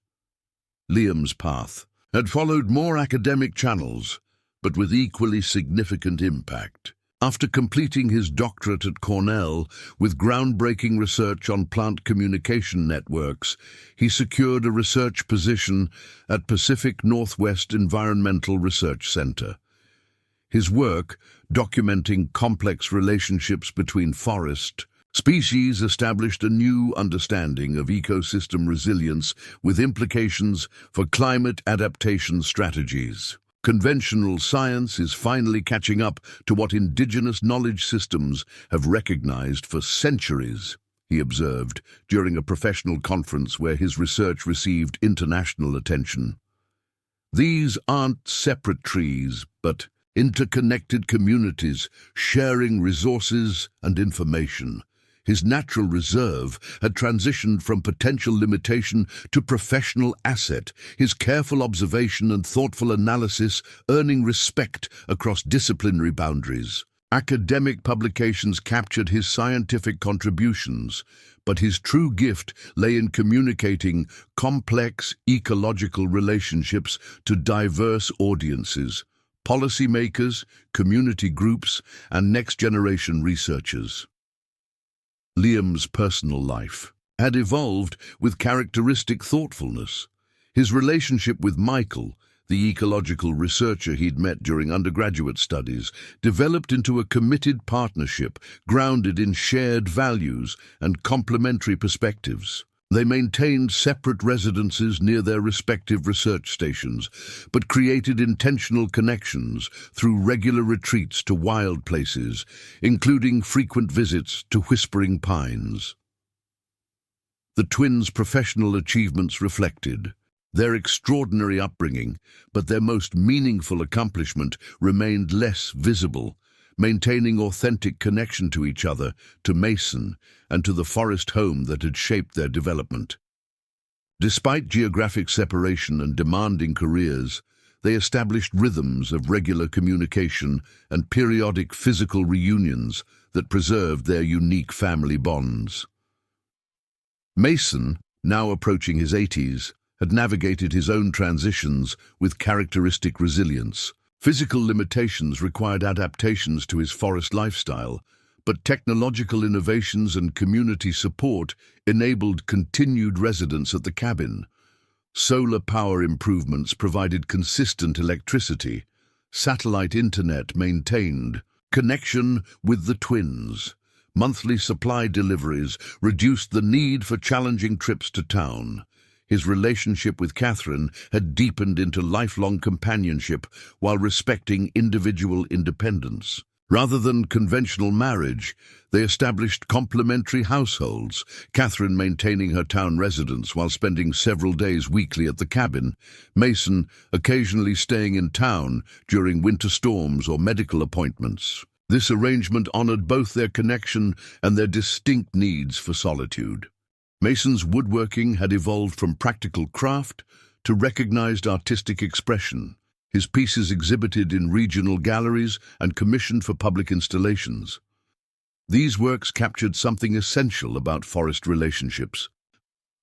Speaker 1: Liam's path had followed more academic channels, but with equally significant impact. After completing his doctorate at Cornell with groundbreaking research on plant communication networks, he secured a research position at Pacific Northwest Environmental Research Center. His work, documenting complex relationships between forest species, established a new understanding of ecosystem resilience with implications for climate adaptation strategies. Conventional science is finally catching up to what indigenous knowledge systems have recognized for centuries, he observed during a professional conference where his research received international attention. "These aren't separate trees, but interconnected communities sharing resources and information." His natural reserve had transitioned from potential limitation to professional asset, his careful observation and thoughtful analysis earning respect across disciplinary boundaries. Academic publications captured his scientific contributions, but his true gift lay in communicating complex ecological relationships to diverse audiences, policymakers, community groups, and next-generation researchers. Liam's personal life had evolved with characteristic thoughtfulness. His relationship with Michael, the ecological researcher he'd met during undergraduate studies, developed into a committed partnership grounded in shared values and complementary perspectives. They maintained separate residences near their respective research stations, but created intentional connections through regular retreats to wild places, including frequent visits to Whispering Pines. The twins' professional achievements reflected their extraordinary upbringing, but their most meaningful accomplishment remained less visible, maintaining authentic connection to each other, to Mason, and to the forest home that had shaped their development. Despite geographic separation and demanding careers, they established rhythms of regular communication and periodic physical reunions that preserved their unique family bonds. Mason, now approaching his 80s, had navigated his own transitions with characteristic resilience. Physical limitations required adaptations to his forest lifestyle, but technological innovations and community support enabled continued residence at the cabin. Solar power improvements provided consistent electricity, satellite internet maintained connection with the twins. Monthly supply deliveries reduced the need for challenging trips to town. His relationship with Catherine had deepened into lifelong companionship while respecting individual independence. Rather than conventional marriage, they established complementary households, Catherine maintaining her town residence while spending several days weekly at the cabin, Mason occasionally staying in town during winter storms or medical appointments. This arrangement honored both their connection and their distinct needs for solitude. Mason's woodworking had evolved from practical craft to recognized artistic expression. His pieces exhibited in regional galleries and commissioned for public installations. These works captured something essential about forest relationships.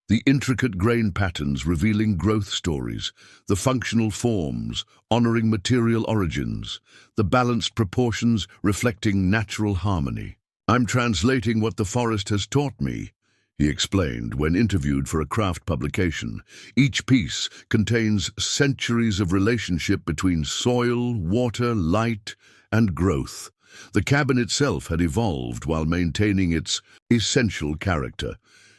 Speaker 1: The intricate grain patterns revealing growth stories, the functional forms honoring material origins, the balanced proportions reflecting natural harmony. "I'm translating what the forest has taught me," he explained when interviewed for a craft publication. Each piece contains centuries of relationship between soil, water, light, and growth. The cabin itself had evolved while maintaining its essential character.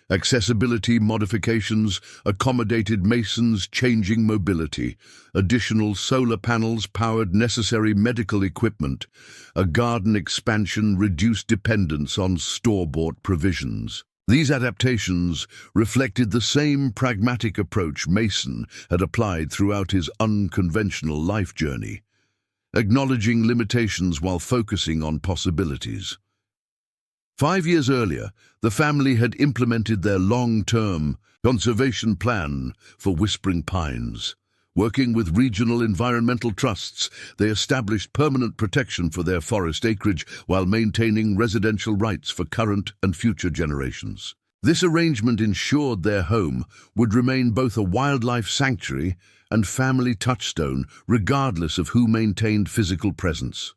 Speaker 1: Accessibility modifications accommodated Mason's changing mobility. Additional solar panels powered necessary medical equipment. A garden expansion reduced dependence on store-bought provisions. These adaptations reflected the same pragmatic approach Mason had applied throughout his unconventional life journey, acknowledging limitations while focusing on possibilities. 5 years earlier, the family had implemented their long-term conservation plan for Whispering Pines. Working with regional environmental trusts, they established permanent protection for their forest acreage while maintaining residential rights for current and future generations. This arrangement ensured their home would remain both a wildlife sanctuary and family touchstone, regardless of who maintained physical presence.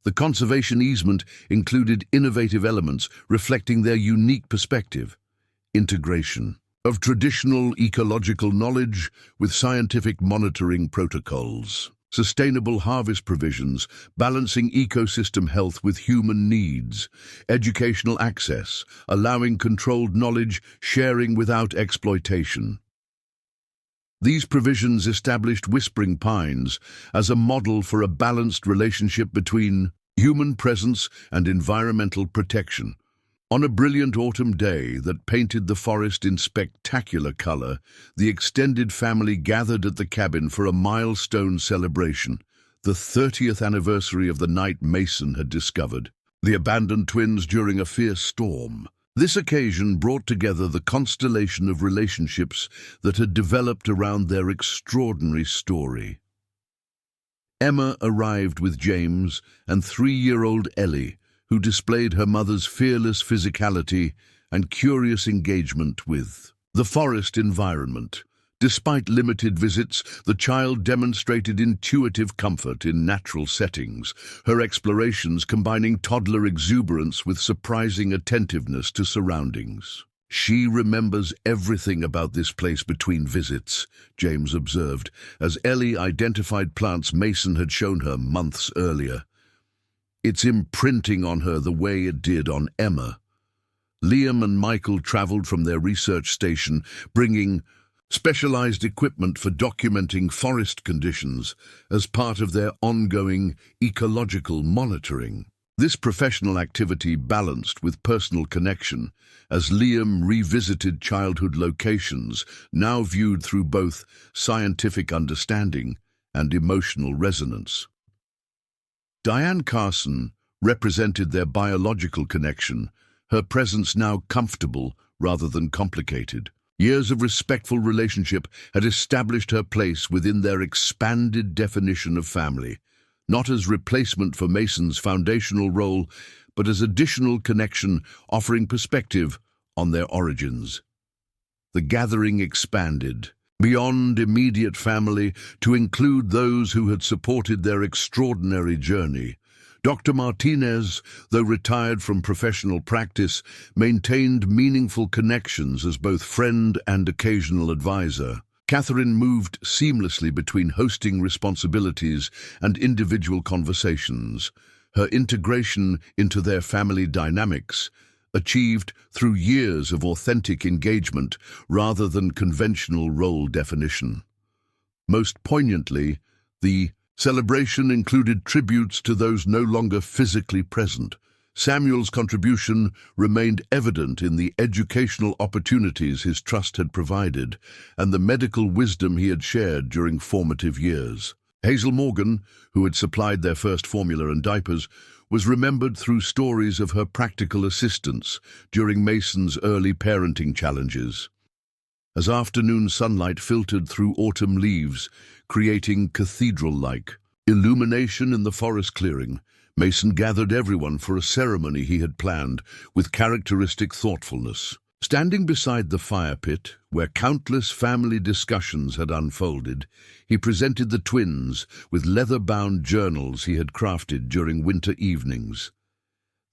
Speaker 1: The conservation easement included innovative elements reflecting their unique perspective: integration of traditional ecological knowledge with scientific monitoring protocols, sustainable harvest provisions, balancing ecosystem health with human needs, educational access, allowing controlled knowledge sharing without exploitation. These provisions established Whispering Pines as a model for a balanced relationship between human presence and environmental protection. On a brilliant autumn day that painted the forest in spectacular color, the extended family gathered at the cabin for a milestone celebration, the 30th anniversary of the night Mason had discovered the abandoned twins during a fierce storm. This occasion brought together the constellation of relationships that had developed around their extraordinary story. Emma arrived with James and 3-year-old Ellie, who displayed her mother's fearless physicality and curious engagement with the forest environment. Despite limited visits, the child demonstrated intuitive comfort in natural settings, her explorations combining toddler exuberance with surprising attentiveness to surroundings. "She remembers everything about this place between visits," James observed, as Ellie identified plants Mason had shown her months earlier. "It's imprinting on her the way it did on Emma." Liam and Michael traveled from their research station, bringing specialized equipment for documenting forest conditions as part of their ongoing ecological monitoring. This professional activity balanced with personal connection as Liam revisited childhood locations, now viewed through both scientific understanding and emotional resonance. Diane Carson represented their biological connection, her presence now comfortable rather than complicated. Years of respectful relationship had established her place within their expanded definition of family, not as replacement for Mason's foundational role, but as additional connection offering perspective on their origins. The gathering expanded beyond immediate family to include those who had supported their extraordinary journey, Dr. Martinez, though retired from professional practice, maintained meaningful connections as both friend and occasional advisor. Catherine moved seamlessly between hosting responsibilities and individual conversations, her integration into their family dynamics, achieved through years of authentic engagement rather than conventional role definition. Most poignantly, the celebration included tributes to those no longer physically present. Samuel's contribution remained evident in the educational opportunities his trust had provided and the medical wisdom he had shared during formative years. Hazel Morgan, who had supplied their first formula and diapers, was remembered through stories of her practical assistance during Mason's early parenting challenges. As afternoon sunlight filtered through autumn leaves, creating cathedral-like illumination in the forest clearing, Mason gathered everyone for a ceremony he had planned with characteristic thoughtfulness. Standing beside the fire pit, where countless family discussions had unfolded, he presented the twins with leather-bound journals he had crafted during winter evenings.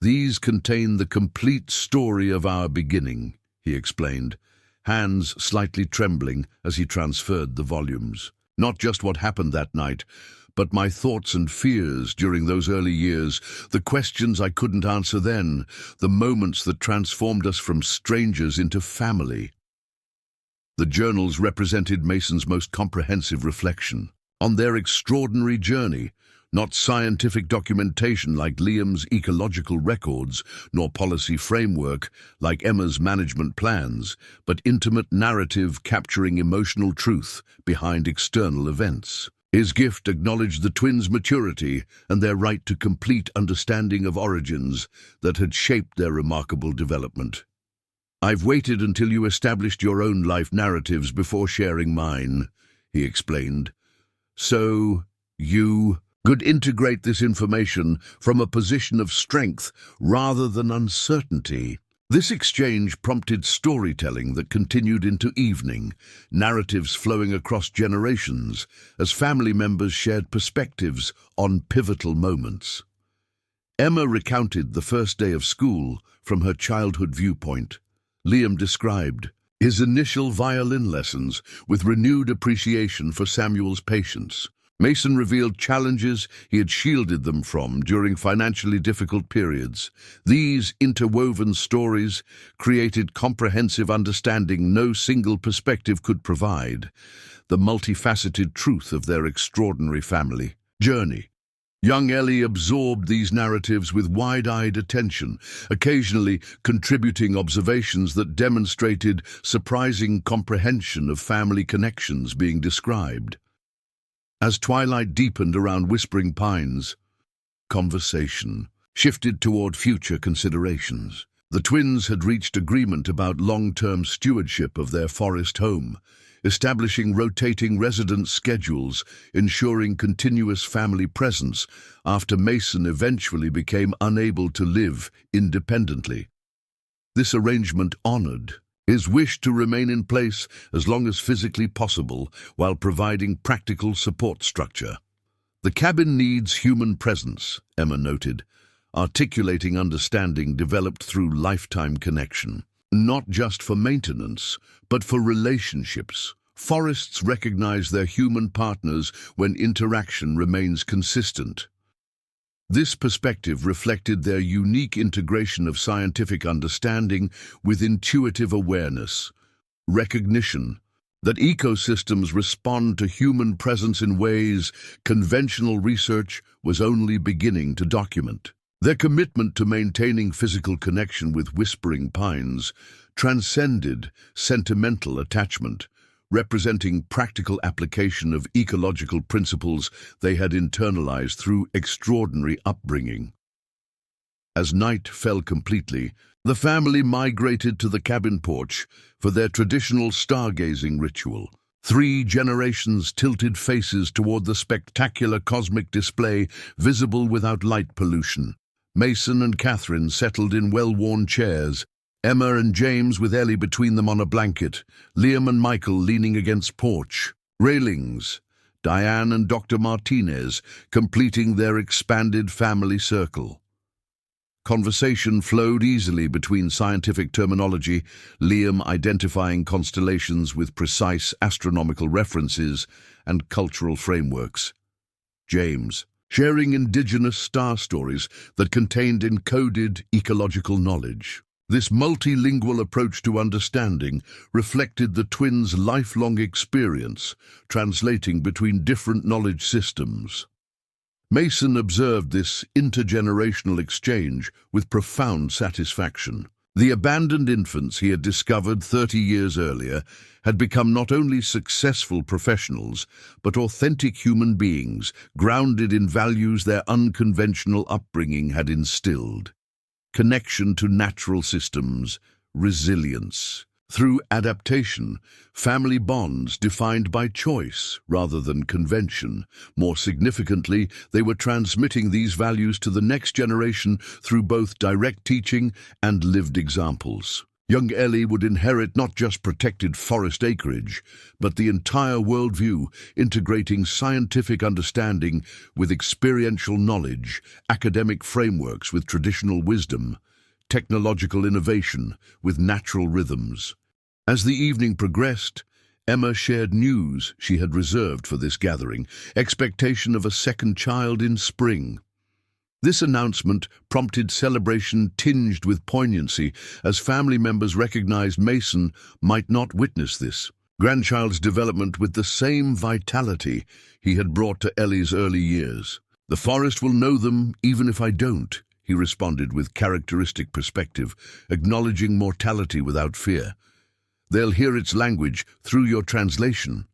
Speaker 1: "These contain the complete story of our beginning," he explained, hands slightly trembling as he transferred the volumes. "Not just what happened that night, but my thoughts and fears during those early years, the questions I couldn't answer then, the moments that transformed us from strangers into family." The journals represented Mason's most comprehensive reflection on their extraordinary journey, not scientific documentation like Liam's ecological records, nor policy framework like Emma's management plans, but intimate narrative capturing emotional truth behind external events. His gift acknowledged the twins' maturity and their right to complete understanding of origins that had shaped their remarkable development. "I've waited until you established your own life narratives before sharing mine," he explained. "So you could integrate this information from a position of strength rather than uncertainty." This exchange prompted storytelling that continued into evening, narratives flowing across generations as family members shared perspectives on pivotal moments. Emma recounted the first day of school from her childhood viewpoint. Liam described his initial violin lessons with renewed appreciation for Samuel's patience. Mason revealed challenges he had shielded them from during financially difficult periods. These interwoven stories created comprehensive understanding no single perspective could provide, the multifaceted truth of their extraordinary family journey. Young Ellie absorbed these narratives with wide-eyed attention, occasionally contributing observations that demonstrated surprising comprehension of family connections being described. As twilight deepened around Whispering Pines, conversation shifted toward future considerations. The twins had reached agreement about long-term stewardship of their forest home, establishing rotating residence schedules, ensuring continuous family presence after Mason eventually became unable to live independently. This arrangement honored his wish to remain in place as long as physically possible while providing practical support structure. "The cabin needs human presence," Emma noted, articulating understanding developed through lifetime connection. Not just for maintenance, but for relationships. Forests recognize their human partners when interaction remains consistent. This perspective reflected their unique integration of scientific understanding with intuitive awareness, recognition that ecosystems respond to human presence in ways conventional research was only beginning to document. Their commitment to maintaining physical connection with Whispering Pines transcended sentimental attachment, representing practical application of ecological principles they had internalized through extraordinary upbringing. As night fell completely, the family migrated to the cabin porch for their traditional stargazing ritual. 3 generations tilted faces toward the spectacular cosmic display visible without light pollution. Mason and Catherine settled in well-worn chairs, Emma and James with Ellie between them on a blanket, Liam and Michael leaning against porch railings, Diane and Dr. Martinez, completing their expanded family circle. Conversation flowed easily between scientific terminology, Liam identifying constellations with precise astronomical references and cultural frameworks. James, sharing indigenous star stories that contained encoded ecological knowledge. This multilingual approach to understanding reflected the twins' lifelong experience, translating between different knowledge systems. Mason observed this intergenerational exchange with profound satisfaction. The abandoned infants he had discovered 30 years earlier had become not only successful professionals, but authentic human beings, grounded in values their unconventional upbringing had instilled. Connection to natural systems, resilience. Through adaptation, family bonds defined by choice rather than convention. More significantly, they were transmitting these values to the next generation through both direct teaching and lived examples. Young Ellie would inherit not just protected forest acreage, but the entire worldview, integrating scientific understanding with experiential knowledge, academic frameworks with traditional wisdom, technological innovation with natural rhythms. As the evening progressed, Emma shared news she had reserved for this gathering, expectation of a second child in spring. This announcement prompted celebration tinged with poignancy as family members recognized Mason might not witness this grandchild's development with the same vitality he had brought to Ellie's early years. "The forest will know them even if I don't," he responded with characteristic perspective, acknowledging mortality without fear. "They'll hear its language through your translation."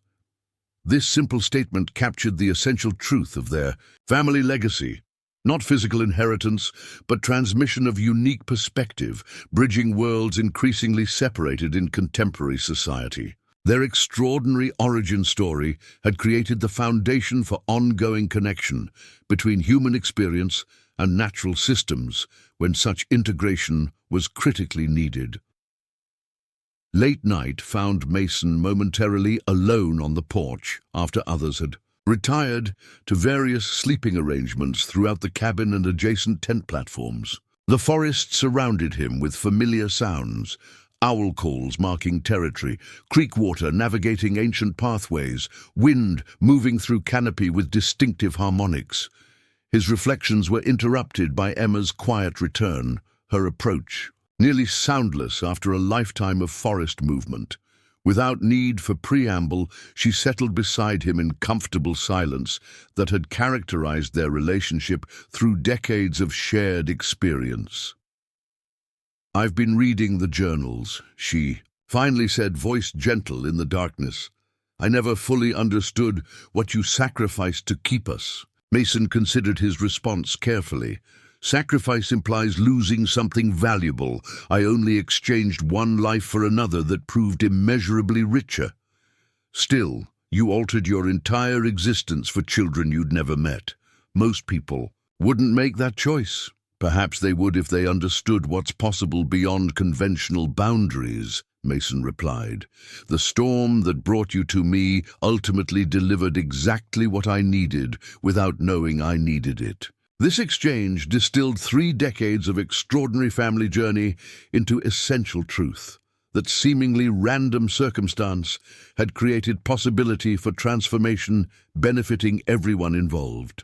Speaker 1: This simple statement captured the essential truth of their family legacy. Not physical inheritance, but transmission of unique perspective, bridging worlds increasingly separated in contemporary society. Their extraordinary origin story had created the foundation for ongoing connection between human experience and natural systems when such integration was critically needed. Late night found Mason momentarily alone on the porch after others had retired to various sleeping arrangements throughout the cabin and adjacent tent platforms. The forest surrounded him with familiar sounds, owl calls marking territory, creek water navigating ancient pathways, wind moving through canopy with distinctive harmonics. His reflections were interrupted by Emma's quiet return, her approach, nearly soundless after a lifetime of forest movement. Without need for preamble, she settled beside him in comfortable silence that had characterized their relationship through decades of shared experience. "I've been reading the journals," she finally said, voice gentle in the darkness. "I never fully understood what you sacrificed to keep us." Mason considered his response carefully. "Sacrifice implies losing something valuable. I only exchanged one life for another that proved immeasurably richer. Still, you altered your entire existence for children you'd never met. Most people wouldn't make that choice. Perhaps they would if they understood what's possible beyond conventional boundaries," Mason replied. "The storm that brought you to me ultimately delivered exactly what I needed without knowing I needed it." This exchange distilled 3 decades of extraordinary family journey into essential truth, that seemingly random circumstance had created possibility for transformation benefiting everyone involved.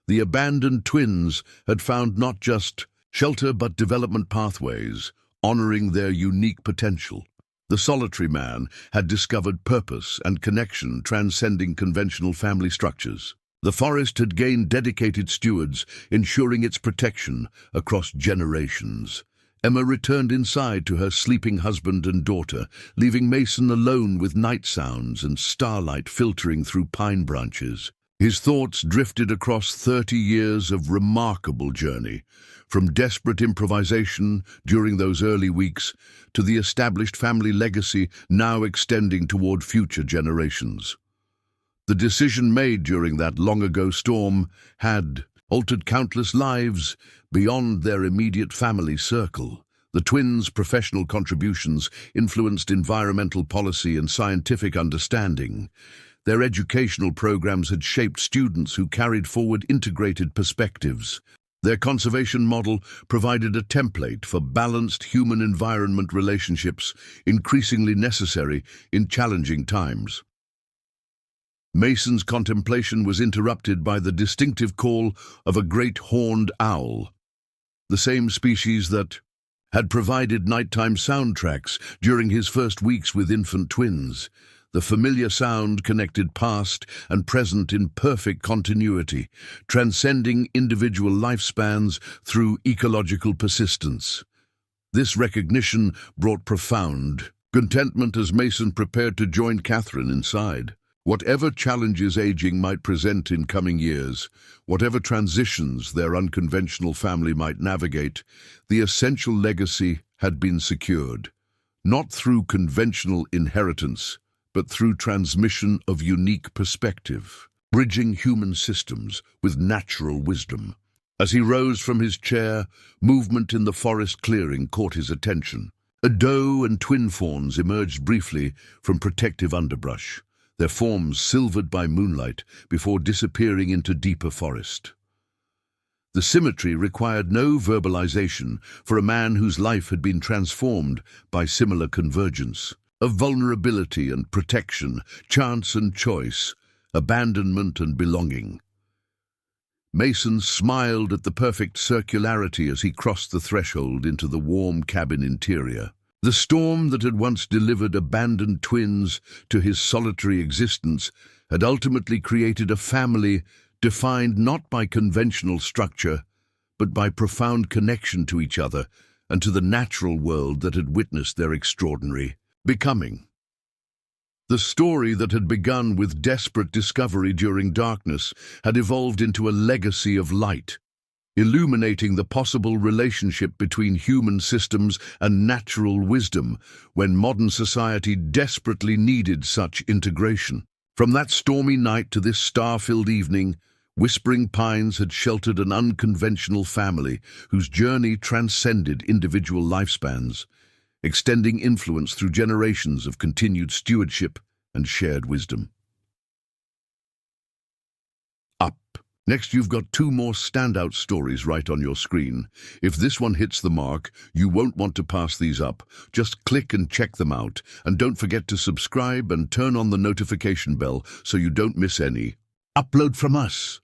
Speaker 1: The abandoned twins had found not just shelter but development pathways, honoring their unique potential. The solitary man had discovered purpose and connection transcending conventional family structures. The forest had gained dedicated stewards, ensuring its protection across generations. Emma returned inside to her sleeping husband and daughter, leaving Mason alone with night sounds and starlight filtering through pine branches. His thoughts drifted across 30 years of remarkable journey, from desperate improvisation during those early weeks to the established family legacy now extending toward future generations. The decision made during that long-ago storm had altered countless lives beyond their immediate family circle. The twins' professional contributions influenced environmental policy and scientific understanding. Their educational programs had shaped students who carried forward integrated perspectives. Their conservation model provided a template for balanced human-environment relationships, increasingly necessary in challenging times. Mason's contemplation was interrupted by the distinctive call of a great horned owl, the same species that had provided nighttime soundtracks during his first weeks with infant twins. The familiar sound connected past and present in perfect continuity, transcending individual lifespans through ecological persistence. This recognition brought profound contentment as Mason prepared to join Catherine inside. Whatever challenges aging might present in coming years, whatever transitions their unconventional family might navigate, the essential legacy had been secured, not through conventional inheritance, but through transmission of unique perspective, bridging human systems with natural wisdom. As he rose from his chair, movement in the forest clearing caught his attention. A doe and twin fawns emerged briefly from protective underbrush, their forms silvered by moonlight before disappearing into deeper forest. The symmetry required no verbalization for a man whose life had been transformed by similar convergence of vulnerability and protection, chance and choice, abandonment and belonging. Mason smiled at the perfect circularity as he crossed the threshold into the warm cabin interior. The storm that had once delivered abandoned twins to his solitary existence had ultimately created a family defined not by conventional structure, but by profound connection to each other and to the natural world that had witnessed their extraordinary becoming. The story that had begun with desperate discovery during darkness had evolved into a legacy of light, illuminating the possible relationship between human systems and natural wisdom when modern society desperately needed such integration. From that stormy night to this star-filled evening, Whispering Pines had sheltered an unconventional family whose journey transcended individual lifespans, extending influence through generations of continued stewardship and shared wisdom. Up. Next, you've got two more standout stories right on your screen. If this one hits the mark, you won't want to pass these up. Just click and check them out. And don't forget to subscribe and turn on the notification bell so you don't miss any upload from us.